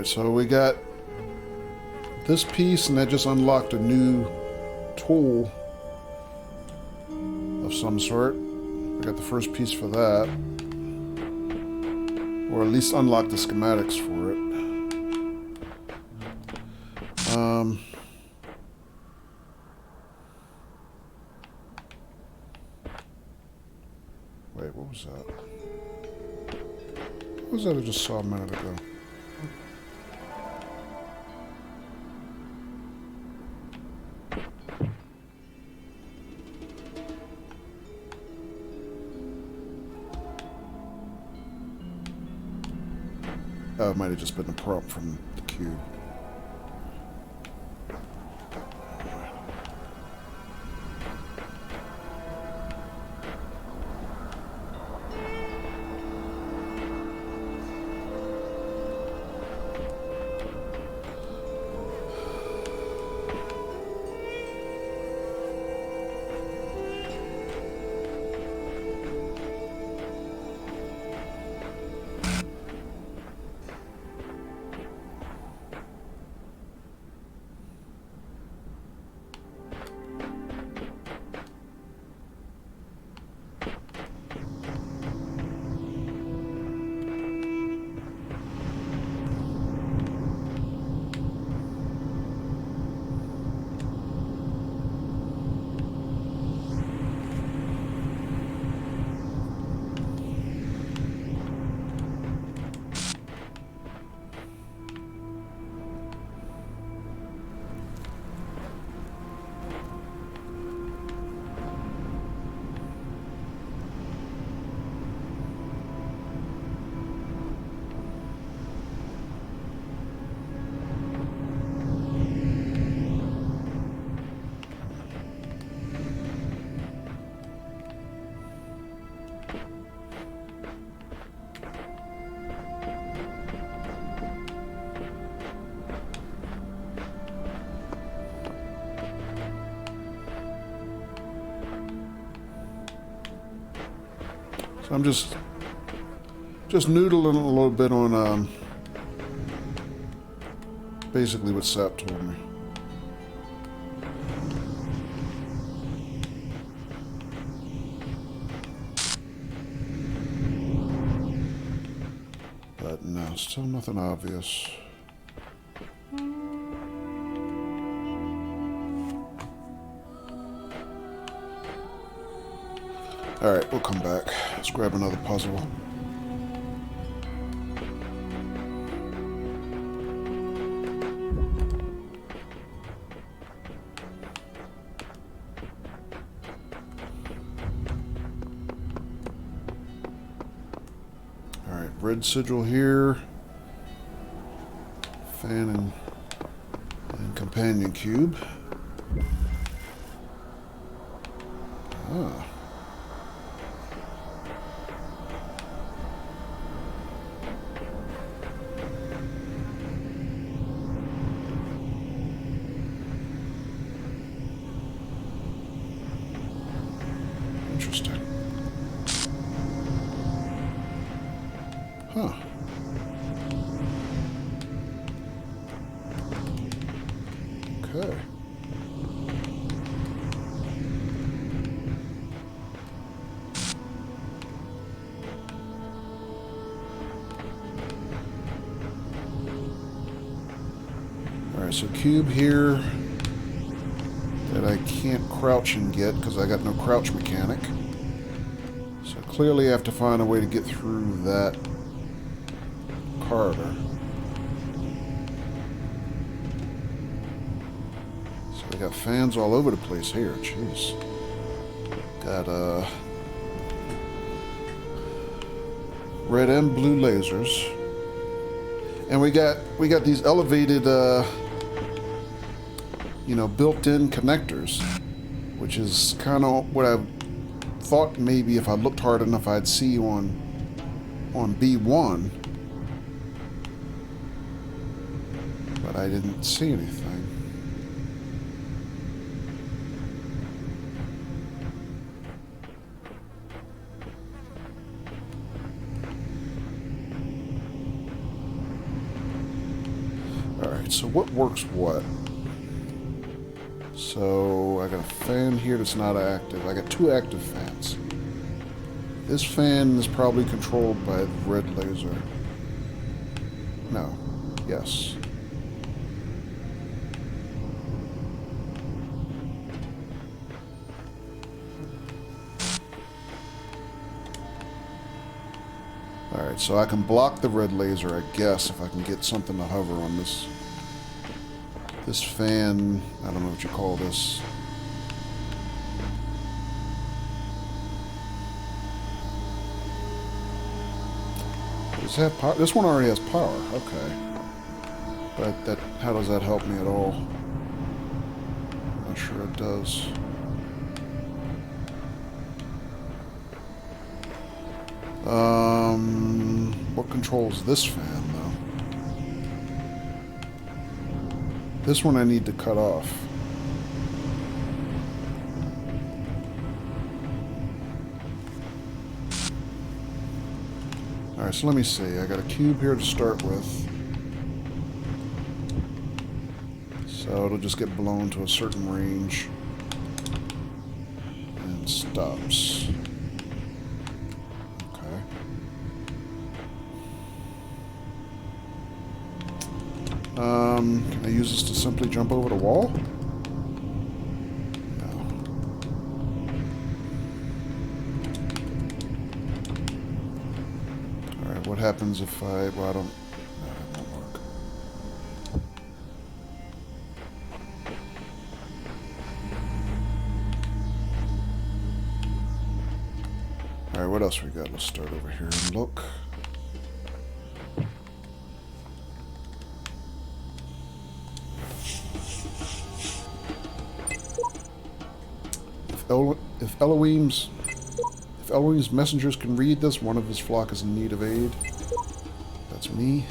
So we got this piece, and that just unlocked a new tool of some sort. I got the first piece for that. Or at least unlock the schematics for it. Wait, what was that? What was that I just saw a minute ago? Oh, it might have just been a prompt from the cube. I'm just noodling a little bit on basically what Sap told me. But no, still nothing obvious. Alright, we'll come back. Let's grab another puzzle. Alright, red sigil here. Fan and companion cube. Ah. Interesting. Huh. Okay. Alright, so cube here that I can't crouch and get because I got no crouch mechanic. So clearly I have to find a way to get through that corridor. So we got fans all over the place here. Jeez. Got red and blue lasers. And we got these elevated you know, built-in connectors, which is kind of what I thought maybe if I looked hard enough I'd see on B1, but I didn't see anything. Alright, so what works what? So I got a fan here that's not active. I got two active fans. This fan is probably controlled by the red laser. No. Yes. Alright, so I can block the red laser, I guess, if I can get something to hover on this. This fan, I don't know what you call this. Does it have power? This one already has power, okay. But how does that help me at all? I'm not sure it does. What controls this fan, though? This one I need to cut off. Alright, so let me see. I got a cube here to start with. So it'll just get blown to a certain range. And stops. Okay. Can I use this to simply jump over the wall? No. Alright, what happens if I... Well, I don't... No, that won't work. Alright, what else we got? Let's start over here and look. If Elohim's messengers can read this, one of his flock is in need of aid. That's me.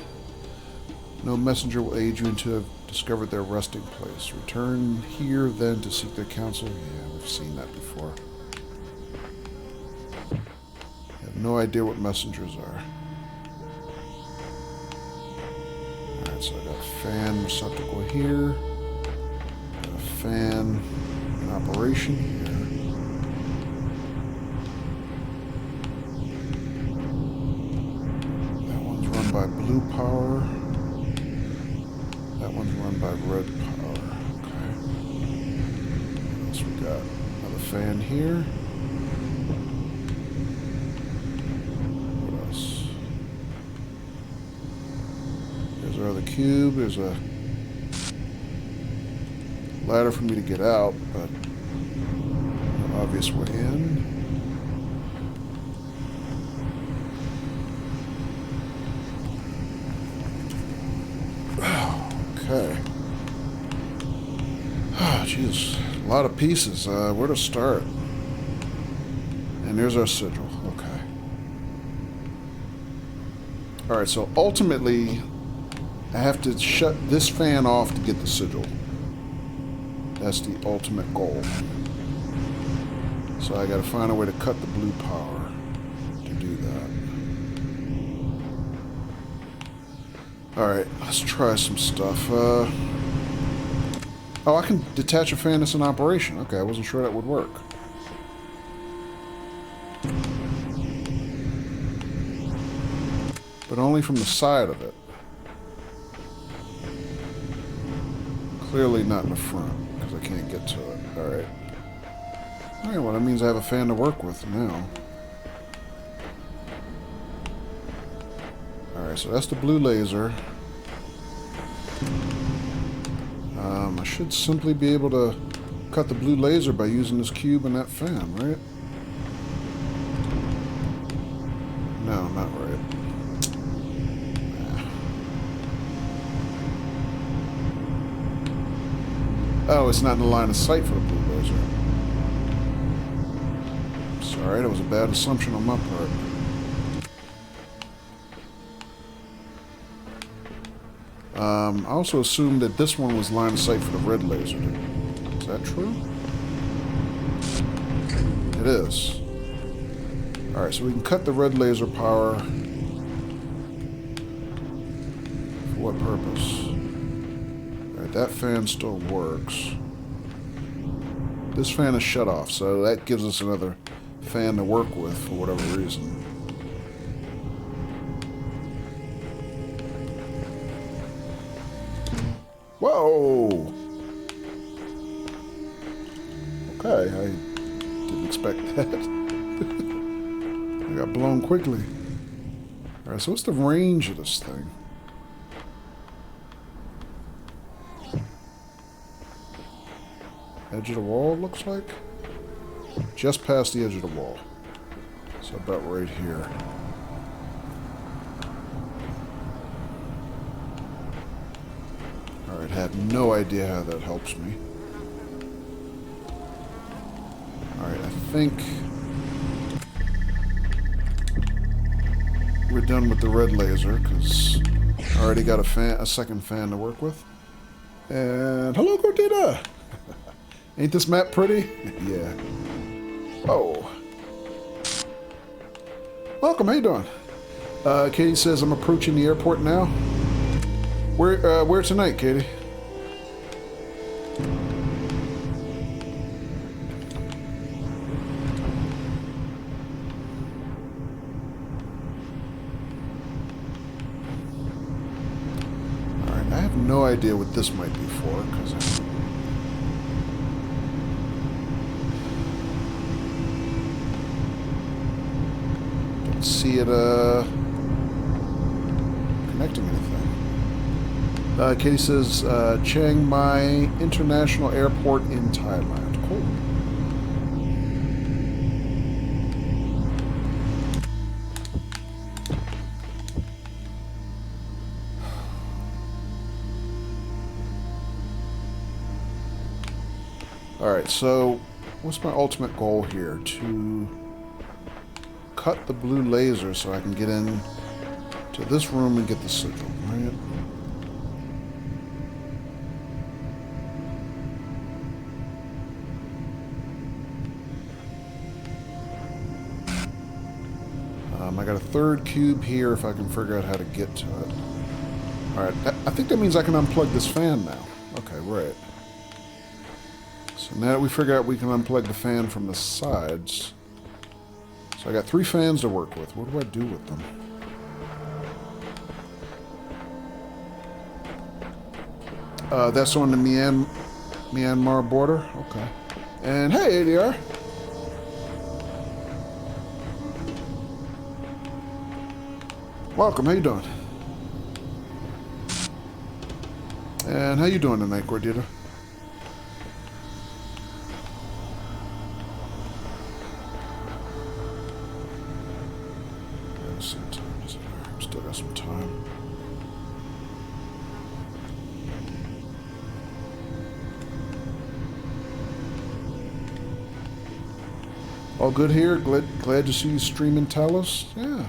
No messenger will aid you until you have discovered their resting place. Return here then to seek their counsel. Yeah, we've seen that before. I have no idea what messengers are. Alright, so I got a fan receptacle here. Got a fan in operation here. By blue power. That one's run by red power. Okay. What else we got? Another fan here. What else? There's our other cube. There's a ladder for me to get out, but no obvious way in. Okay. Oh, jeez. A lot of pieces. Where to start? And there's our sigil. Okay. Alright, so ultimately, I have to shut this fan off to get the sigil. That's the ultimate goal. So I gotta find a way to cut the blue power to do that. Alright, let's try some stuff. Oh, I can detach a fan that's in operation. Okay, I wasn't sure that would work. But only from the side of it. Clearly not in the front, because I can't get to it. Alright. Alright, well that means I have a fan to work with now. Alright, so that's the blue laser. I should simply be able to cut the blue laser by using this cube and that fan, right? No, not right. Oh, it's not in the line of sight for the blue laser. Sorry, that was a bad assumption on my part. I also assumed that this one was line of sight for the red laser. Is that true? It is. Alright, so we can cut the red laser power. For what purpose? Alright, that fan still works. This fan is shut off, so that gives us another fan to work with for whatever reason. Whoa! Okay, I didn't expect that. I got blown quickly. Alright, so what's the range of this thing? Edge of the wall, looks like? Just past the edge of the wall. So about right here. Alright, have no idea how that helps me. Alright, I think we're done with the red laser, because I already got a second fan to work with. And hello, Cortina! Ain't this map pretty? Yeah. Oh. Welcome, how you doing? Katie says I'm approaching the airport now. Where tonight, Katie? Alright, I have no idea what this might be for, because don't see it connecting anything. Katie says, Chiang Mai International Airport in Thailand. Cool. Alright, so what's my ultimate goal here? To cut the blue laser so I can get in to this room and get the sigil, right? I got a third cube here if I can figure out how to get to it. Alright, I think that means I can unplug this fan now. Okay, right. So now that we figure out we can unplug the fan from the sides. So I got 3 fans to work with. What do I do with them? That's on the Myanmar border? Okay. And hey, ADR. Welcome, how you doing? And how you doing tonight, Gordita? Still got some time. All good here. Glad to see you streaming Talos. Yeah.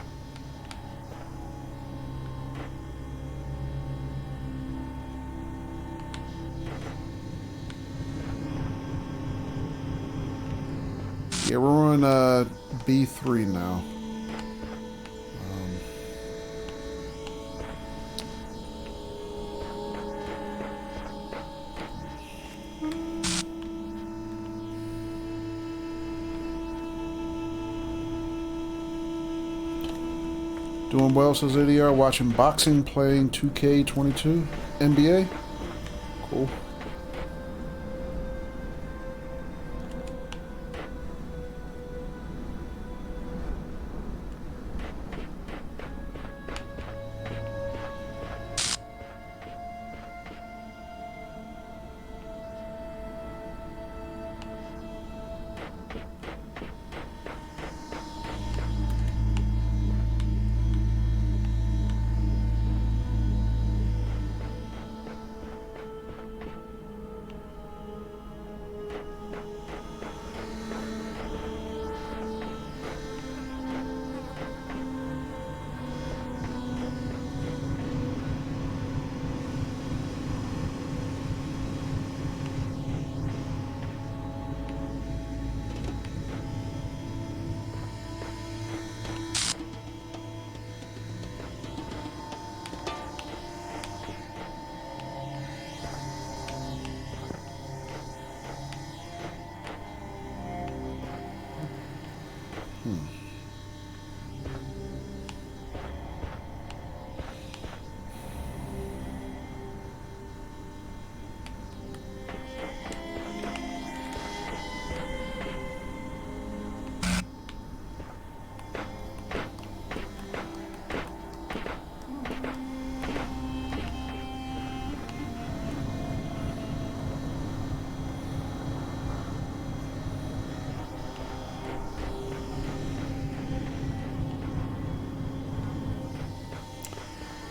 Yeah, we're on B3 now. Doing well, says ADR. Watching boxing, playing 2K22 NBA. Cool.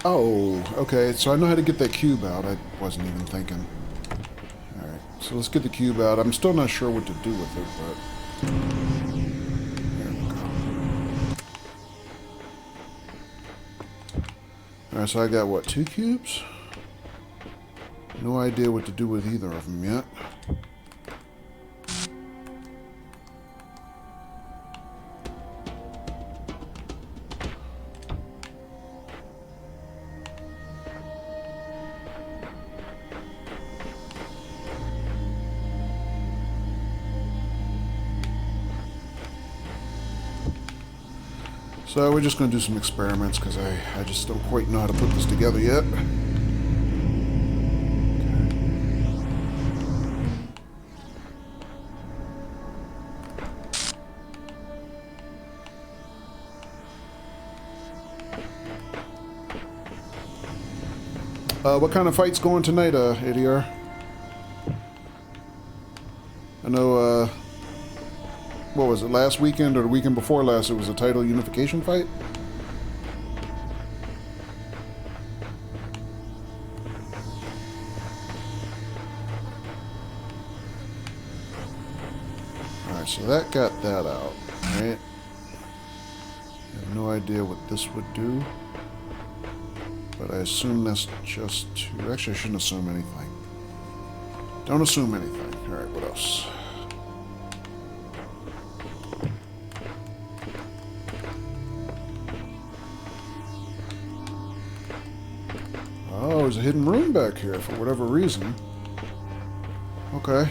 Oh, okay. So I know how to get that cube out. I wasn't even thinking. Alright, so let's get the cube out. I'm still not sure what to do with it, but... There we go. Alright, so I got, what, 2 cubes? No idea what to do with either of them yet. So we're just going to do some experiments because I just don't quite know how to put this together yet. What kind of fight's going tonight, ADR? I know, what was it, last weekend or the weekend before last, it was a title unification fight? Alright, so that got that out, right? I have no idea what this would do. But I assume that's just to... Actually, I shouldn't assume anything. Don't assume anything. Alright, what else? Oh, there's a hidden room back here for whatever reason. Okay.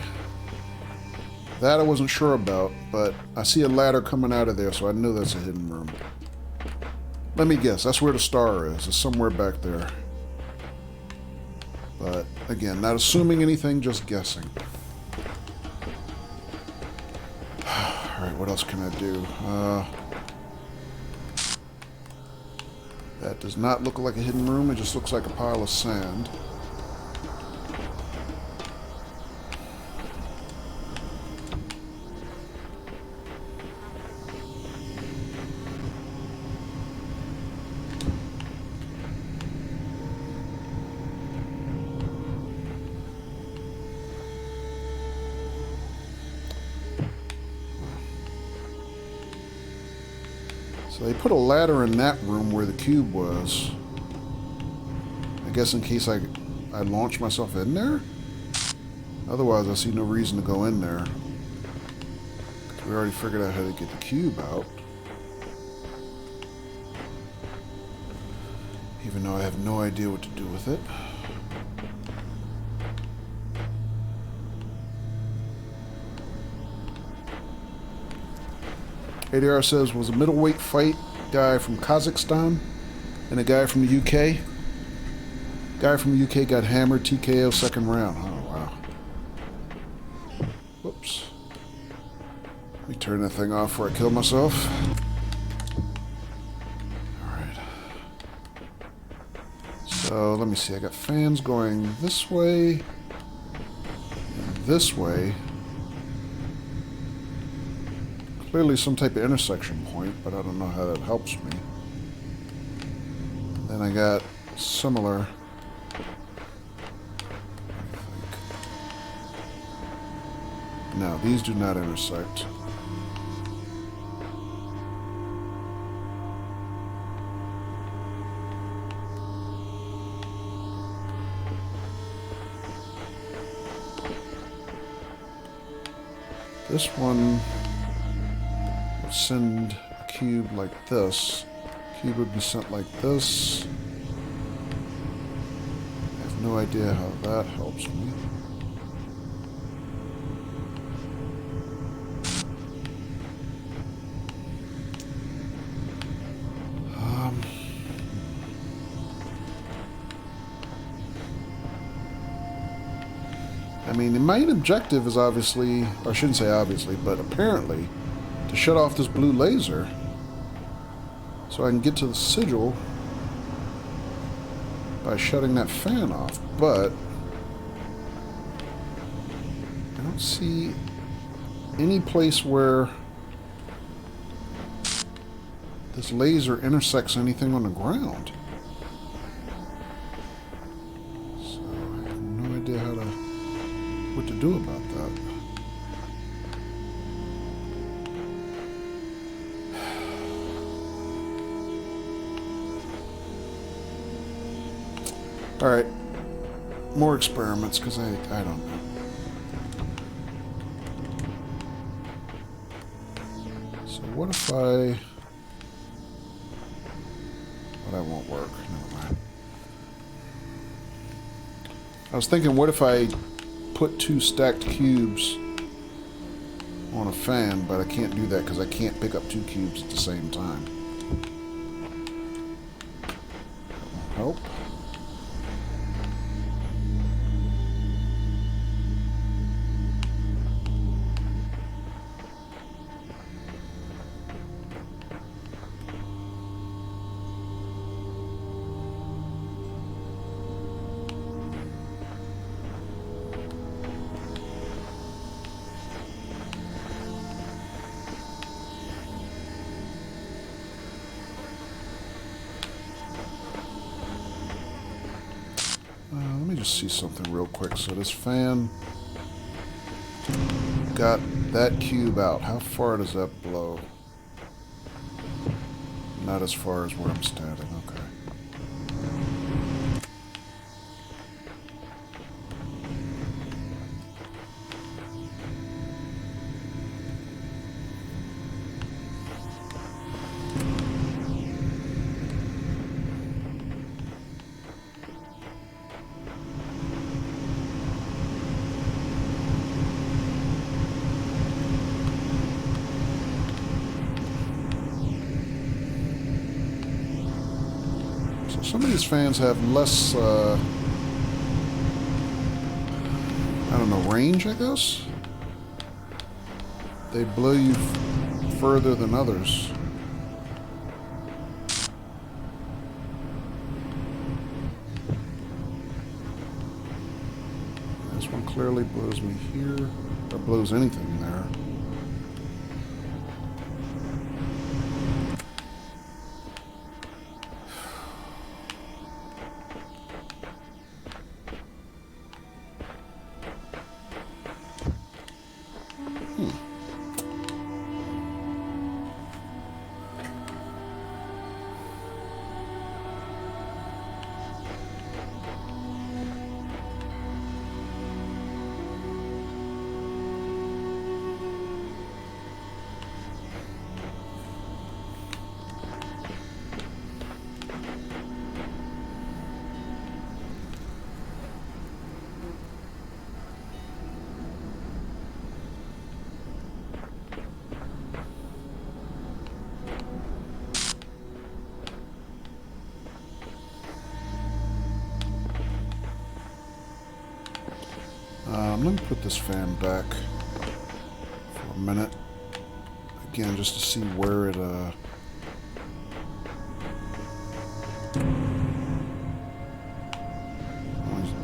That I wasn't sure about, but I see a ladder coming out of there, so I know that's a hidden room. Let me guess, that's where the star is. It's somewhere back there. But, again, not assuming anything, just guessing. Alright, what else can I do? That does not look like a hidden room, it just looks like a pile of sand. So they put a ladder in that room where the cube was. I guess in case I launch myself in there? Otherwise, I see no reason to go in there. We already figured out how to get the cube out. Even though I have no idea what to do with it. ADR says, was a middleweight fight guy from Kazakhstan and a guy from the UK. Guy from the UK got hammered, TKO second round. Oh, wow. Whoops. Let me turn that thing off before I kill myself. Alright. So, let me see. I got fans going this way and this way. Clearly some type of intersection point, but I don't know how that helps me. Then I got similar. No, these do not intersect. This one would send a cube like this. Cube would be sent like this. I have no idea how that helps me. I mean, the main objective is obviously, or I shouldn't say obviously, but apparently, to shut off this blue laser so I can get to the sigil by shutting that fan off. But I don't see any place where this laser intersects anything on the ground. So I have no idea what to do about that. Alright, more experiments, because I don't know. So what if Well, that won't work. Never mind. I was thinking, what if I put two stacked cubes on a fan, but I can't do that because I can't pick up two cubes at the same time. That won't help. Let me just see something real quick. So this fan got that cube out. How far does that blow? Not as far as where I'm standing. Okay. Some of these fans have less, I don't know, range, I guess? They blow you further than others. This one clearly blows me here, or blows anything there. Let me put this fan back for a minute. Again, just to see where it only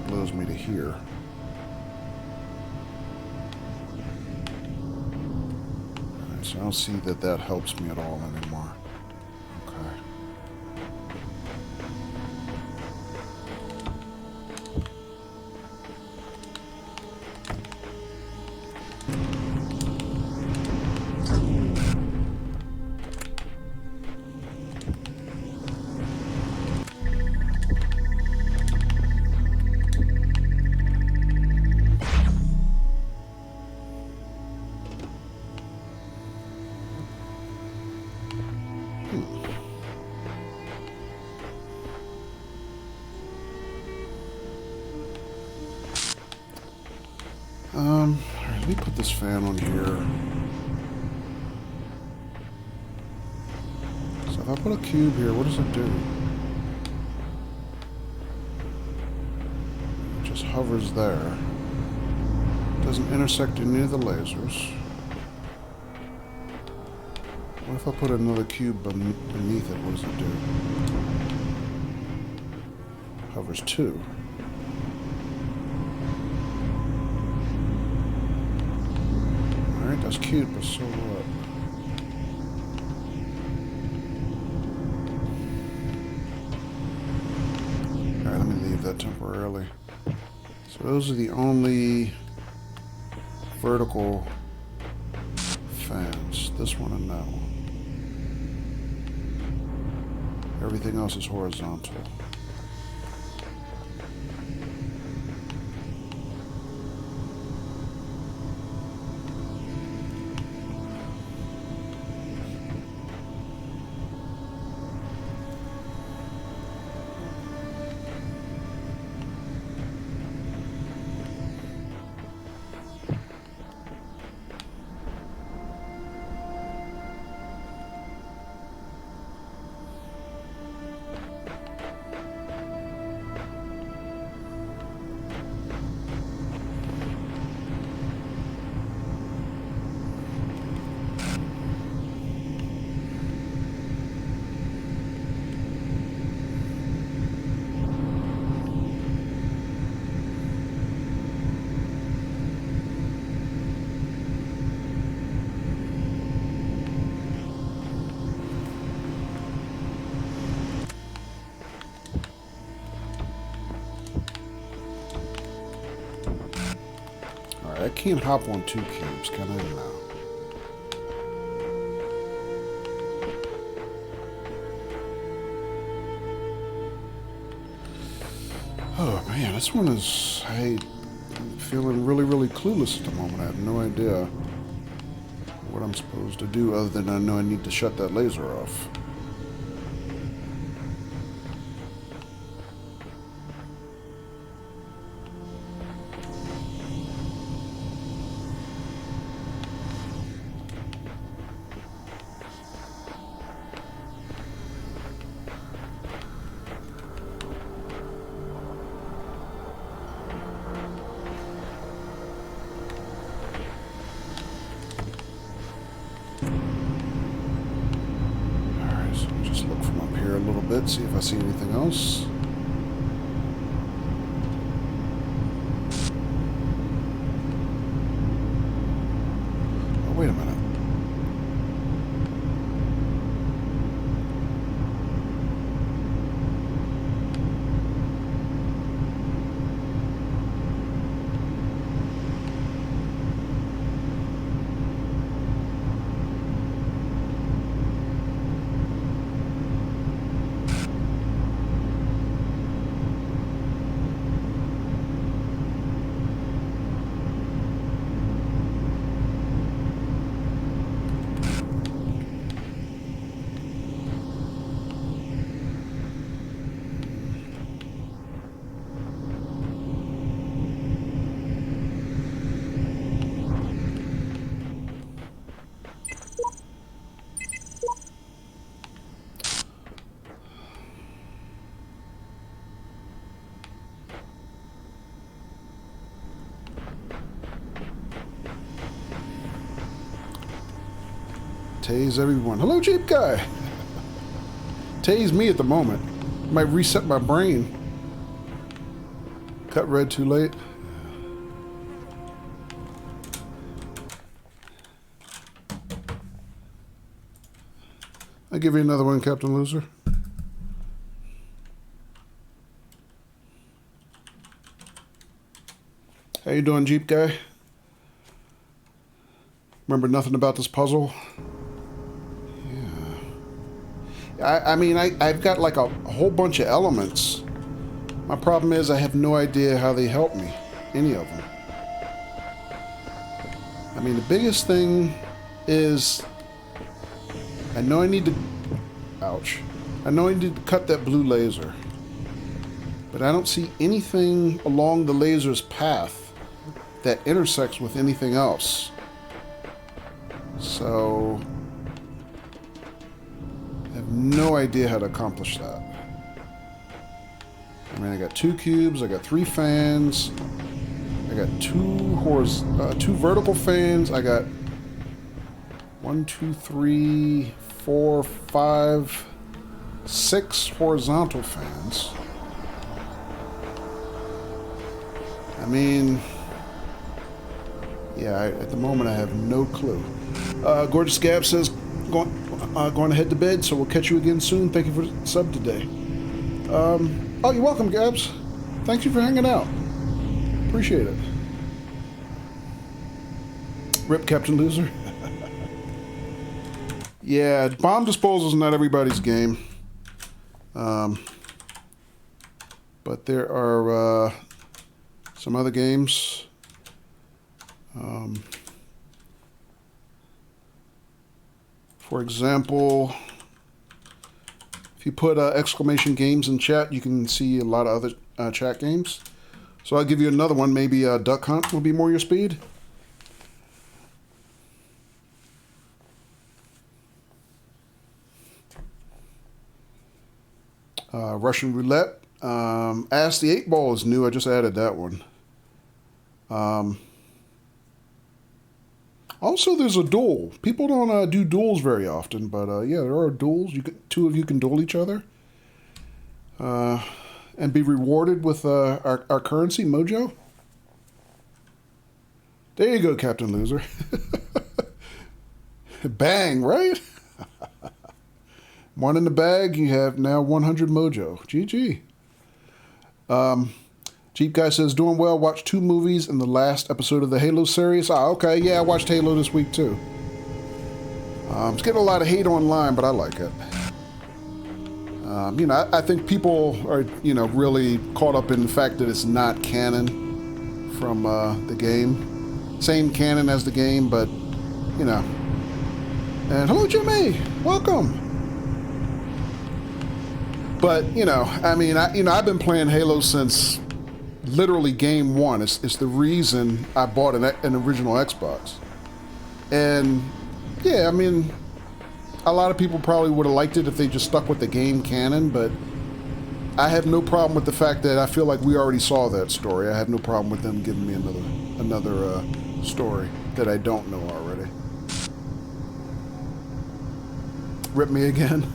blows me to here. Alright, so I don't see that that helps me at all anymore. Okay. Alright, let me put this fan on here. So if I put a cube here, what does it do? It just hovers there. Doesn't intersect any of the lasers. What if I put another cube beneath it? What does it do? Hovers too. Alright, that's cute, but so what? Alright, let me leave that temporarily. So those are the only vertical fans. This one and that one. Everything else is horizontal. I can't hop on two cubes, can I now? Oh man, this one is... I'm feeling really, really clueless at the moment. I have no idea what I'm supposed to do other than I know I need to shut that laser off. See if I see anything else. Oh, wait a minute. Tase everyone. Hello, Jeep Guy. Tase me at the moment. Might reset my brain. Cut red too late. I'll give you another one, Captain Loser. How you doing, Jeep Guy? Remember nothing about this puzzle? Yeah. I mean, I've got like a whole bunch of elements. My problem is I have no idea how they help me. Any of them. I mean, the biggest thing is I know I need to... Ouch. I know I need to cut that blue laser. But I don't see anything along the laser's path that intersects with anything else. So... I have no idea how to accomplish that. I mean, I got 2 cubes, I got 3 fans, I got 2 vertical fans, I got 1, 2, 3, 4, 5, 6 horizontal fans. I mean, yeah, at the moment I have no clue. Gorgeous Gab says, going to head to bed, so we'll catch you again soon. Thank you for the sub today. Oh, you're welcome, Gabs. Thank you for hanging out. Appreciate it. Rip Captain Loser. Yeah, bomb disposal is not everybody's game. But there are some other games. For example, if you put exclamation games in chat, you can see a lot of other chat games. So I'll give you another one. Maybe Duck Hunt will be more your speed. Russian Roulette. Ask the 8 Ball is new. I just added that one. Also, there's a duel. People don't do duels very often, but yeah, there are duels. Two of you can duel each other. And be rewarded with our currency, Mojo. There you go, Captain Loser. Bang, right? One in the bag, you have now 100 Mojo. GG. Jeep Guy says, doing well, watched 2 movies in the last episode of the Halo series. Ah, okay, yeah, I watched Halo this week too. It's getting a lot of hate online, but I like it. You know, I think people are, you know, really caught up in the fact that it's not canon from the game. Same canon as the game, but, you know. And hello, Jimmy! Welcome! But, you know, I mean, I've been playing Halo since literally game 1. It's the reason I bought an original Xbox. And, yeah, I mean, a lot of people probably would have liked it if they just stuck with the game canon, but I have no problem with the fact that I feel like we already saw that story. I have no problem with them giving me another story that I don't know already. Rip me again.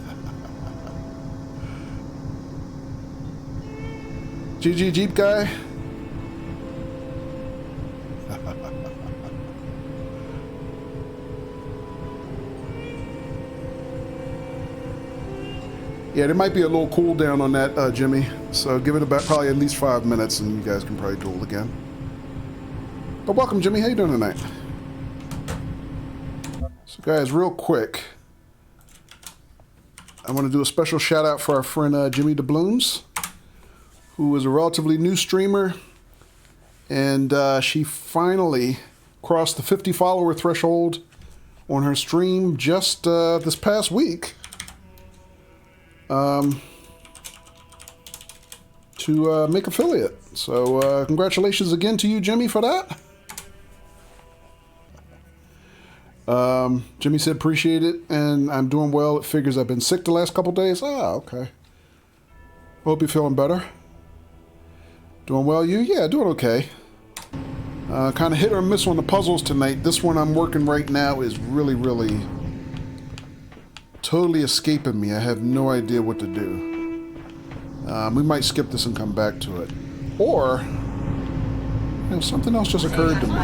GG Jeep Guy. Yeah, there might be a little cool down on that, Jimmy. So give it about probably at least 5 minutes and you guys can probably duel again. But welcome, Jimmy. How you doing tonight? So guys, real quick, I want to do a special shout out for our friend Jimmy DeBlooms, who is a relatively new streamer, and she finally crossed the 50 follower threshold on her stream just this past week. To make affiliate. So congratulations again to you, Jimmy, for that. Jimmy said appreciate it, and I'm doing well. It figures I've been sick the last couple days. Ah, okay. Hope you're feeling better. Doing well, you? Yeah, doing okay. Kind of hit or miss on the puzzles tonight. This one I'm working right now is really, really totally escaping me. I have no idea what to do. We might skip this and come back to it. Or, you know, something else just occurred to me.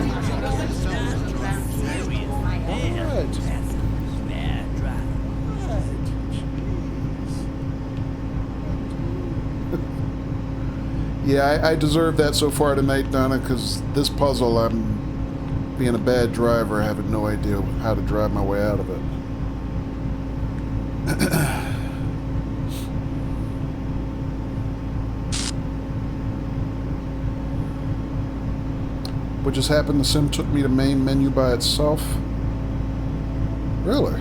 Alright. Yeah, I deserve that so far tonight, Donna, because this puzzle, I'm being a bad driver, having no idea how to drive my way out of it. What just happened? The sim took me to main menu by itself? Really?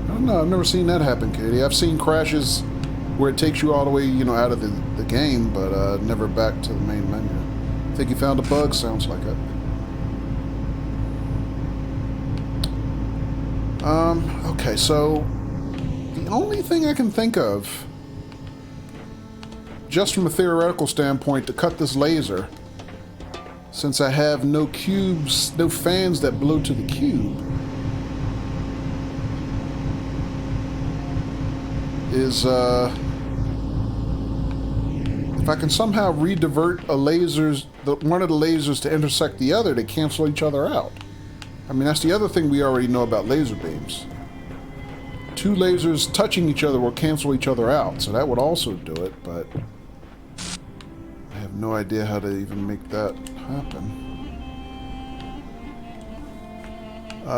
I don't know, I've never seen that happen, Katie. I've seen crashes where it takes you all the way, you know, out of the game, but never back to the main menu. I think you found a bug, sounds like it. Okay, so the only thing I can think of, just from a theoretical standpoint, to cut this laser, since I have no cubes, no fans that blow to the cube, is if I can somehow redivert one of the lasers to intersect the other, to cancel each other out. I mean, that's the other thing we already know about laser beams. Two lasers touching each other will cancel each other out, so that would also do it, but I have no idea how to even make that happen.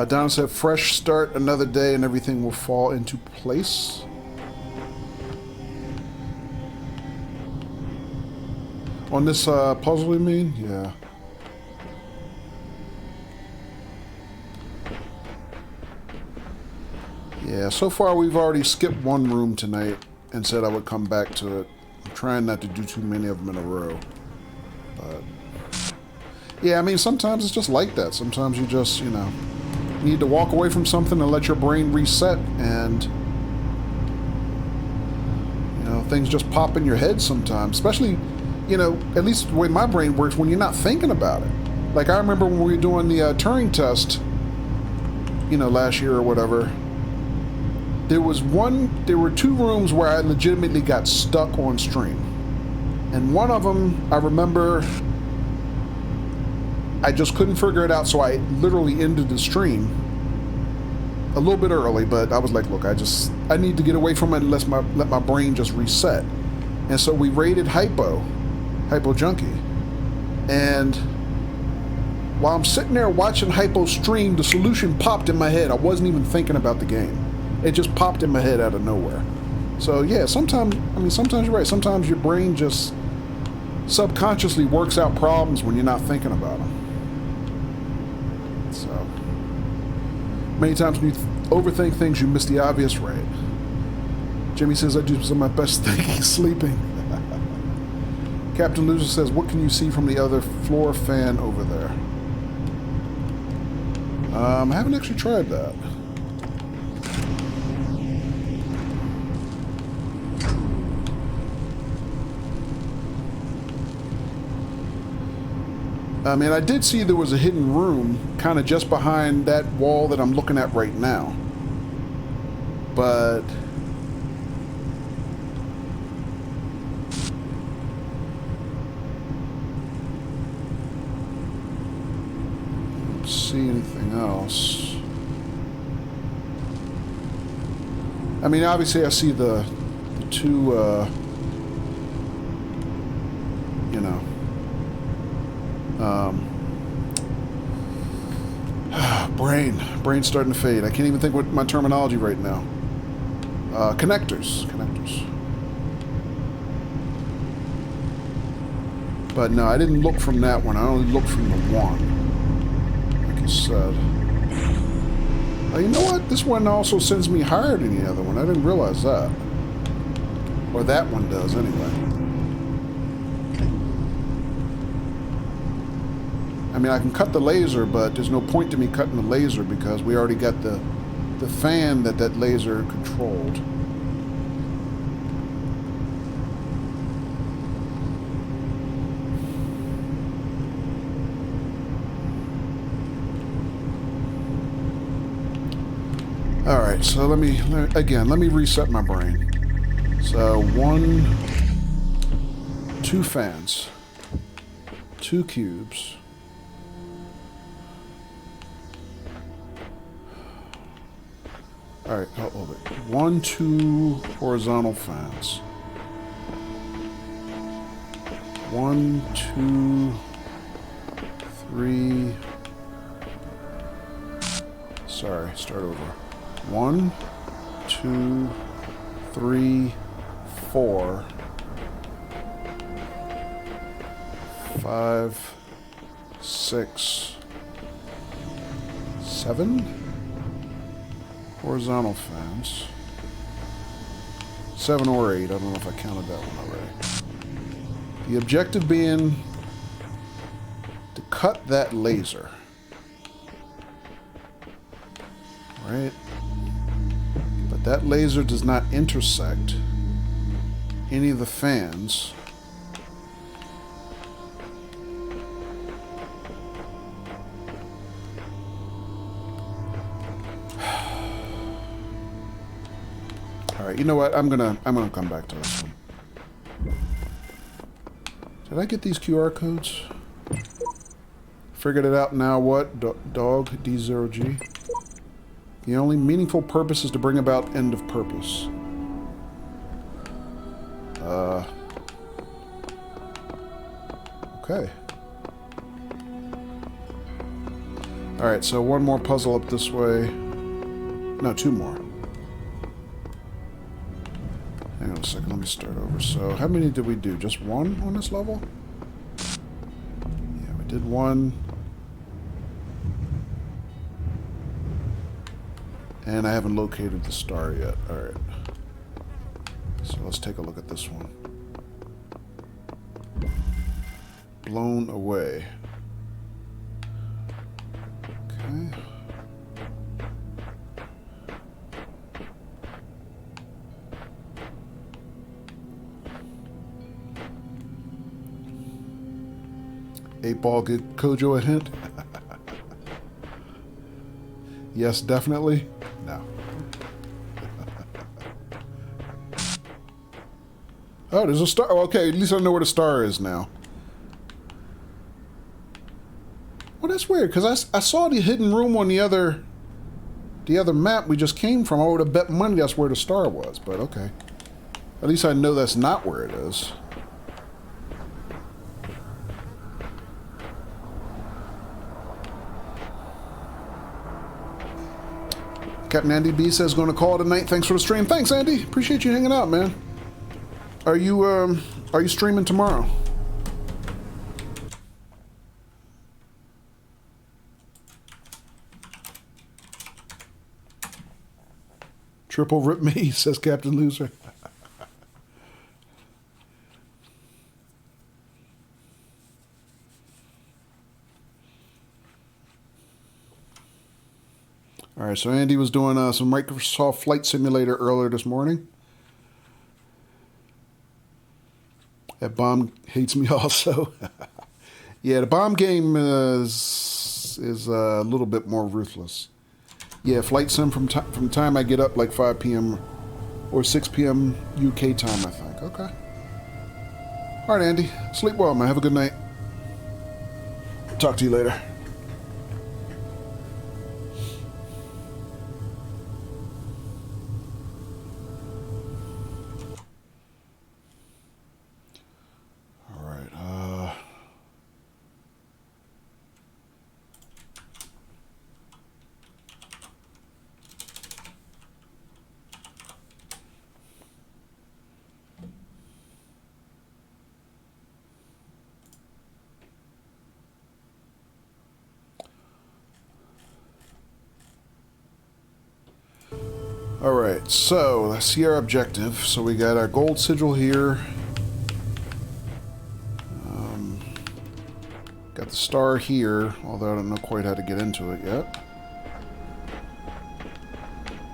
Donna said, fresh start, another day, and everything will fall into place. On this puzzle, you mean? Yeah. Yeah, so far we've already skipped one room tonight and said I would come back to it. I'm trying not to do too many of them in a row. But yeah, I mean, sometimes it's just like that. Sometimes you just, you know, need to walk away from something and let your brain reset, and you know, things just pop in your head sometimes. Especially, you know, at least the way my brain works, when you're not thinking about it. Like, I remember when we were doing the Turing test, you know, last year or whatever, there were two rooms where I legitimately got stuck on stream. And one of them, I remember, I just couldn't figure it out, so I literally ended the stream a little bit early, but I was like, look, I need to get away from it and let my brain just reset. And so we raided Hypo Junkie. And while I'm sitting there watching Hypo stream, the solution popped in my head. I wasn't even thinking about the game. It just popped in my head out of nowhere. So yeah, sometimes you're right. Sometimes your brain just subconsciously works out problems when you're not thinking about them. So many times when you overthink things, you miss the obvious, right? Jimmy says, I do some of my best thinking sleeping. Captain Loser says, what can you see from the other floor fan over there? I haven't actually tried that. I mean, I did see there was a hidden room kind of just behind that wall that I'm looking at right now. But I don't see anything else. I mean, obviously I see the two, you know, brain's starting to fade. I can't even think what my terminology right now. Connectors. But no, I didn't look from that one. I only looked from the one, like you said. You know what? This one also sends me higher than the other one. I didn't realize that. Or that one does, anyway. I mean, I can cut the laser, but there's no point to me cutting the laser because we already got the fan that laser controlled. Alright, so let me reset my brain. So, 2 fans. 2 cubes. Alright, hold it. 1, 2 horizontal fans. 1, 2, 3. Sorry, start over. 1, 2, 3, 4, 5, 6, 7 horizontal fans. 7 or 8. I don't know if I counted that one already. The objective being to cut that laser. Right? But that laser does not intersect any of the fans. Alright, you know what? I'm gonna come back to this one. Did I get these QR codes? Figured it out now. What? Dog D0G. The only meaningful purpose is to bring about end of purpose. Okay. Alright, so one more puzzle up this way. No, 2 more. Hang on a second, let me start over. So, how many did we do? Just 1 on this level? Yeah, we did 1. And I haven't located the star yet. Alright. So let's take a look at this one. Blown away. Okay. Eight Ball, give Kojo a hint? Yes, definitely. No. Oh, there's a star. Oh, okay, at least I know where the star is now. Well, that's weird, because I saw the hidden room on the other map we just came from. I would have bet money that's where the star was, but okay. At least I know that's not where it is. Captain Andy B says going to call it a night. Thanks for the stream. Thanks, Andy. Appreciate you hanging out, man. Are you streaming tomorrow? Triple rip me, says Captain Loser. All right, so Andy was doing some Microsoft Flight Simulator earlier this morning. That bomb hates me also. Yeah, the bomb game is a little bit more ruthless. Yeah, Flight Sim from the time I get up, like 5 p.m. or 6 p.m. UK time, I think. Okay. All right, Andy. Sleep well, man. Have a good night. Talk to you later. Alright, so let's see our objective. So we got our gold sigil here. Got the star here, although I don't know quite how to get into it yet.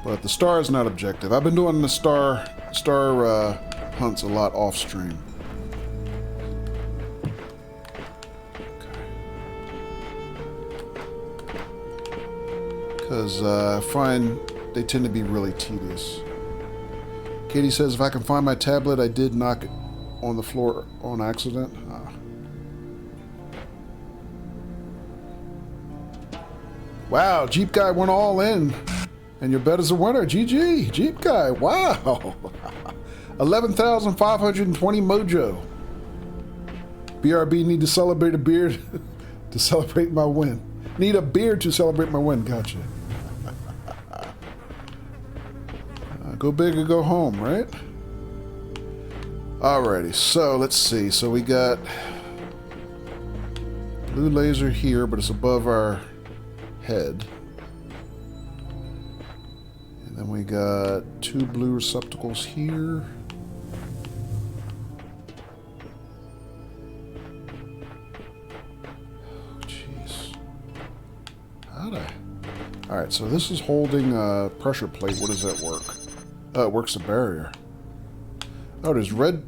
But the star is not objective. I've been doing the star hunts a lot off stream. Because I find they tend to be really tedious. Katie says, if I can find my tablet, I did knock it on the floor on accident. Wow, Jeep Guy went all in. And your bet is a winner. GG, Jeep Guy. Wow. 11,520 mojo. BRB need to celebrate a beer to celebrate my win. Need a beer to celebrate my win. Gotcha. Go big or go home, right? Alrighty, so let's see. So we got blue laser here, but it's above our head. And then we got 2 blue receptacles here. Oh, jeez. How'd I? Alright, so this is holding a pressure plate. What does that work? Oh, it works a barrier. Oh, there's red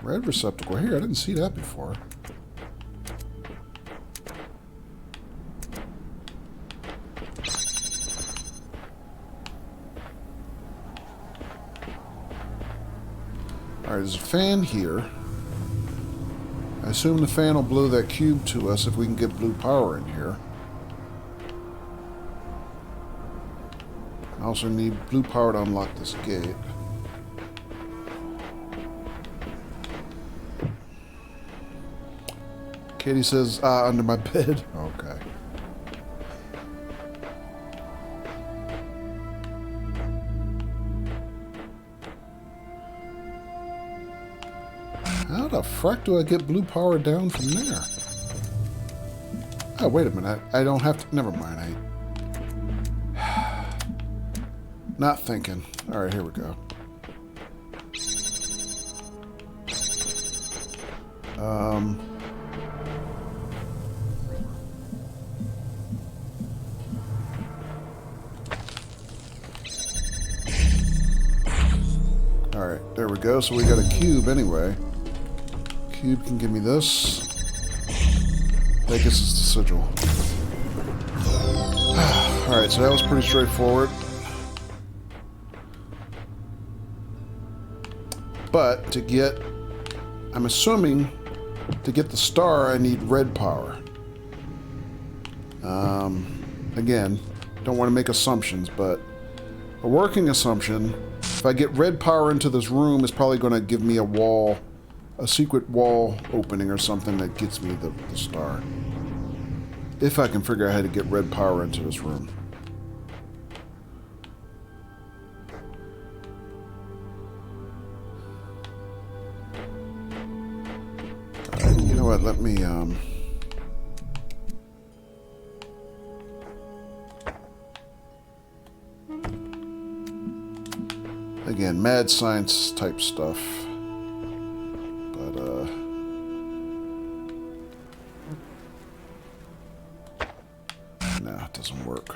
receptacle here. I didn't see that before. Alright, there's a fan here. I assume the fan will blow that cube to us if we can get blue power in here. I also need blue power to unlock this gate. Katie says, under my bed. Okay. How the frick do I get blue power down from there? Oh, wait a minute. I don't have to... Never mind. Not thinking. Alright, here we go. Alright, there we go. So we got a cube anyway. Cube can give me this. I guess it's the sigil. Alright, so that was pretty straightforward. But to get, I'm assuming, to get the star, I need red power. Again, don't want to make assumptions, but a working assumption, if I get red power into this room, it's probably going to give me a wall, a secret wall opening or something that gets me the star. If I can figure out how to get red power into this room. You know what, let me, again, mad science type stuff. But, no, it doesn't work.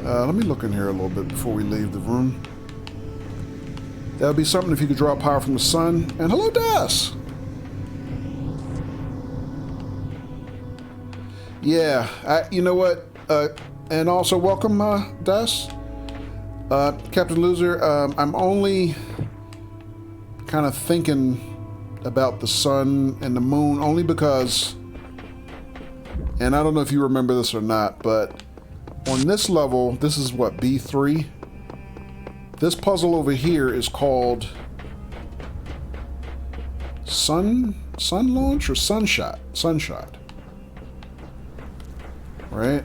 Let me look in here a little bit before we leave the room. That would be something if you could draw power from the sun. And hello, Das! Yeah, you know what? And also welcome, Das. Captain Loser, I'm only kind of thinking about the sun and the moon only because, and I don't know if you remember this or not, but on this level, this is what, B3? This puzzle over here is called Sun Launch or Sunshot? Sunshot. Right?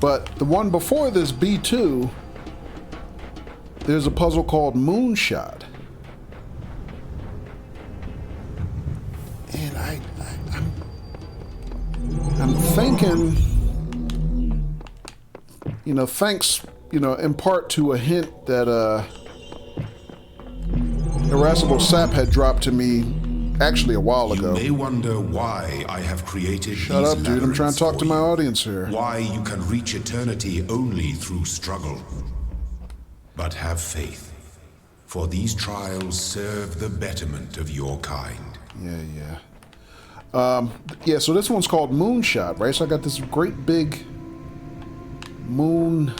But the one before this, B2, there's a puzzle called Moonshot. And I'm thinking you know, thanks, you know, in part to a hint that Irascible Sap had dropped to me actually a while ago. You may wonder why I have created Shut these up, dude. I'm trying to talk to my audience here. Why you can reach eternity only through struggle. But have faith, for these trials serve the betterment of your kind. Yeah, so this one's called Moonshot, right? So I got this great big moon,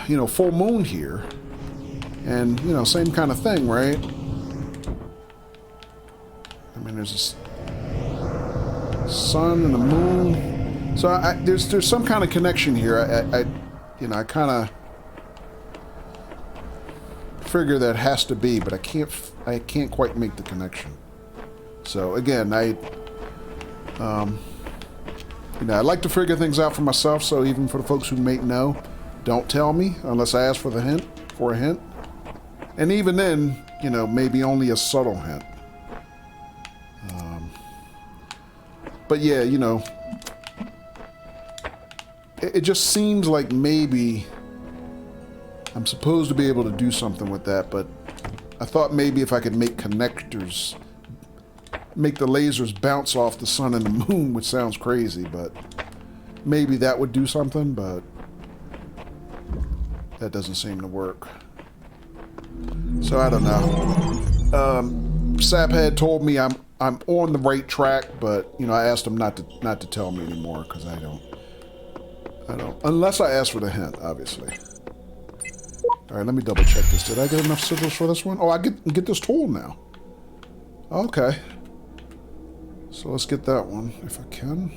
you know, full moon here. And, you know, same kind of thing, right? I mean, there's a sun and the moon. So there's some kind of connection here. I kind of figure that has to be, but I can't quite make the connection. So again, you know, I like to figure things out for myself. So even for the folks who may know, don't tell me unless I ask for a hint. And even then, you know, maybe only a subtle hint. But yeah, you know, it just seems like maybe I'm supposed to be able to do something with that, but I thought maybe if I could make connectors, make the lasers bounce off the sun and the moon, which sounds crazy, but maybe that would do something, but that doesn't seem to work. So I don't know. Saphead told me I'm on the right track, but you know, I asked him not to tell me anymore because I don't unless I ask for the hint, obviously. All right, let me double check this. Did I get enough sigils for this one? Oh, I get this tool now. Okay. So let's get that one if I can.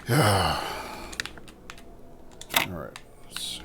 Yeah. All right. Let's see.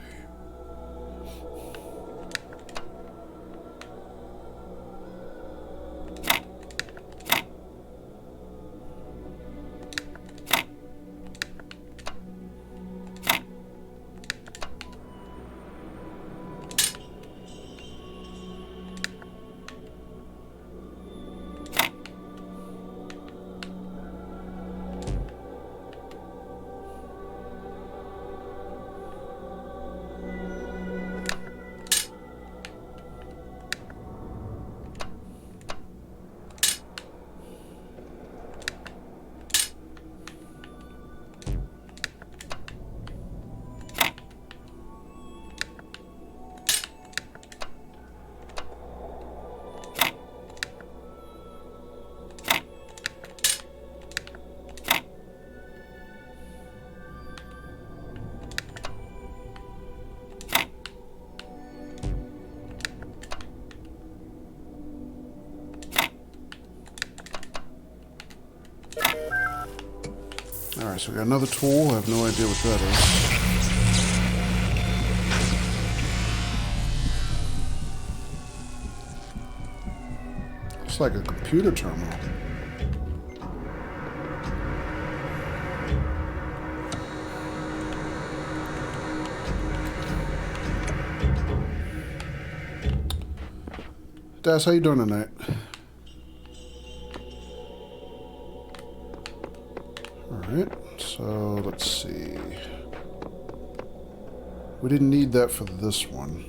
So we got another tool. I have no idea what that is. Looks like a computer terminal. Das, how you doing tonight? Alright, so let's see. We didn't need that for this one.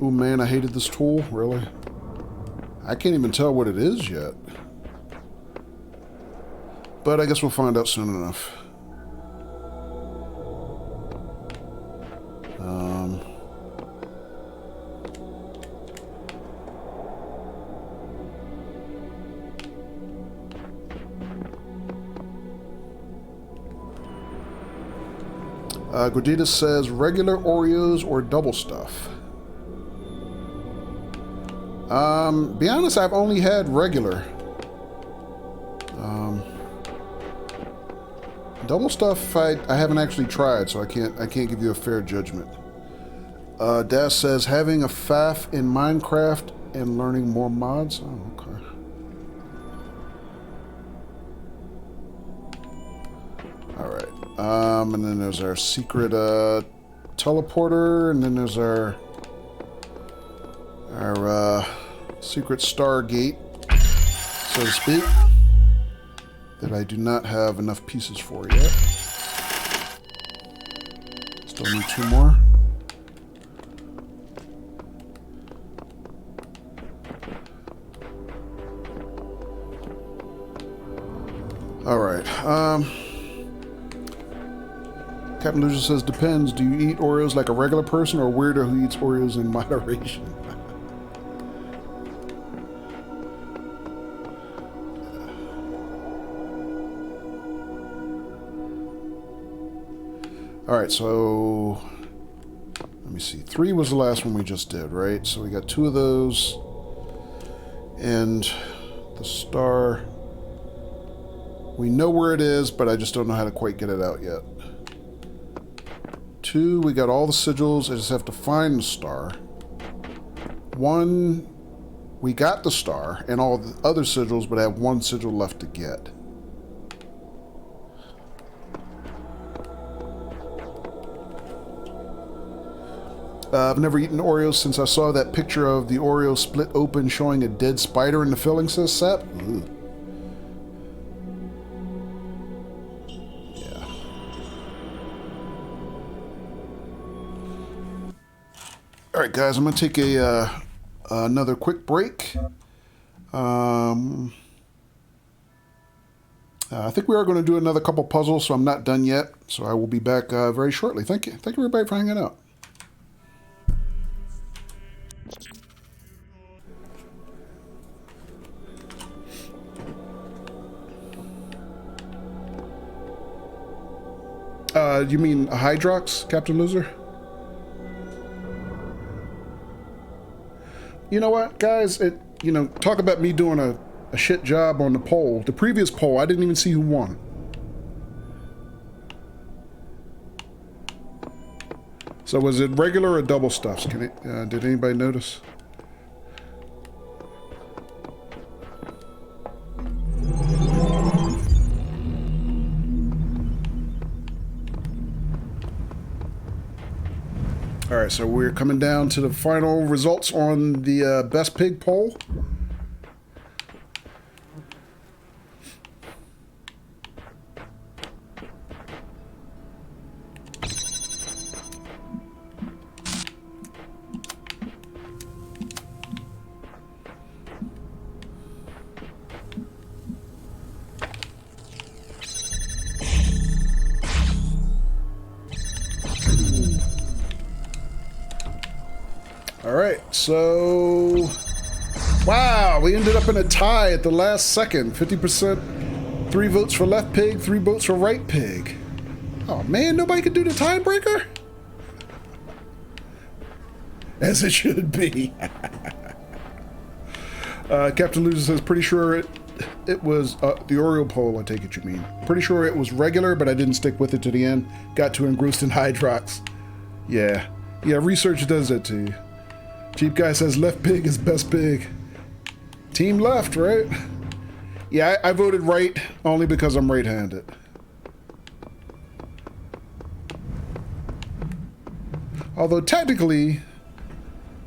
Oh man, I hated this tool, really? I can't even tell what it is yet. But I guess we'll find out soon enough. Gordita says regular Oreos or double stuff. Be honest, I've only had regular. Double stuff I haven't actually tried, so I can't give you a fair judgment. Das says having a FAF in Minecraft and learning more mods. Oh, okay. And then there's our secret teleporter, and then there's our secret Stargate, so to speak, that I do not have enough pieces for yet. Still need 2 more. All right. Captain Loser says, depends. Do you eat Oreos like a regular person or a weirdo who eats Oreos in moderation? Alright, so let me see. 3 was the last one we just did, right? So we got 2 of those. And the star. We know where it is, but I just don't know how to quite get it out yet. 2, we got all the sigils. I just have to find the star. 1, we got the star and all the other sigils, but I have 1 sigil left to get. I've never eaten Oreos since I saw that picture of the Oreo split open showing a dead spider in the filling, says Sap. Ugh. All right, guys, I'm going to take another quick break. I think we are going to do another couple puzzles, so I'm not done yet. So I will be back very shortly. Thank you. Thank you, everybody, for hanging out. You mean a Hydrox, Captain Loser? You know what, guys? Talk about me doing a shit job on the poll. The previous poll, I didn't even see who won. So was it regular or double stuffs? Did anybody notice? All right, so we're coming down to the final results on the Best Pig poll. All right, so wow, we ended up in a tie at the last second. 50%, 3 votes for left pig, 3 votes for right pig. Oh man, nobody could do the tiebreaker? As it should be. Captain Loser says, pretty sure it was the Oriole pole, I take it you mean. Pretty sure it was regular, but I didn't stick with it to the end. Got too engrossed in Hydrox. Yeah. Yeah, research does that to you. Cheap guy says left pig is best pig. Team left, right? Yeah, I voted right only because I'm right-handed. Although technically,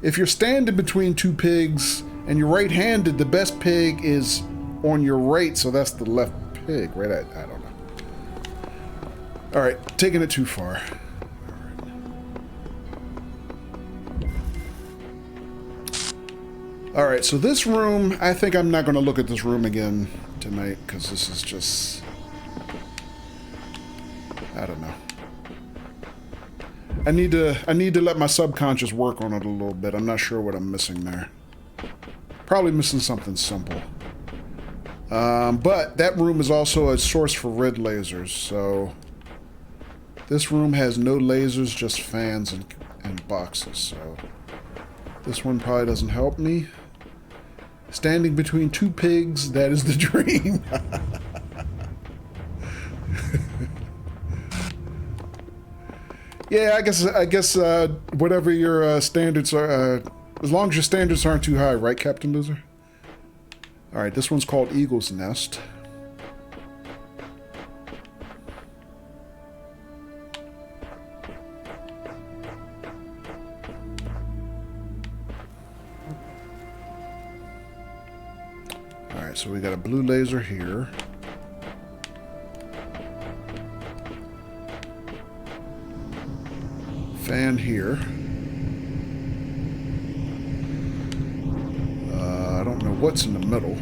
if you're standing between two pigs and you're right-handed, the best pig is on your right, so that's the left pig, right? I don't know. All right, taking it too far. All right, so this room, I think I'm not going to look at this room again tonight because this is just, I don't know. I need to let my subconscious work on it a little bit. I'm not sure what I'm missing there. Probably missing something simple. But that room is also a source for red lasers, so this room has no lasers, just fans and boxes, so this one probably doesn't help me. Standing between two pigs, that is the dream. Yeah, I guess whatever your standards are, as long as your standards aren't too high, right, Captain Loser? All right, this one's called Eagle's Nest. All right, so we got a blue laser here. Fan here. I don't know what's in the middle.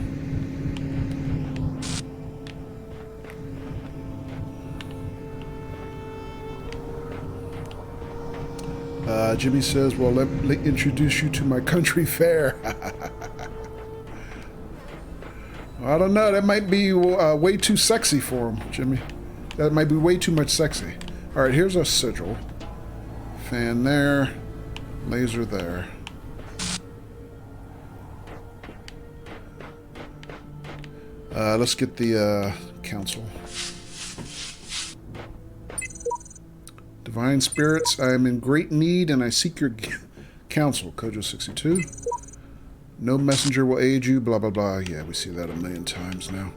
Jimmy says, well, let me introduce you to my country fair. I don't know. That might be way too sexy for him, Jimmy. That might be way too much sexy. All right, here's our sigil. Fan there. Laser there. Let's get the council. Divine spirits, I am in great need and I seek your counsel. Kojo 62. No messenger will aid you, blah, blah, blah. Yeah, we see that a million times now.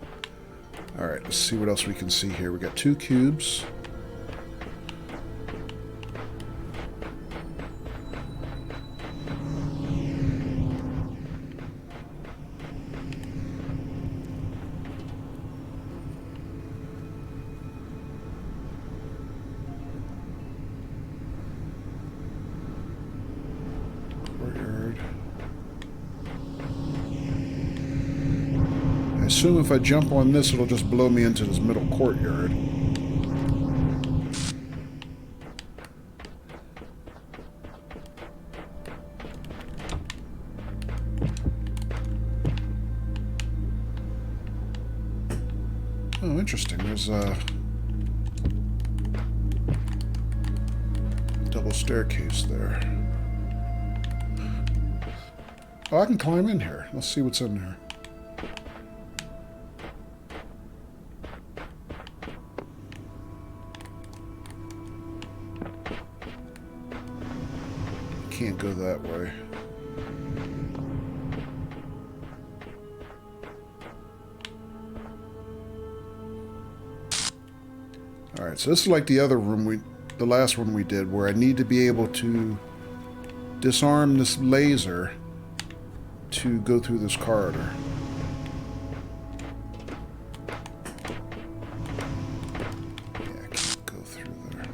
Alright, let's see what else we can see here. We got 2 cubes. I assume if I jump on this, it'll just blow me into this middle courtyard. Oh, interesting. There's a double staircase there. Oh, I can climb in here. Let's see what's in there. Can't go that way. Alright, so this is like the other room the last one we did, where I need to be able to disarm this laser to go through this corridor. Yeah, I can't go through there.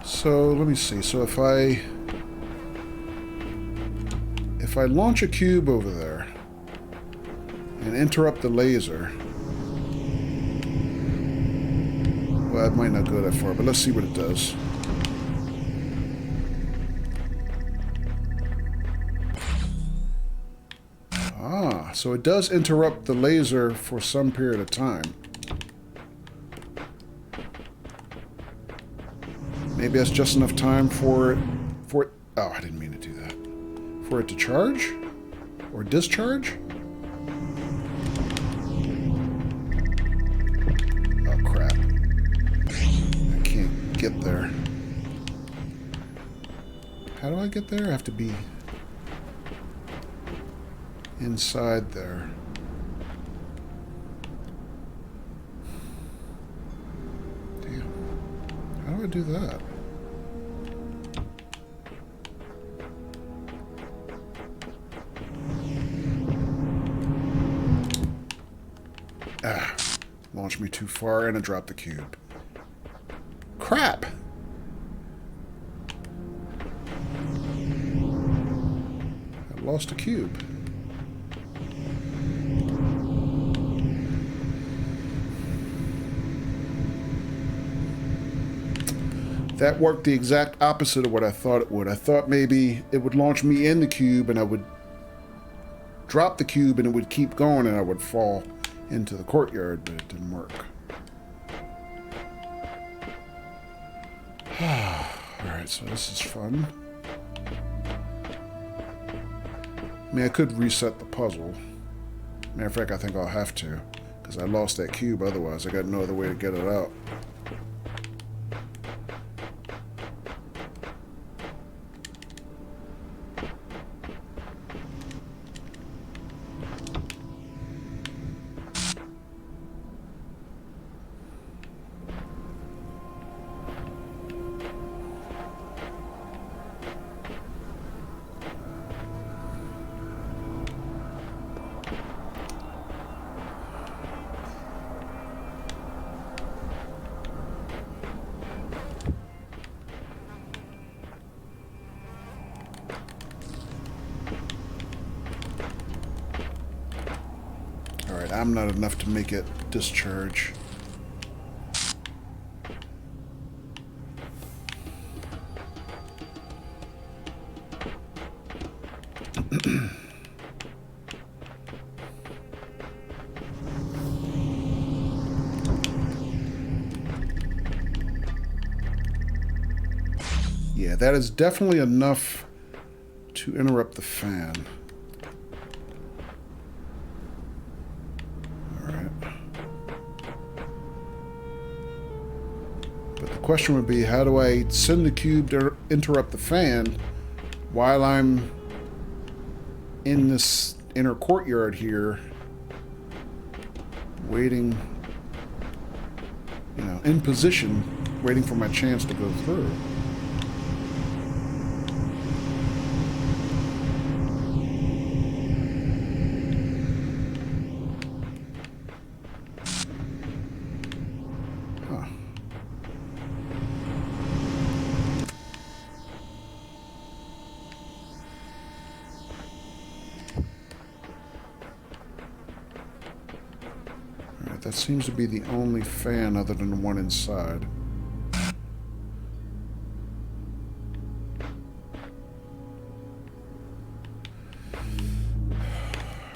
So let me see. So if I launch a cube over there and interrupt the laser, well, it might not go that far, but let's see what it does. Ah, So it does interrupt the laser for some period of time. Maybe that's just enough time for it. Oh, I didn't mean to do that. For it to charge? Or discharge? Oh, crap. I can't get there. How do I get there? I have to be inside there. Damn. How do I do that? Ah. Launched me too far and I dropped the cube. Crap! I lost a cube. That worked the exact opposite of what I thought it would. I thought maybe it would launch me in the cube and I would drop the cube and it would keep going and I would fall into the courtyard, but it didn't work. Alright, so this is fun. I mean, I could reset the puzzle. Matter of fact, I think I'll have to, because I lost that cube otherwise. I got no other way to get it out. I'm not enough to make it discharge. Yeah, that is definitely enough to interrupt the fan. The question would be, how do I send the cube to interrupt the fan while I'm in this inner courtyard here, waiting, you know, in position, waiting for my chance to go through. That seems to be the only fan other than the one inside.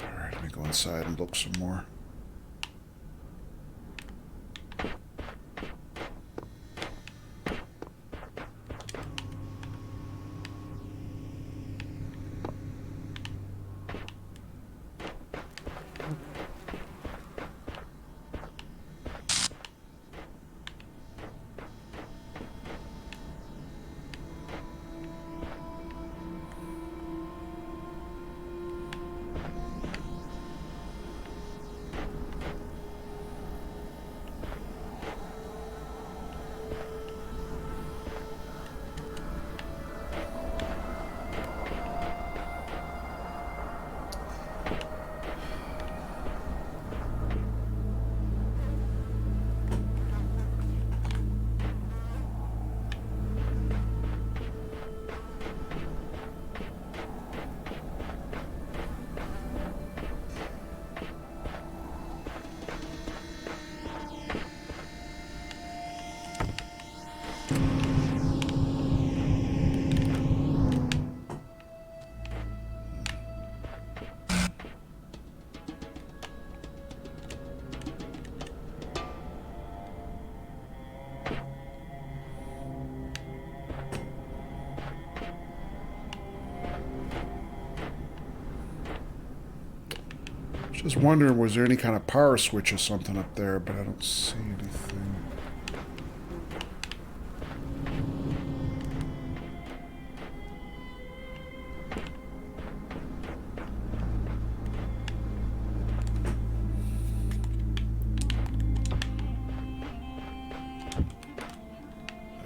Alright, let me go inside and look some more. Just wondering, was there any kind of power switch or something up there, but I don't see anything.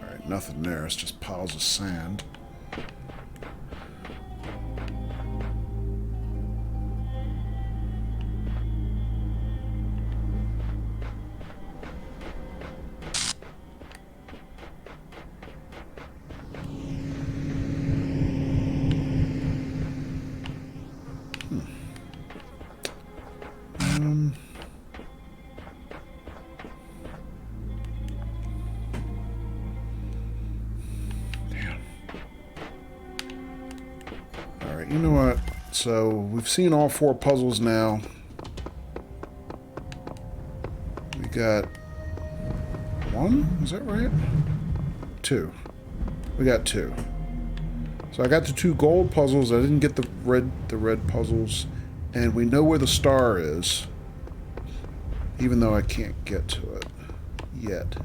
Alright, nothing there. It's just piles of sand. Alright, you know what? So, we've seen all 4 puzzles now. We got 1? Is that right? 2. We got 2. So I got the 2 gold puzzles. I didn't get the red puzzles. And we know where the star is. Even though I can't get to it yet.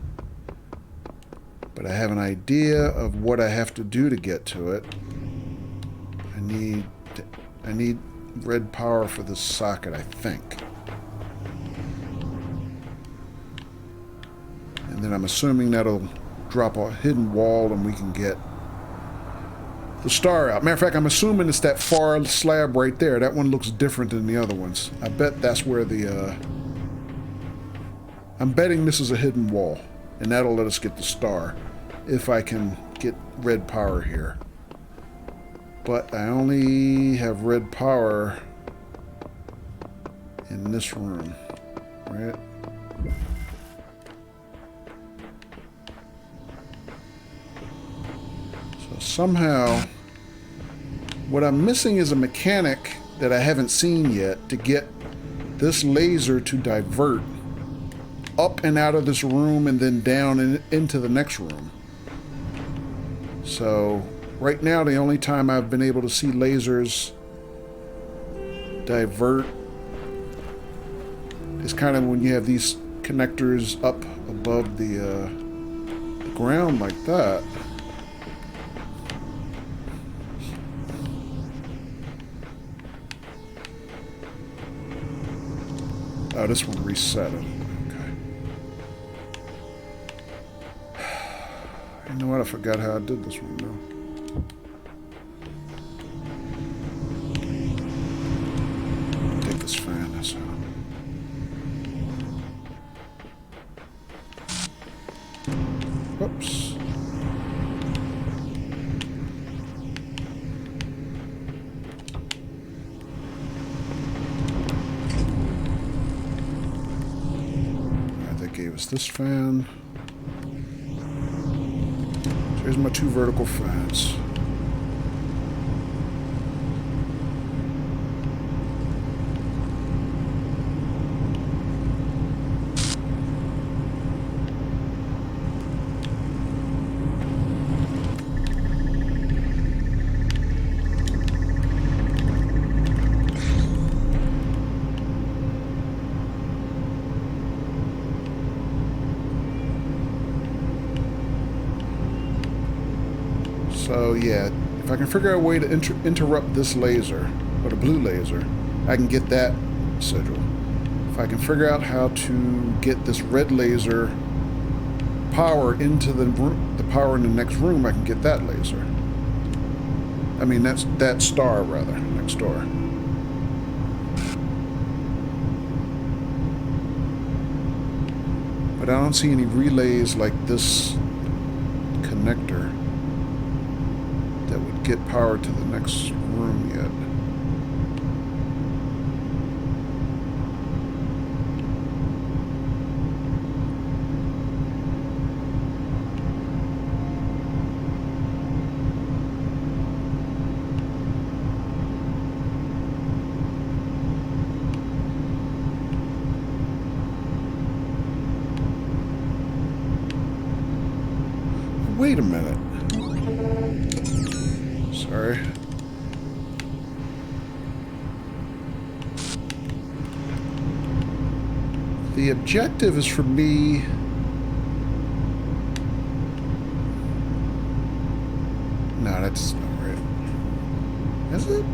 But I have an idea of what I have to do to get to it. I need red power for this socket, I think. And then I'm assuming that'll drop a hidden wall and we can get the star out. Matter of fact, I'm assuming it's that far slab right there. That one looks different than the other ones. I bet that's where the... I'm betting this is a hidden wall. And that'll let us get the star. If I can get red power here. But I only have red power in this room, right? So somehow, what I'm missing is a mechanic that I haven't seen yet to get this laser to divert up and out of this room and then down and into the next room. So... right now, the only time I've been able to see lasers divert is kind of when you have these connectors up above the ground like that. Oh, this one reset it. Okay. You know what? I forgot how I did this one now. Whoops. Alright, that gave us this fan. So here's my 2 vertical fans. So yeah, if I can figure out a way to interrupt this laser, or the blue laser, I can get that sigil. If I can figure out how to get this red laser power into the power in the next room, I can get that laser. I mean, that's that star, rather, next door. But I don't see any relays like this connector that would get power to the next room yet. Wait a minute. Sorry. The objective is for me... No, that's not right. Is it?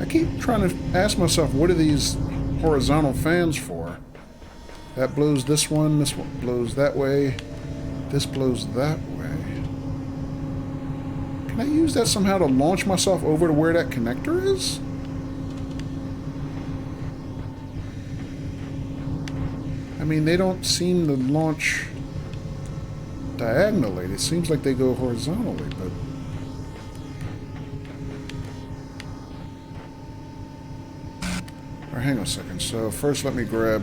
I keep trying to ask myself, what are these horizontal fans for? That blows this one blows that way, this blows that way. Can I use that somehow to launch myself over to where that connector is? I mean, they don't seem to launch diagonally. It seems like they go horizontally, but... Alright, hang on a second. So first let me grab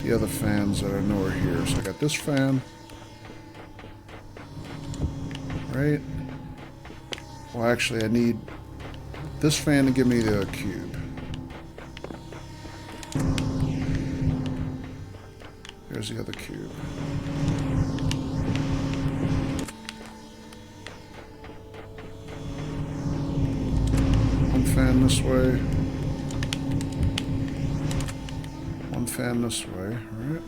the other fans that I know are here. So I got this fan. Right? Well, actually, I need this fan to give me the cube. There's the other cube. One fan this way. One fan this way, alright?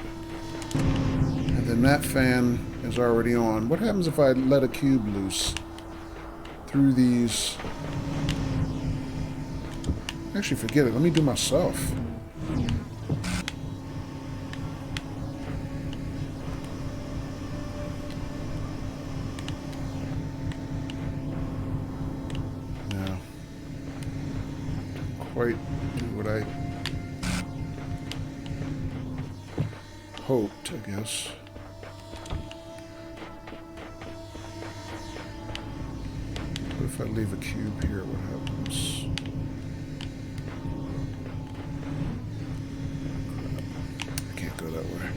And then that fan is already on. What happens if I let a cube loose through these? Actually, forget it. Let me do myself. No. Didn't quite do what I hoped, I guess. What if I leave a cube here? What happens? Crap. I can't go that way.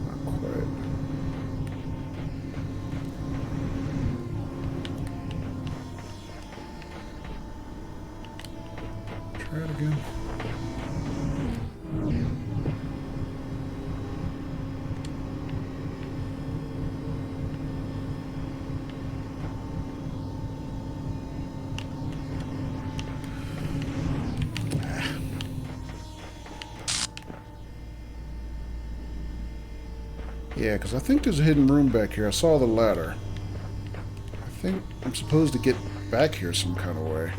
Not quite. Try it again. Yeah, because I think there's a hidden room back here. I saw the ladder. I think I'm supposed to get back here some kind of way.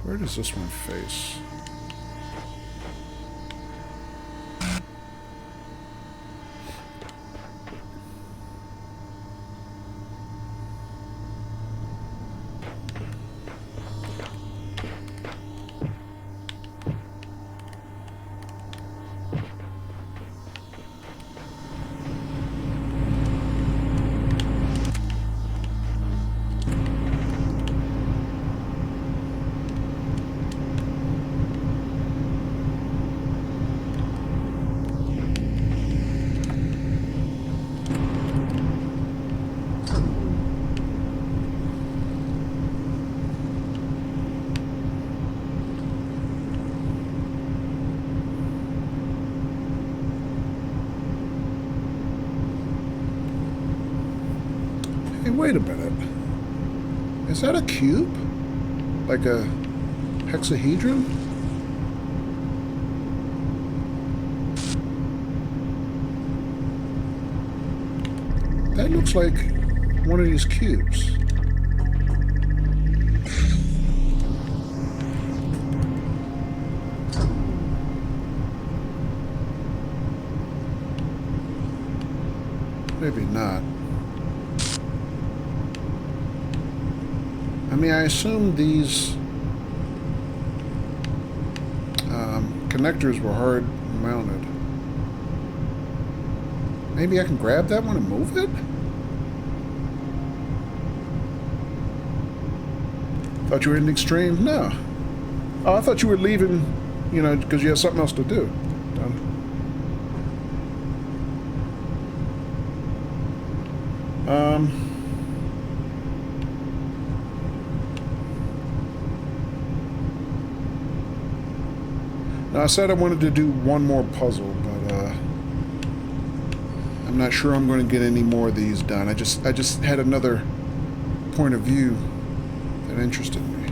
Where does this one face? Hey, wait a minute. Is that a cube? Like a hexahedron? That looks like one of these cubes. Maybe not. I mean, I assume these connectors were hard mounted. Maybe I can grab that one and move it? Thought you were ending stream? No. Oh, I thought you were leaving, you know, because you had something else to do. Now I said I wanted to do one more puzzle, but I'm not sure I'm going to get any more of these done. I just had another point of view that interested me.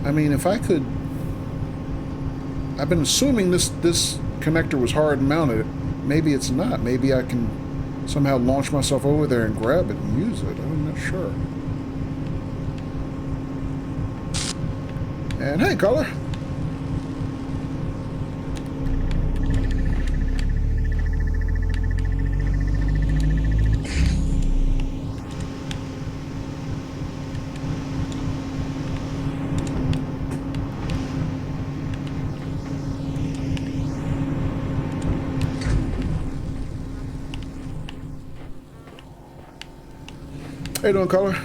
I mean, if I could... I've been assuming this connector was hard mounted. Maybe it's not. Maybe I can somehow launch myself over there and grab it and use it. I'm not sure. And hey, caller. How you doing, caller?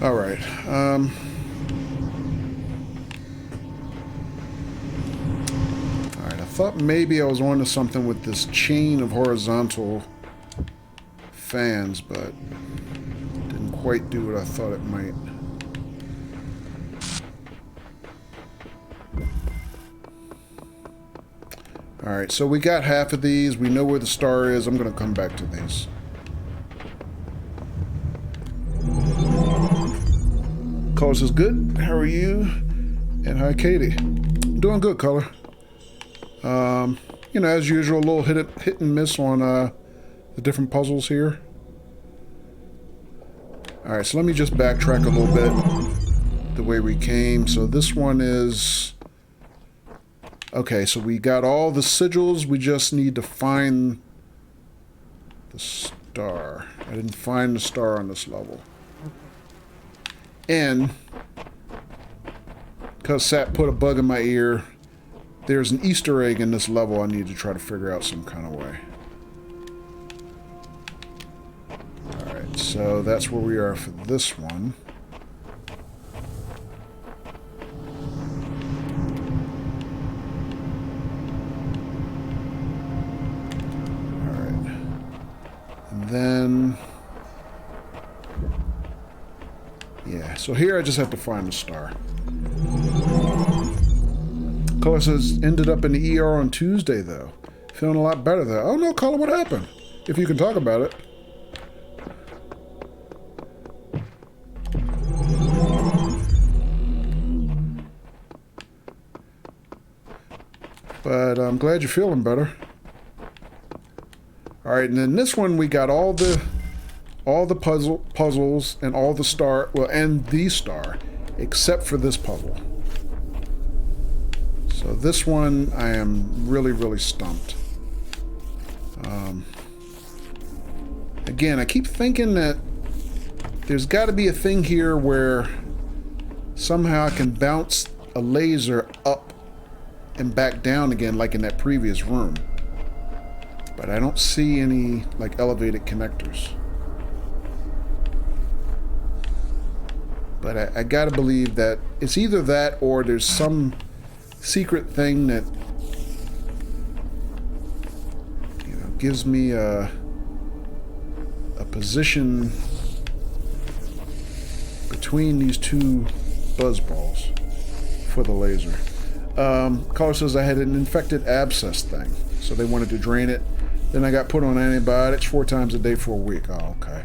All right. All right. I thought maybe I was onto something with this chain of horizontal fans, but didn't quite do what I thought it might. Alright, so we got half of these. We know where the star is. I'm going to come back to these. Caller says, good. How are you? And hi, Katie. Doing good, caller. You know, as usual, a little hit and miss on the different puzzles here. Alright, so let me just backtrack a little bit the way we came. So this one is... Okay, so we got all the sigils. We just need to find the star. I didn't find the star on this level. And, because Sat put a bug in my ear, there's an Easter egg in this level I need to try to figure out some kind of way. Alright, so that's where we are for this one. Then, yeah, so here I just have to find the star. Caller says, ended up in the ER on Tuesday, though. Feeling a lot better, though. Oh, no, caller, what happened? If you can talk about it. But I'm glad you're feeling better. Alright, and then this one we got all the puzzles and all the star, well, and the star, except for this puzzle. So this one I am really, really stumped. Again, I keep thinking that there's got to be a thing here where somehow I can bounce a laser up and back down again like in that previous room. But I don't see any, like, elevated connectors. But I gotta believe that it's either that or there's some secret thing that, you know, gives me a position between these two buzz balls for the laser. Caller says I had an infected abscess thing, so they wanted to drain it. Then I got put on antibiotics 4 times a day for a week. Oh, okay.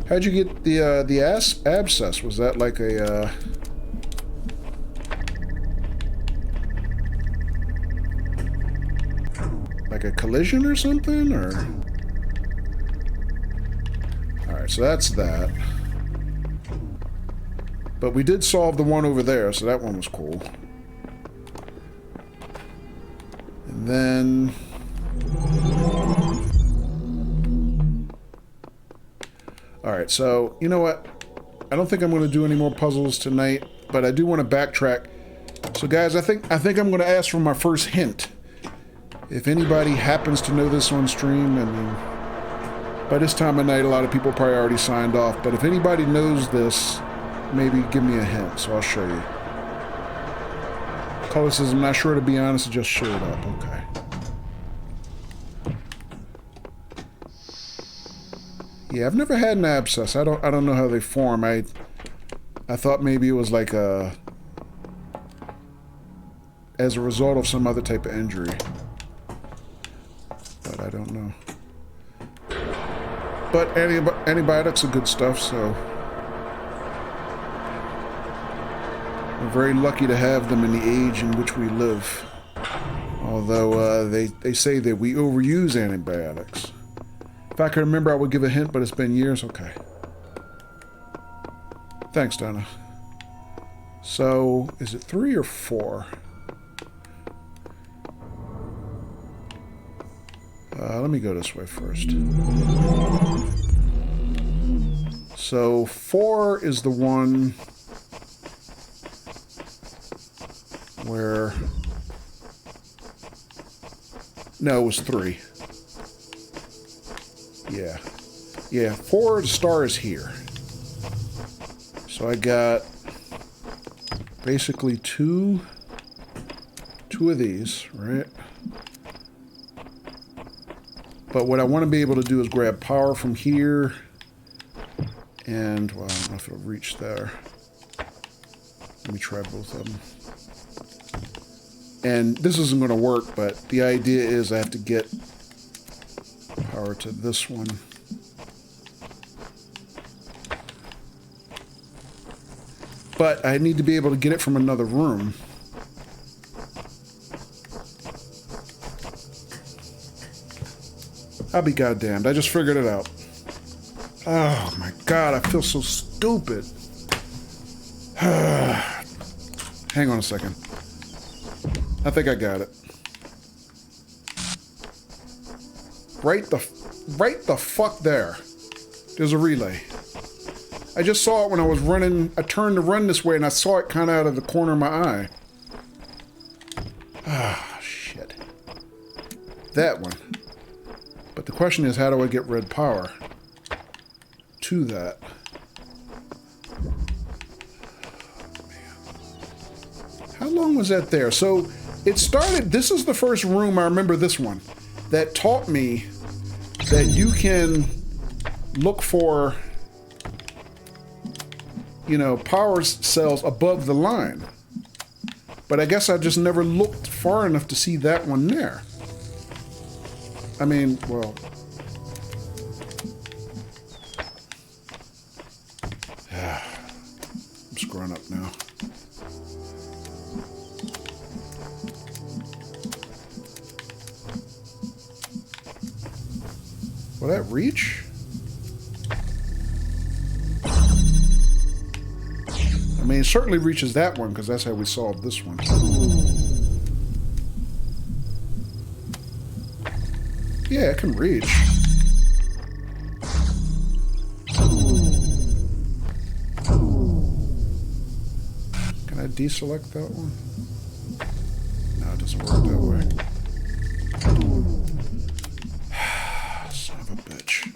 How'd you get the abscess? Was that like a like a collision or something, or? All right, so that's that. But we did solve the one over there, so that one was cool. And then... Alright, so, you know what? I don't think I'm going to do any more puzzles tonight, but I do want to backtrack. So guys, I think I'm going to ask for my first hint. If anybody happens to know this on stream, I mean, by this time of night, a lot of people probably already signed off, but if anybody knows this, maybe give me a hint, so I'll show you. Color says, I'm not sure, to be honest, it just showed up. Okay. Yeah, I've never had an abscess. I don't know how they form. I thought maybe it was like as a result of some other type of injury. But I don't know. But antibiotics are good stuff, so we're very lucky to have them in the age in which we live. Although they say that we overuse antibiotics. If I could remember, I would give a hint, but it's been years. Okay. Thanks, Donna. So, is it 3 or 4? Let me go this way first. So, 4 is the one where... No, it was 3. Yeah. Yeah, 4, the star is here. So I got basically two of these, right? But what I want to be able to do is grab power from here. And, well, I don't know if it'll reach there. Let me try both of them. And this isn't going to work, but the idea is I have to get power to this one. But I need to be able to get it from another room. I'll be goddamned. I just figured it out. Oh my god, I feel so stupid. Hang on a second. I think I got it. Right the fuck there. There's a relay. I just saw it when I was running. I turned to run this way and I saw it kind of out of the corner of my eye. Ah, shit. That one. But the question is, how do I get red power to that? Man. How long was that there? So it started, this is the first room, I remember this one, that taught me that you can look for, you know, power cells above the line. But I guess I just never looked far enough to see that one there. I mean, well... I'm screwing up now. Will that reach? I mean, it certainly reaches that one, because that's how we solved this one. Yeah, it can reach. Can I deselect that one? No, it doesn't work that way. Son of a bitch.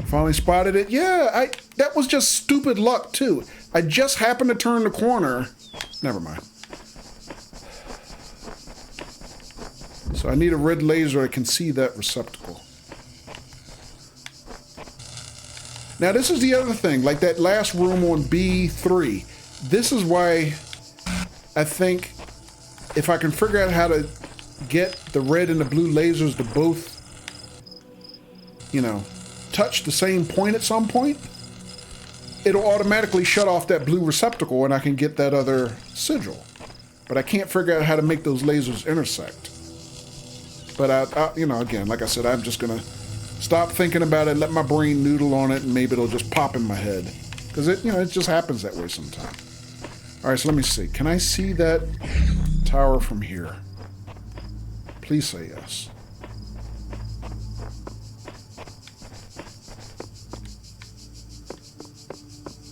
Finally spotted it. Yeah, that was just stupid luck, too. I just happened to turn the corner. Never mind. So I need a red laser. I can see that receptacle. Now, this is the other thing. Like that last room on B3. This is why I think if I can figure out how to get the red and the blue lasers to both, you know, touch the same point at some point, it'll automatically shut off that blue receptacle and I can get that other sigil. But I can't figure out how to make those lasers intersect. But you know, again, like I said, I'm just gonna stop thinking about it, let my brain noodle on it, and maybe it'll just pop in my head. Because it, you know, it just happens that way sometimes. All right, so let me see. Can I see that tower from here? Please say yes.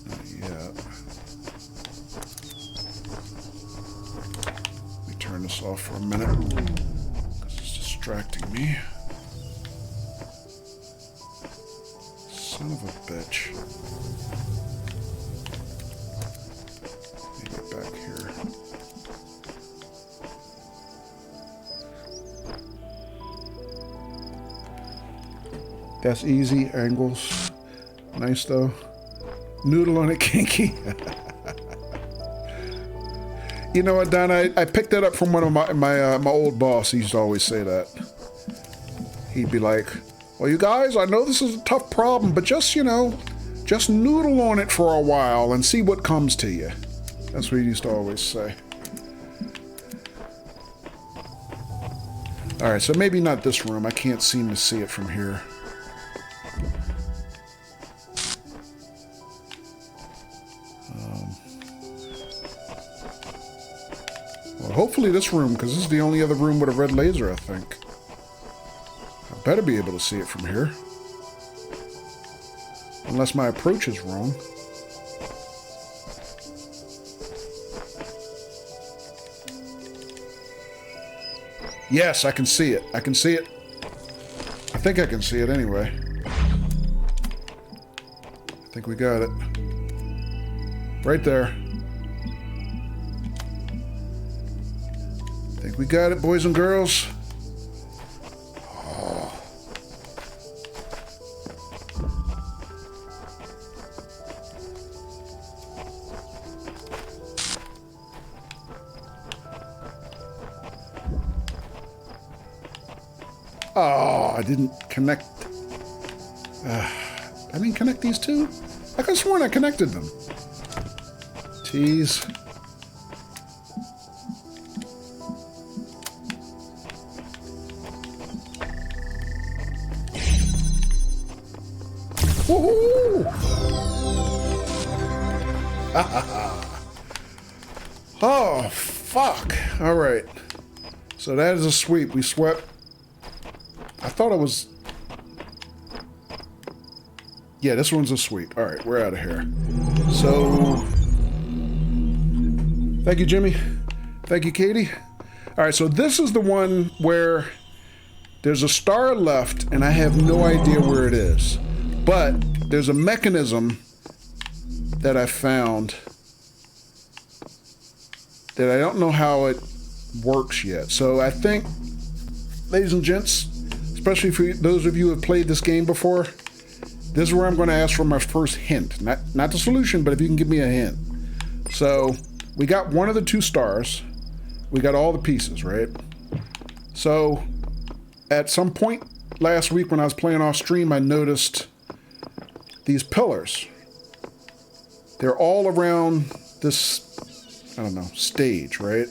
Not yet. Let me turn this off for a minute because it's distracting me. Son of a bitch. Let me get back here. That's easy. Angles. Nice though. Noodle on it, kinky. You know what, Don? I picked that up from one of my old boss. He used to always say that. He'd be like, well, you guys, I know this is a tough problem, but just, you know, just noodle on it for a while and see what comes to you. That's what he used to always say. All right, so maybe not this room. I can't seem to see it from here. Well, hopefully this room, because this is the only other room with a red laser, I think. I better be able to see it from here. Unless my approach is wrong. Yes, I can see it. I can see it. I think I can see it anyway. I think we got it. Right there. I think we got it, boys and girls. Oh, I didn't connect. I didn't connect these two? I could have sworn I connected them. Tease. Woohoo! Oh, fuck. All right. So that is a sweep. We swept. I thought it was... Yeah, this one's a sweep. All right, we're out of here. So... Thank you, Jimmy. Thank you, Katie. All right, so this is the one where there's a star left, and I have no idea where it is. But there's a mechanism that I found that I don't know how it works yet. So I think, ladies and gents, especially for those of you who have played this game before, this is where I'm going to ask for my first hint. Not the solution, but if you can give me a hint. So we got one of the two stars. We got all the pieces, right? So at some point last week when I was playing off stream, I noticed these pillars. They're all around this, I don't know, stage, right?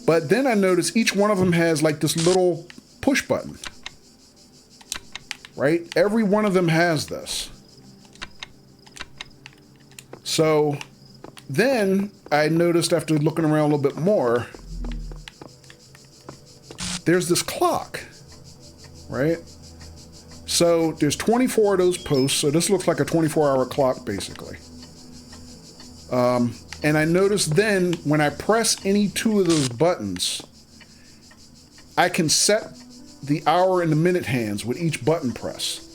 But then I noticed each one of them has like this little push button. Right? Every one of them has this. So then I noticed after looking around a little bit more, there's this clock, right? So there's 24 of those posts. So this looks like a 24-hour clock, basically. And I noticed then when I press any two of those buttons, I can set the hour and the minute hands with each button press.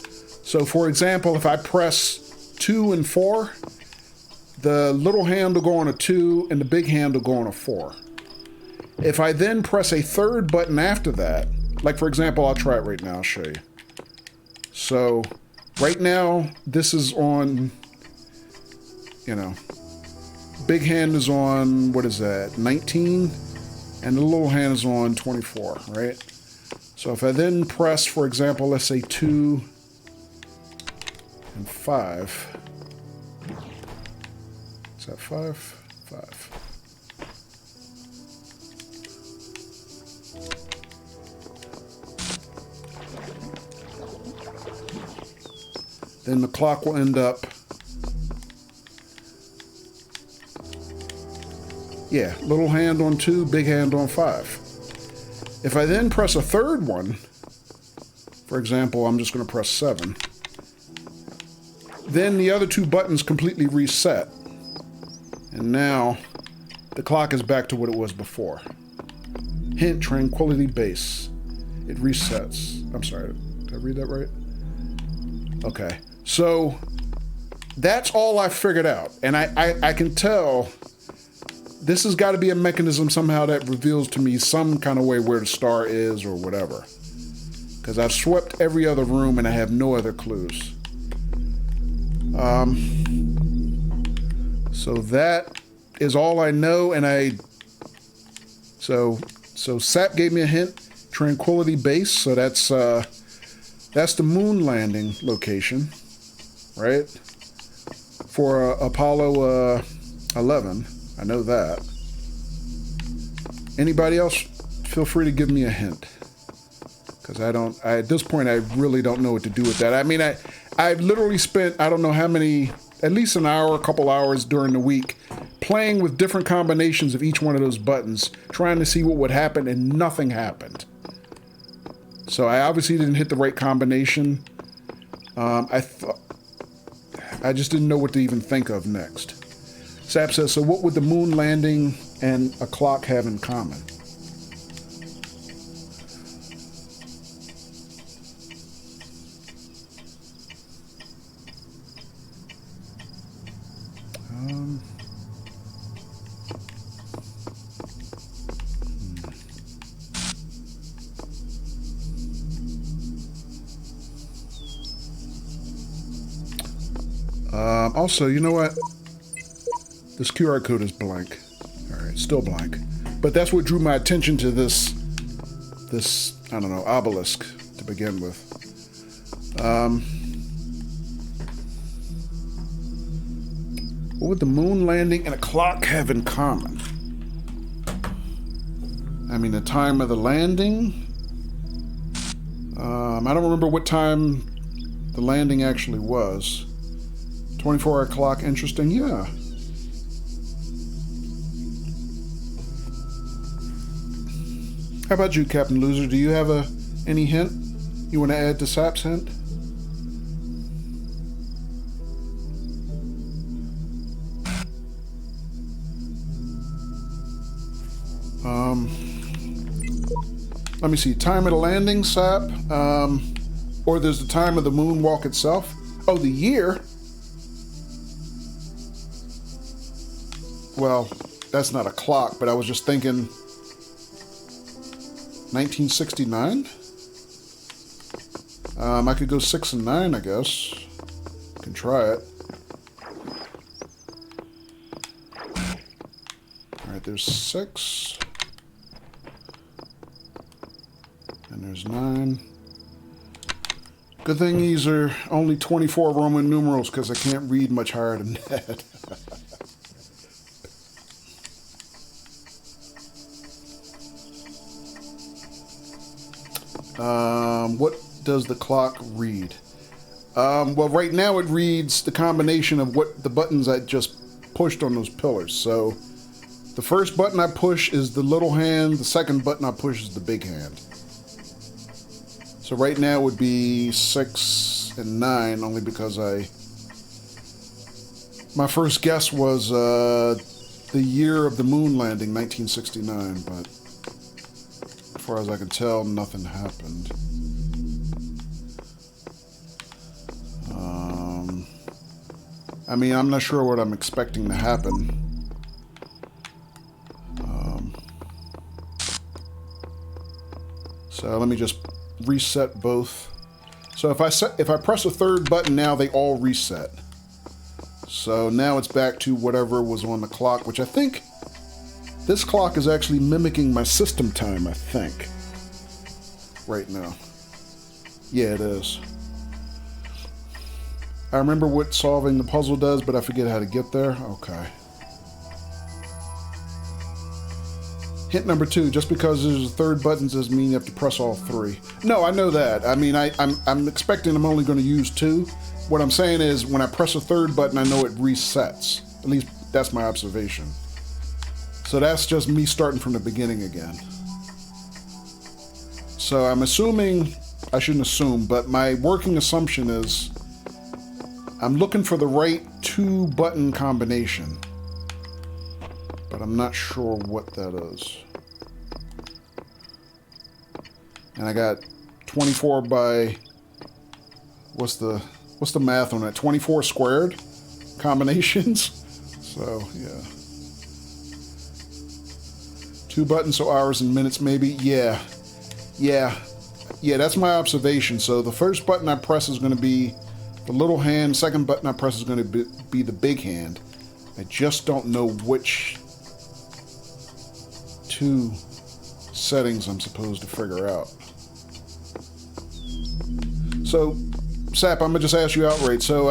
So for example, if I press 2 and 4, the little hand will go on a 2 and the big hand will go on a 4. If I then press a third button after that, like for example, I'll try it right now, I'll show you. So right now, this is on, you know, big hand is on, what is that, 19? And the little hand is on 24, right? So if I then press, for example, let's say 2 and 5. Is that 5? 5. then the clock will end up... Yeah, little hand on 2, big hand on 5. If I then press a third one, for example, I'm just going to press 7, then the other 2 buttons completely reset. And now the clock is back to what it was before. Hint, tranquility base. It resets. I'm sorry, did I read that right? Okay, so that's all I figured out. And I can tell this has got to be a mechanism somehow that reveals to me some kind of way where the star is or whatever. Because I've swept every other room and I have no other clues. So that is all I know, and so Sap gave me a hint, Tranquility Base, so that's the moon landing location, right? For Apollo 11, I know that. Anybody else, feel free to give me a hint. Because at this point, I really don't know what to do with that. I mean, I've literally spent, I don't know how many, at least an hour, a couple hours during the week, playing with different combinations of each one of those buttons, trying to see what would happen, and nothing happened. So I obviously didn't hit the right combination. I just didn't know what to even think of next. Sap says, so what would the moon landing and a clock have in common? Also, you know what? This QR code is blank. All right, still blank. But that's what drew my attention to this, I don't know, obelisk to begin with. What would the moon landing and a clock have in common? I mean, the time of the landing. I don't remember what time the landing actually was. 24-hour clock, interesting, yeah. How about you, Captain Loser? Do you have any hint you want to add to Sap's hint? Let me see. Time of the landing, Sap. Or there's the time of the moonwalk itself. Oh, the year. Well, that's not a clock, but I was just thinking 1969? I could go 6 and 9, I guess. Can try it. Alright, there's 6. And there's 9. Good thing these are only 24 Roman numerals, because I can't read much higher than that. What does the clock read? Well, right now it reads the combination of what the buttons I just pushed on those pillars. So the first button I push is the little hand. The second button I push is the big hand. So right now it would be 6 and 9, only because my first guess was the year of the moon landing, 1969, but as far as I can tell, nothing happened. I mean, I'm not sure what I'm expecting to happen. So let me just reset both. So if I press a third button now, they all reset. So now it's back to whatever was on the clock, which I think this clock is actually mimicking my system time, I think. Right now. Yeah, it is. I remember what solving the puzzle does, but I forget how to get there. Okay. Hint number 2, just because there's a third button doesn't mean you have to press all 3. No, I know that. I mean, I'm expecting I'm only going to use 2, what I'm saying is when I press a third button, I know it resets. At least that's my observation. So that's just me starting from the beginning again. So I'm assuming, I shouldn't assume, but my working assumption is I'm looking for the right 2-button combination. But I'm not sure what that is. And I got 24 by, what's the math on that? 24 squared combinations. So, yeah. 2 buttons, so hours and minutes maybe. Yeah, that's my observation. So the first button I press is going to be the little hand. Second button I press is going to be the big hand. I just don't know which 2 settings I'm supposed to figure out. So, Sap, I'm going to just ask you outright. So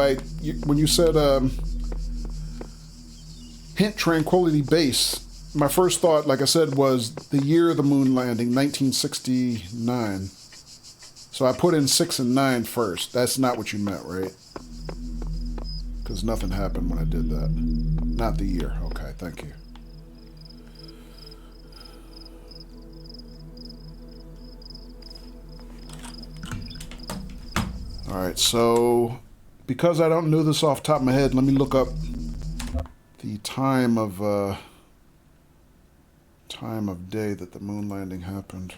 when you said hint tranquility base, my first thought, like I said, was the year of the moon landing, 1969. So I put in 6 and 9 first. That's not what you meant, right? Because nothing happened when I did that. Not the year. Okay, thank you. All right, so because I don't know this off the top of my head, let me look up the time of day that the moon landing happened.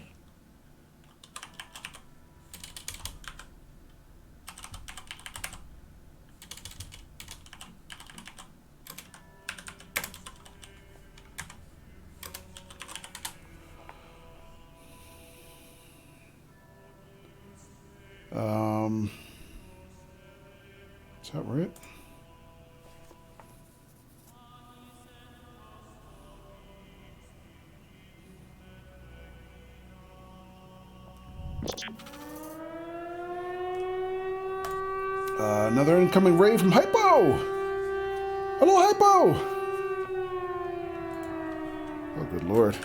Is that right? Another incoming raid from Hypo! Hello, Hypo! Oh, good lord.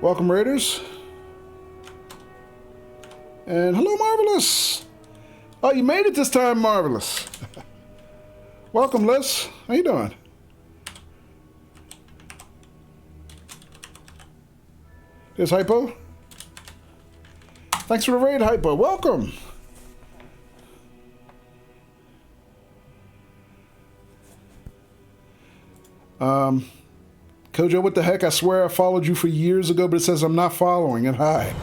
Welcome, Raiders. And hello, Marvelous! Oh, you made it this time, Marvelous. Welcome, Liz. How you doing? There's Hypo. Thanks for the raid, Hypo. Welcome. Kojo, what the heck? I swear I followed you for years ago, but it says I'm not following. And hi.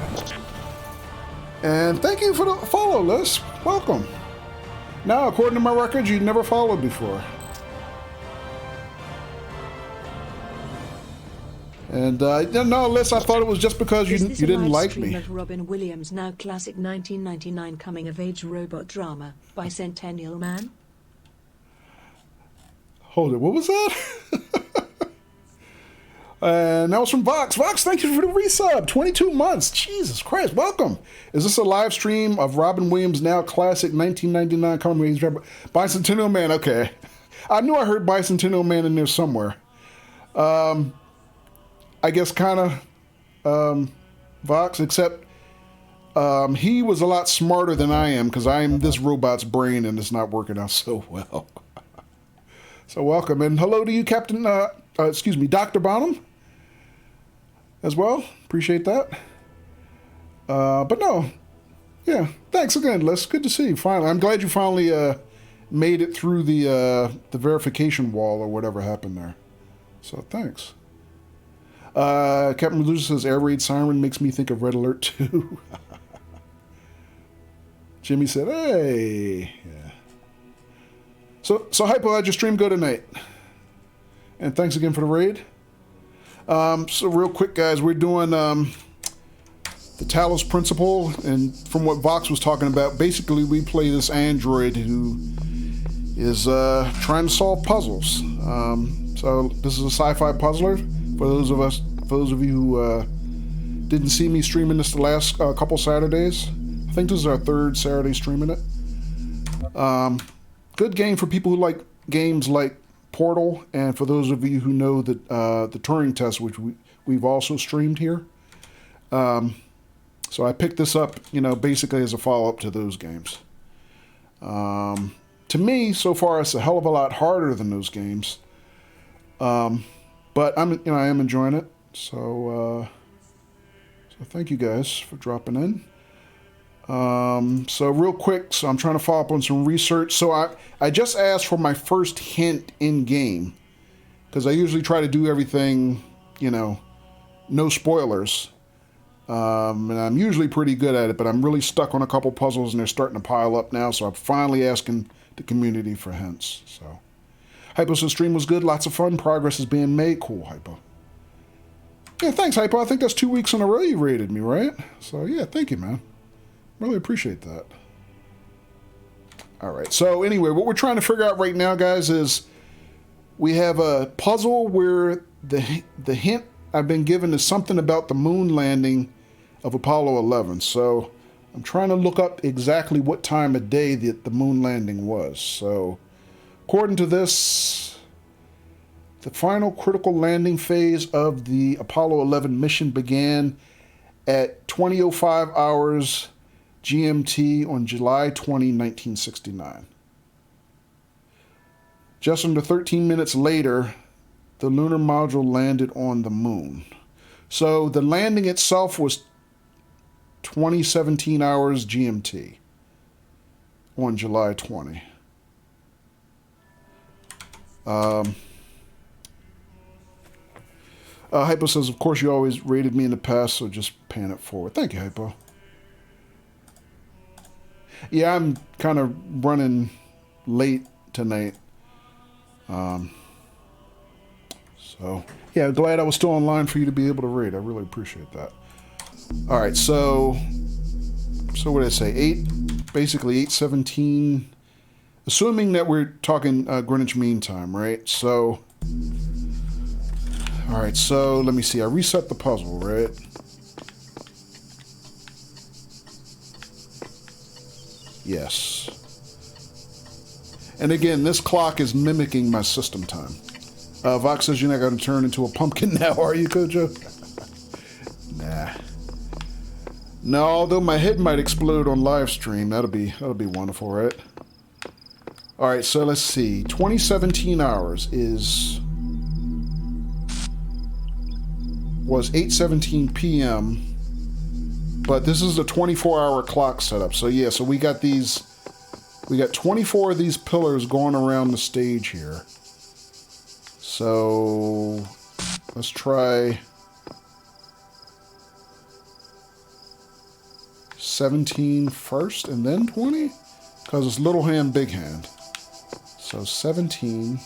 And thank you for the follow, Liz. Welcome. Now, according to my records, you never followed before. And no, Liz, I thought it was just because you didn't like me. Of Robin Williams' now classic 1999 coming-of-age robot drama, Bicentennial Man? Hold it, what was that? And that was from Vox. Vox, thank you for the resub. 22 months. Jesus Christ, welcome. Is this a live stream of Robin Williams' now classic 1999 comedy Bicentennial Man? Okay. I knew I heard Bicentennial Man in there somewhere. I guess kind of Vox, except he was a lot smarter than I am because I am this robot's brain and it's not working out so well. So welcome. And hello to you, Captain, Dr. Bonham. As well, appreciate that. But no, yeah, thanks again, Les. Good to see you. Finally, I'm glad you finally made it through the verification wall or whatever happened there. So thanks. Captain Medusa says air raid siren makes me think of Red Alert 2. Jimmy said, "Hey, yeah." So Hypo, how'd your stream go tonight? And thanks again for the raid. So real quick, guys, we're doing the Talos Principle, and from what Vox was talking about, basically we play this android who is trying to solve puzzles. So this is a sci-fi puzzler. For those of you who didn't see me streaming this the last couple Saturdays, I think this is our third Saturday streaming it. Good game for people who like games like Portal, and for those of you who know that the Turing Test, which we've also streamed here. So I picked this up, basically as a follow-up to those games. To me, so far, it's a hell of a lot harder than those games. But I am enjoying it. So thank you guys for dropping in. So real quick, so I'm trying to follow up on some research. So I just asked for my first hint in game, because I usually try to do everything, no spoilers. And I'm usually pretty good at it, but I'm really stuck on a couple puzzles and they're starting to pile up now. So I'm finally asking the community for hints. So Hypo says stream was good, lots of fun, progress is being made. Cool, Hypo. Yeah, thanks, Hypo. I think that's 2 weeks in a row you rated me, right? So yeah, thank you, man. Really appreciate that. All right. So anyway, what we're trying to figure out right now, guys, is we have a puzzle where the hint I've been given is something about the moon landing of Apollo 11. So I'm trying to look up exactly what time of day the moon landing was. So according to this, the final critical landing phase of the Apollo 11 mission began at 20:05 hours GMT on July 20, 1969. Just under 13 minutes later, the lunar module landed on the moon. So the landing itself was 2017 hours GMT on July 20. Hypo says, of course, you always rated me in the past, so just paying it forward. Thank you, Hypo. Yeah, I'm kind of running late tonight. So, yeah, glad I was still online for you to be able to rate. I really appreciate that. All right, so what did I say? Basically 8:17, assuming that we're talking Greenwich Mean Time, right? So, all right, so let me see. I reset the puzzle, right? Yes. And again, this clock is mimicking my system time. Vox says you're not going to turn into a pumpkin now, are you, Kojo? Nah. No, although my head might explode on Livestream, that'll be wonderful, right? All right, so let's see. 2017 hours was 8:17 p.m. But this is a 24-hour clock setup. So yeah, so we got 24 of these pillars going around the stage here. So let's try 17 first and then 20? Because it's little hand, big hand. So 17.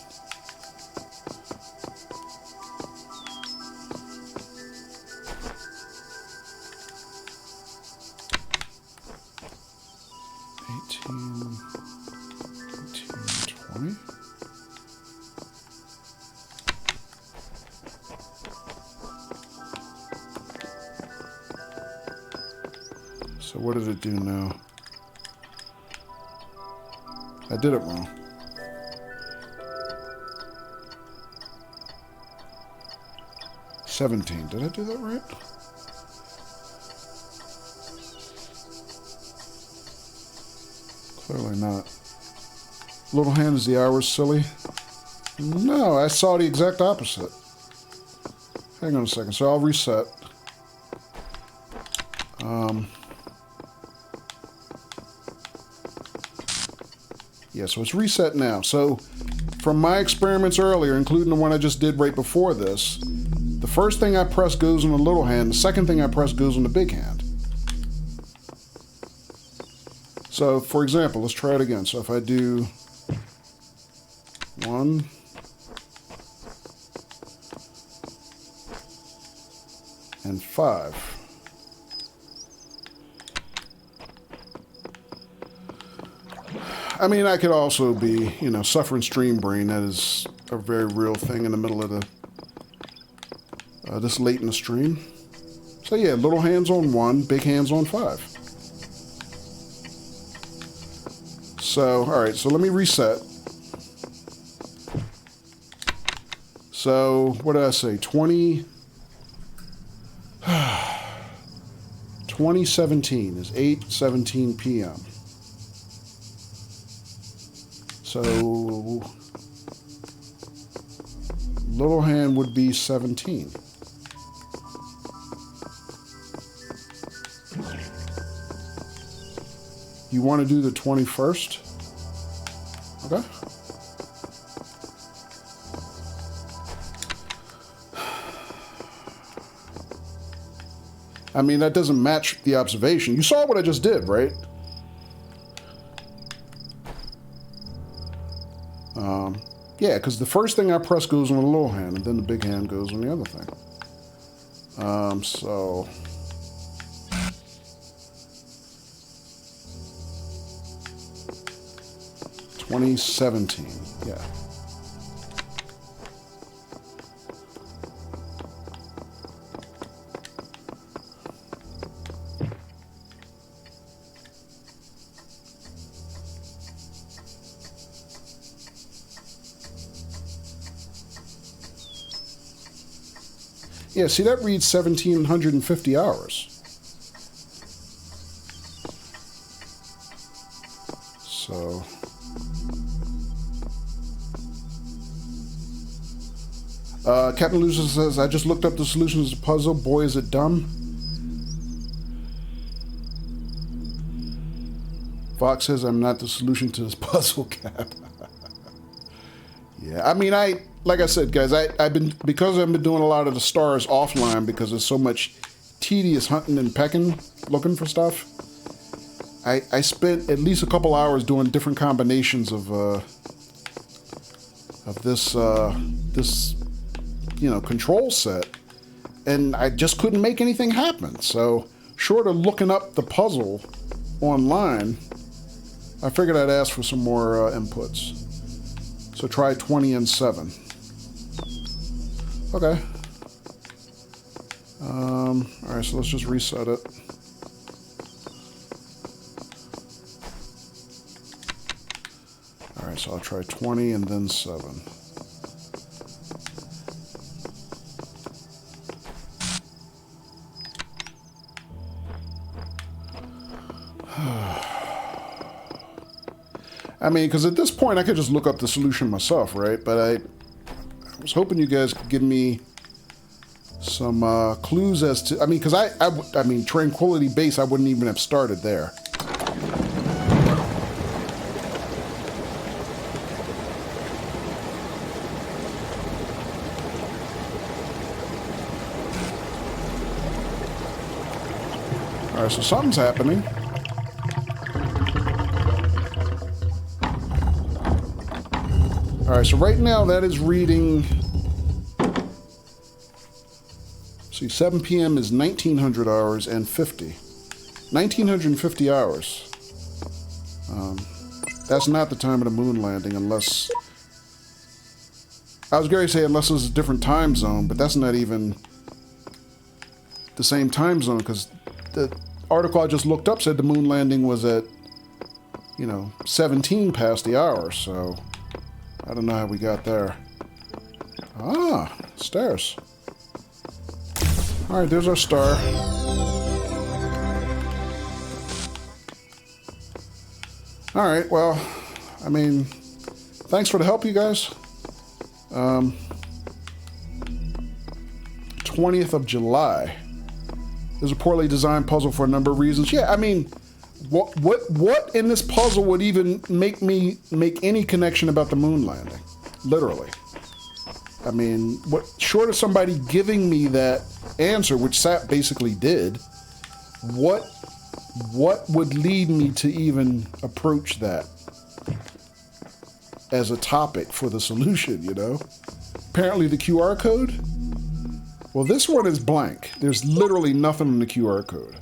So what did it do now? I did it wrong. $17. Did I do that right? Clearly not. Little hand is the hours, silly. No, I saw the exact opposite. Hang on a second. So I'll reset. Yeah, so it's reset now. So from my experiments earlier, including the one I just did right before this, the first thing I press goes on the little hand. The second thing I press goes on the big hand. So, for example, let's try it again. So if I do 1, and 5. I mean, I could also be, suffering stream brain. That is a very real thing in the middle of this late in the stream. So yeah, little hands on 1, big hands on 5. So, all right, so let me reset. So, what did I say? 2017 is 8:17 p.m. So little hand would be 17. You want to do the 21st? Okay. I mean, that doesn't match the observation. You saw what I just did, right? Yeah, because the first thing I press goes on the little hand, and then the big hand goes on the other thing. So... 2017, yeah. Yeah, see, that reads 1,750 hours. So... Captain Lucius says, I just looked up the solution to the puzzle. Boy, is it dumb. Fox says, I'm not the solution to this puzzle, Cap. Yeah, I mean, like I said, guys, because I've been doing a lot of the stars offline because there's so much tedious hunting and pecking, looking for stuff. I spent at least a couple hours doing different combinations of this, control set, and I just couldn't make anything happen. So, short of looking up the puzzle online, I figured I'd ask for some more inputs. So try 20 and 7. Okay. Alright, so let's just reset it. Alright, so I'll try 20 and then 7. I mean, because at this point I could just look up the solution myself, right? But I was hoping you guys could give me some clues as to... I mean, because I mean, Tranquility Base, I wouldn't even have started there. All right, so something's happening. All right, so right now that is reading... See, 7 p.m. is 1,900 hours and 50. 1,950 hours. That's not the time of the moon landing unless... I was going to say unless it's a different time zone, but that's not even the same time zone because the article I just looked up said the moon landing was at, 17 past the hour, so... I don't know how we got there. Ah, stairs. All right, there's our star. All right, well, I mean, thanks for the help, you guys. 20th of July. There's a poorly designed puzzle for a number of reasons. Yeah, I mean, what in this puzzle would even make me make any connection about the moon landing? Literally. I mean, short of somebody giving me that answer, which SAP basically did, what would lead me to even approach that as a topic for the solution, Apparently the QR code? Well, this one is blank. There's literally nothing in the QR code.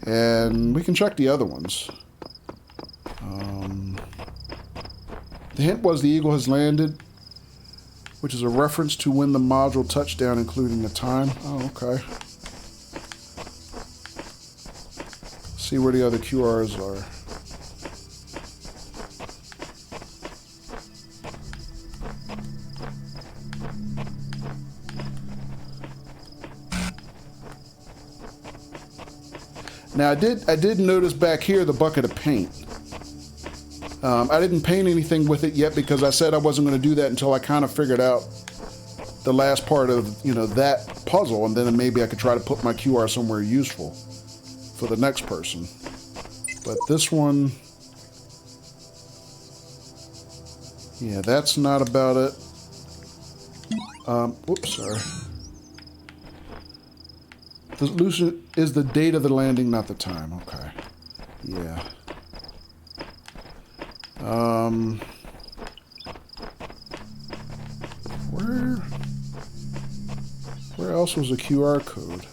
And we can check the other ones. The hint was the Eagle has landed, which is a reference to when the module touched down, including the time. Oh, okay. See where the other QRs are. Now I did notice back here the bucket of paint. I didn't paint anything with it yet because I said I wasn't going to do that until I kind of figured out the last part of, you know, that puzzle, and then maybe I could try to put my QR somewhere useful for the next person. But this one, yeah, that's not about it. Whoops, sorry. The solution is the date of the landing, not the time. Okay. Yeah. Where else was a QR code?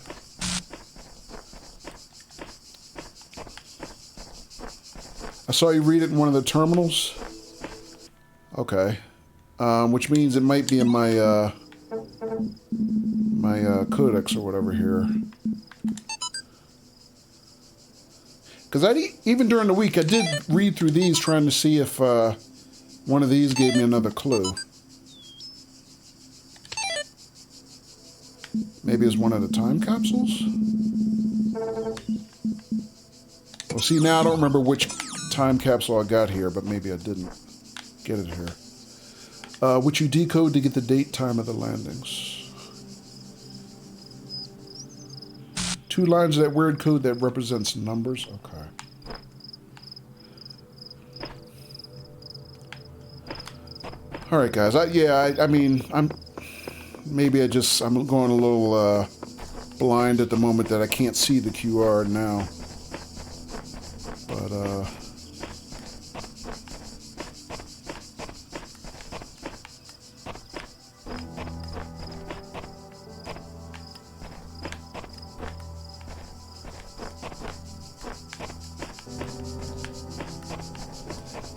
I saw you read it in one of the terminals. Okay. Which means it might be in my codex or whatever here. Because even during the week, I did read through these trying to see if one of these gave me another clue. Maybe it's one of the time capsules? Well, see, now I don't remember which time capsule I got here, but maybe I didn't get it here. Which you decode to get the date time of the landings. 2 lines of that weird code that represents numbers. Okay. All right, guys. I mean, I'm going a little blind at the moment that I can't see the QR now. But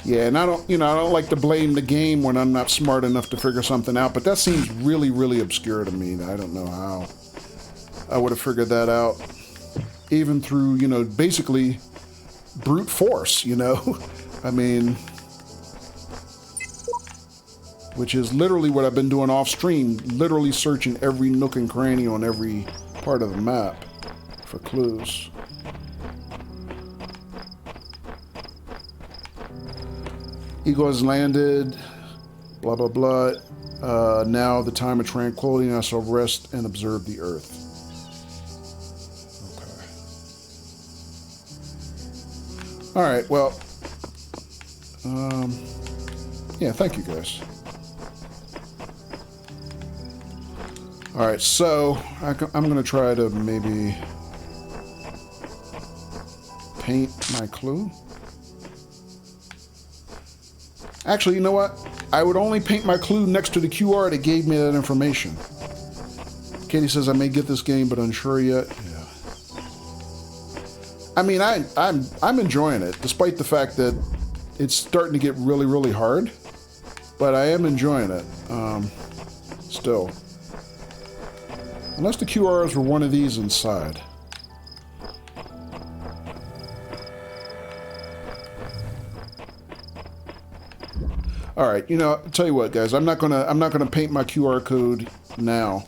yeah, and I don't like to blame the game when I'm not smart enough to figure something out, but that seems really, really obscure to me. I don't know how I would have figured that out, even through, you know, basically brute force, you know? I mean, which is literally what I've been doing off stream, literally searching every nook and cranny on every part of the map for clues. Eagle has landed, blah, blah, blah. Now the time of tranquility, and I shall rest and observe the earth. Okay. All right, well, yeah, thank you, guys. All right, so I'm going to try to maybe paint my clue. Actually, you know what? I would only paint my clue next to the QR that gave me that information. Katie says I may get this game, but unsure yet. Yeah. I mean, I'm enjoying it, despite the fact that it's starting to get really, really hard. But I am enjoying it. Still. Unless the QRs were one of these inside. All right, you know, I'll tell you what, guys. I'm not gonna paint my QR code now.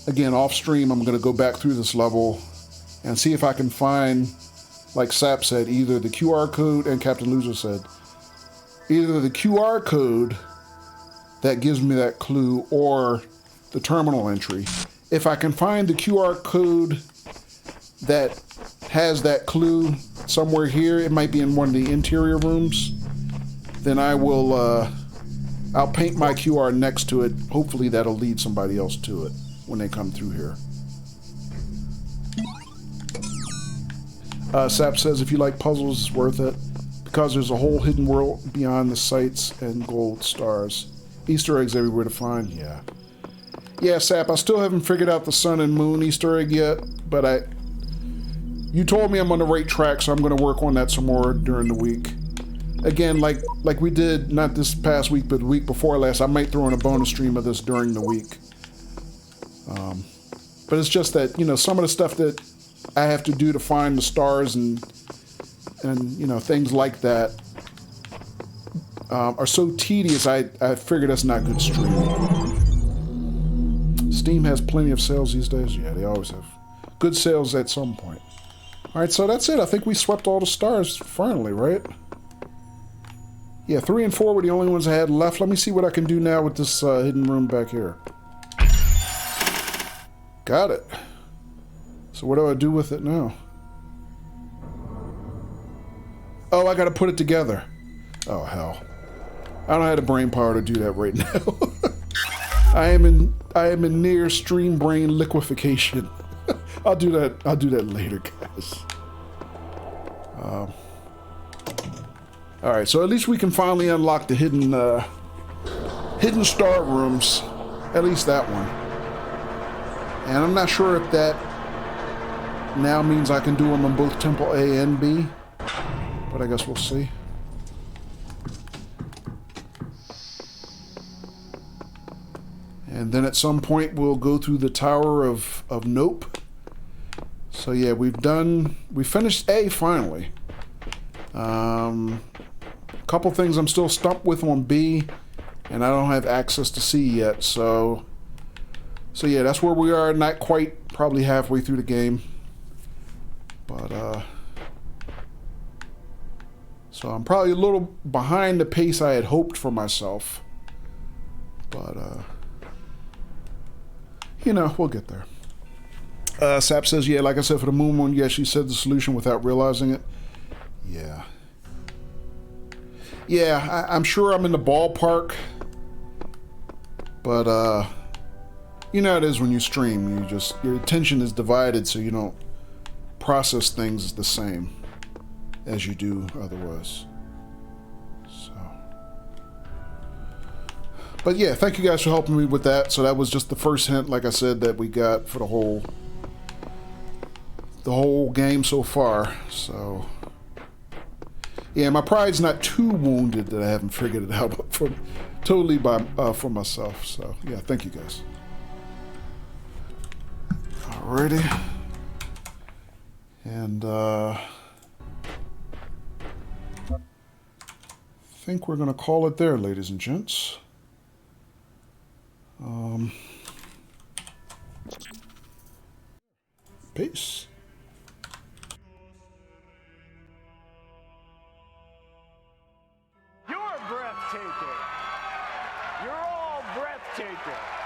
Again, off stream, I'm gonna go back through this level and see if I can find, like Sap said, either the QR code, and Captain Loser said, either the QR code that gives me that clue or the terminal entry. If I can find the QR code that has that clue somewhere here, it might be in one of the interior rooms, then I will, I'll paint my QR next to it. Hopefully that'll lead somebody else to it when they come through here. Sap says, if you like puzzles, it's worth it, because there's a whole hidden world beyond the sights and gold stars. Easter eggs everywhere to find, yeah. Yeah, Sap, I still haven't figured out the sun and moon Easter egg yet, but you told me I'm on the right track, so I'm going to work on that some more during the week. Again, like we did, not this past week, but the week before last, I might throw in a bonus stream of this during the week. But it's just that, you know, some of the stuff that I have to do to find the stars and you know, things like that are so tedious, I figured that's not good streaming. Steam has plenty of sales these days. Yeah, they always have good sales at some point. Alright, so that's it. I think we swept all the stars finally, right? Yeah, 3 and 4 were the only ones I had left. Let me see what I can do now with this hidden room back here. Got it. So what do I do with it now? Oh, I gotta put it together. Oh, hell. I don't have the brain power to do that right now. I am in near stream brain liquefaction. I'll do that later, guys. Alright, so at least we can finally unlock the hidden star rooms. At least that one. And I'm not sure if that now means I can do them on both Temple A and B. But I guess we'll see. And then at some point we'll go through the Tower of Nope. So yeah, we finished A finally. Couple things I'm still stumped with on B, and I don't have access to C yet, so yeah, that's where we are, not quite, probably halfway through the game. But so I'm probably a little behind the pace I had hoped for myself. But you know, we'll get there. Sap says, yeah, like I said, for the moon one, yeah, she said the solution without realizing it. Yeah. Yeah, I'm sure I'm in the ballpark. But, you know how it is when you stream. Your attention is divided, so you don't process things the same as you do otherwise. So. But yeah, thank you guys for helping me with that. So that was just the first hint, like I said, that we got for the whole game so far. So yeah, my pride's not too wounded that I haven't figured it out for myself. So yeah, thank you guys. Alrighty. And I think we're gonna call it there, ladies and gents. Peace. You're breathtaking. You're all breathtaking.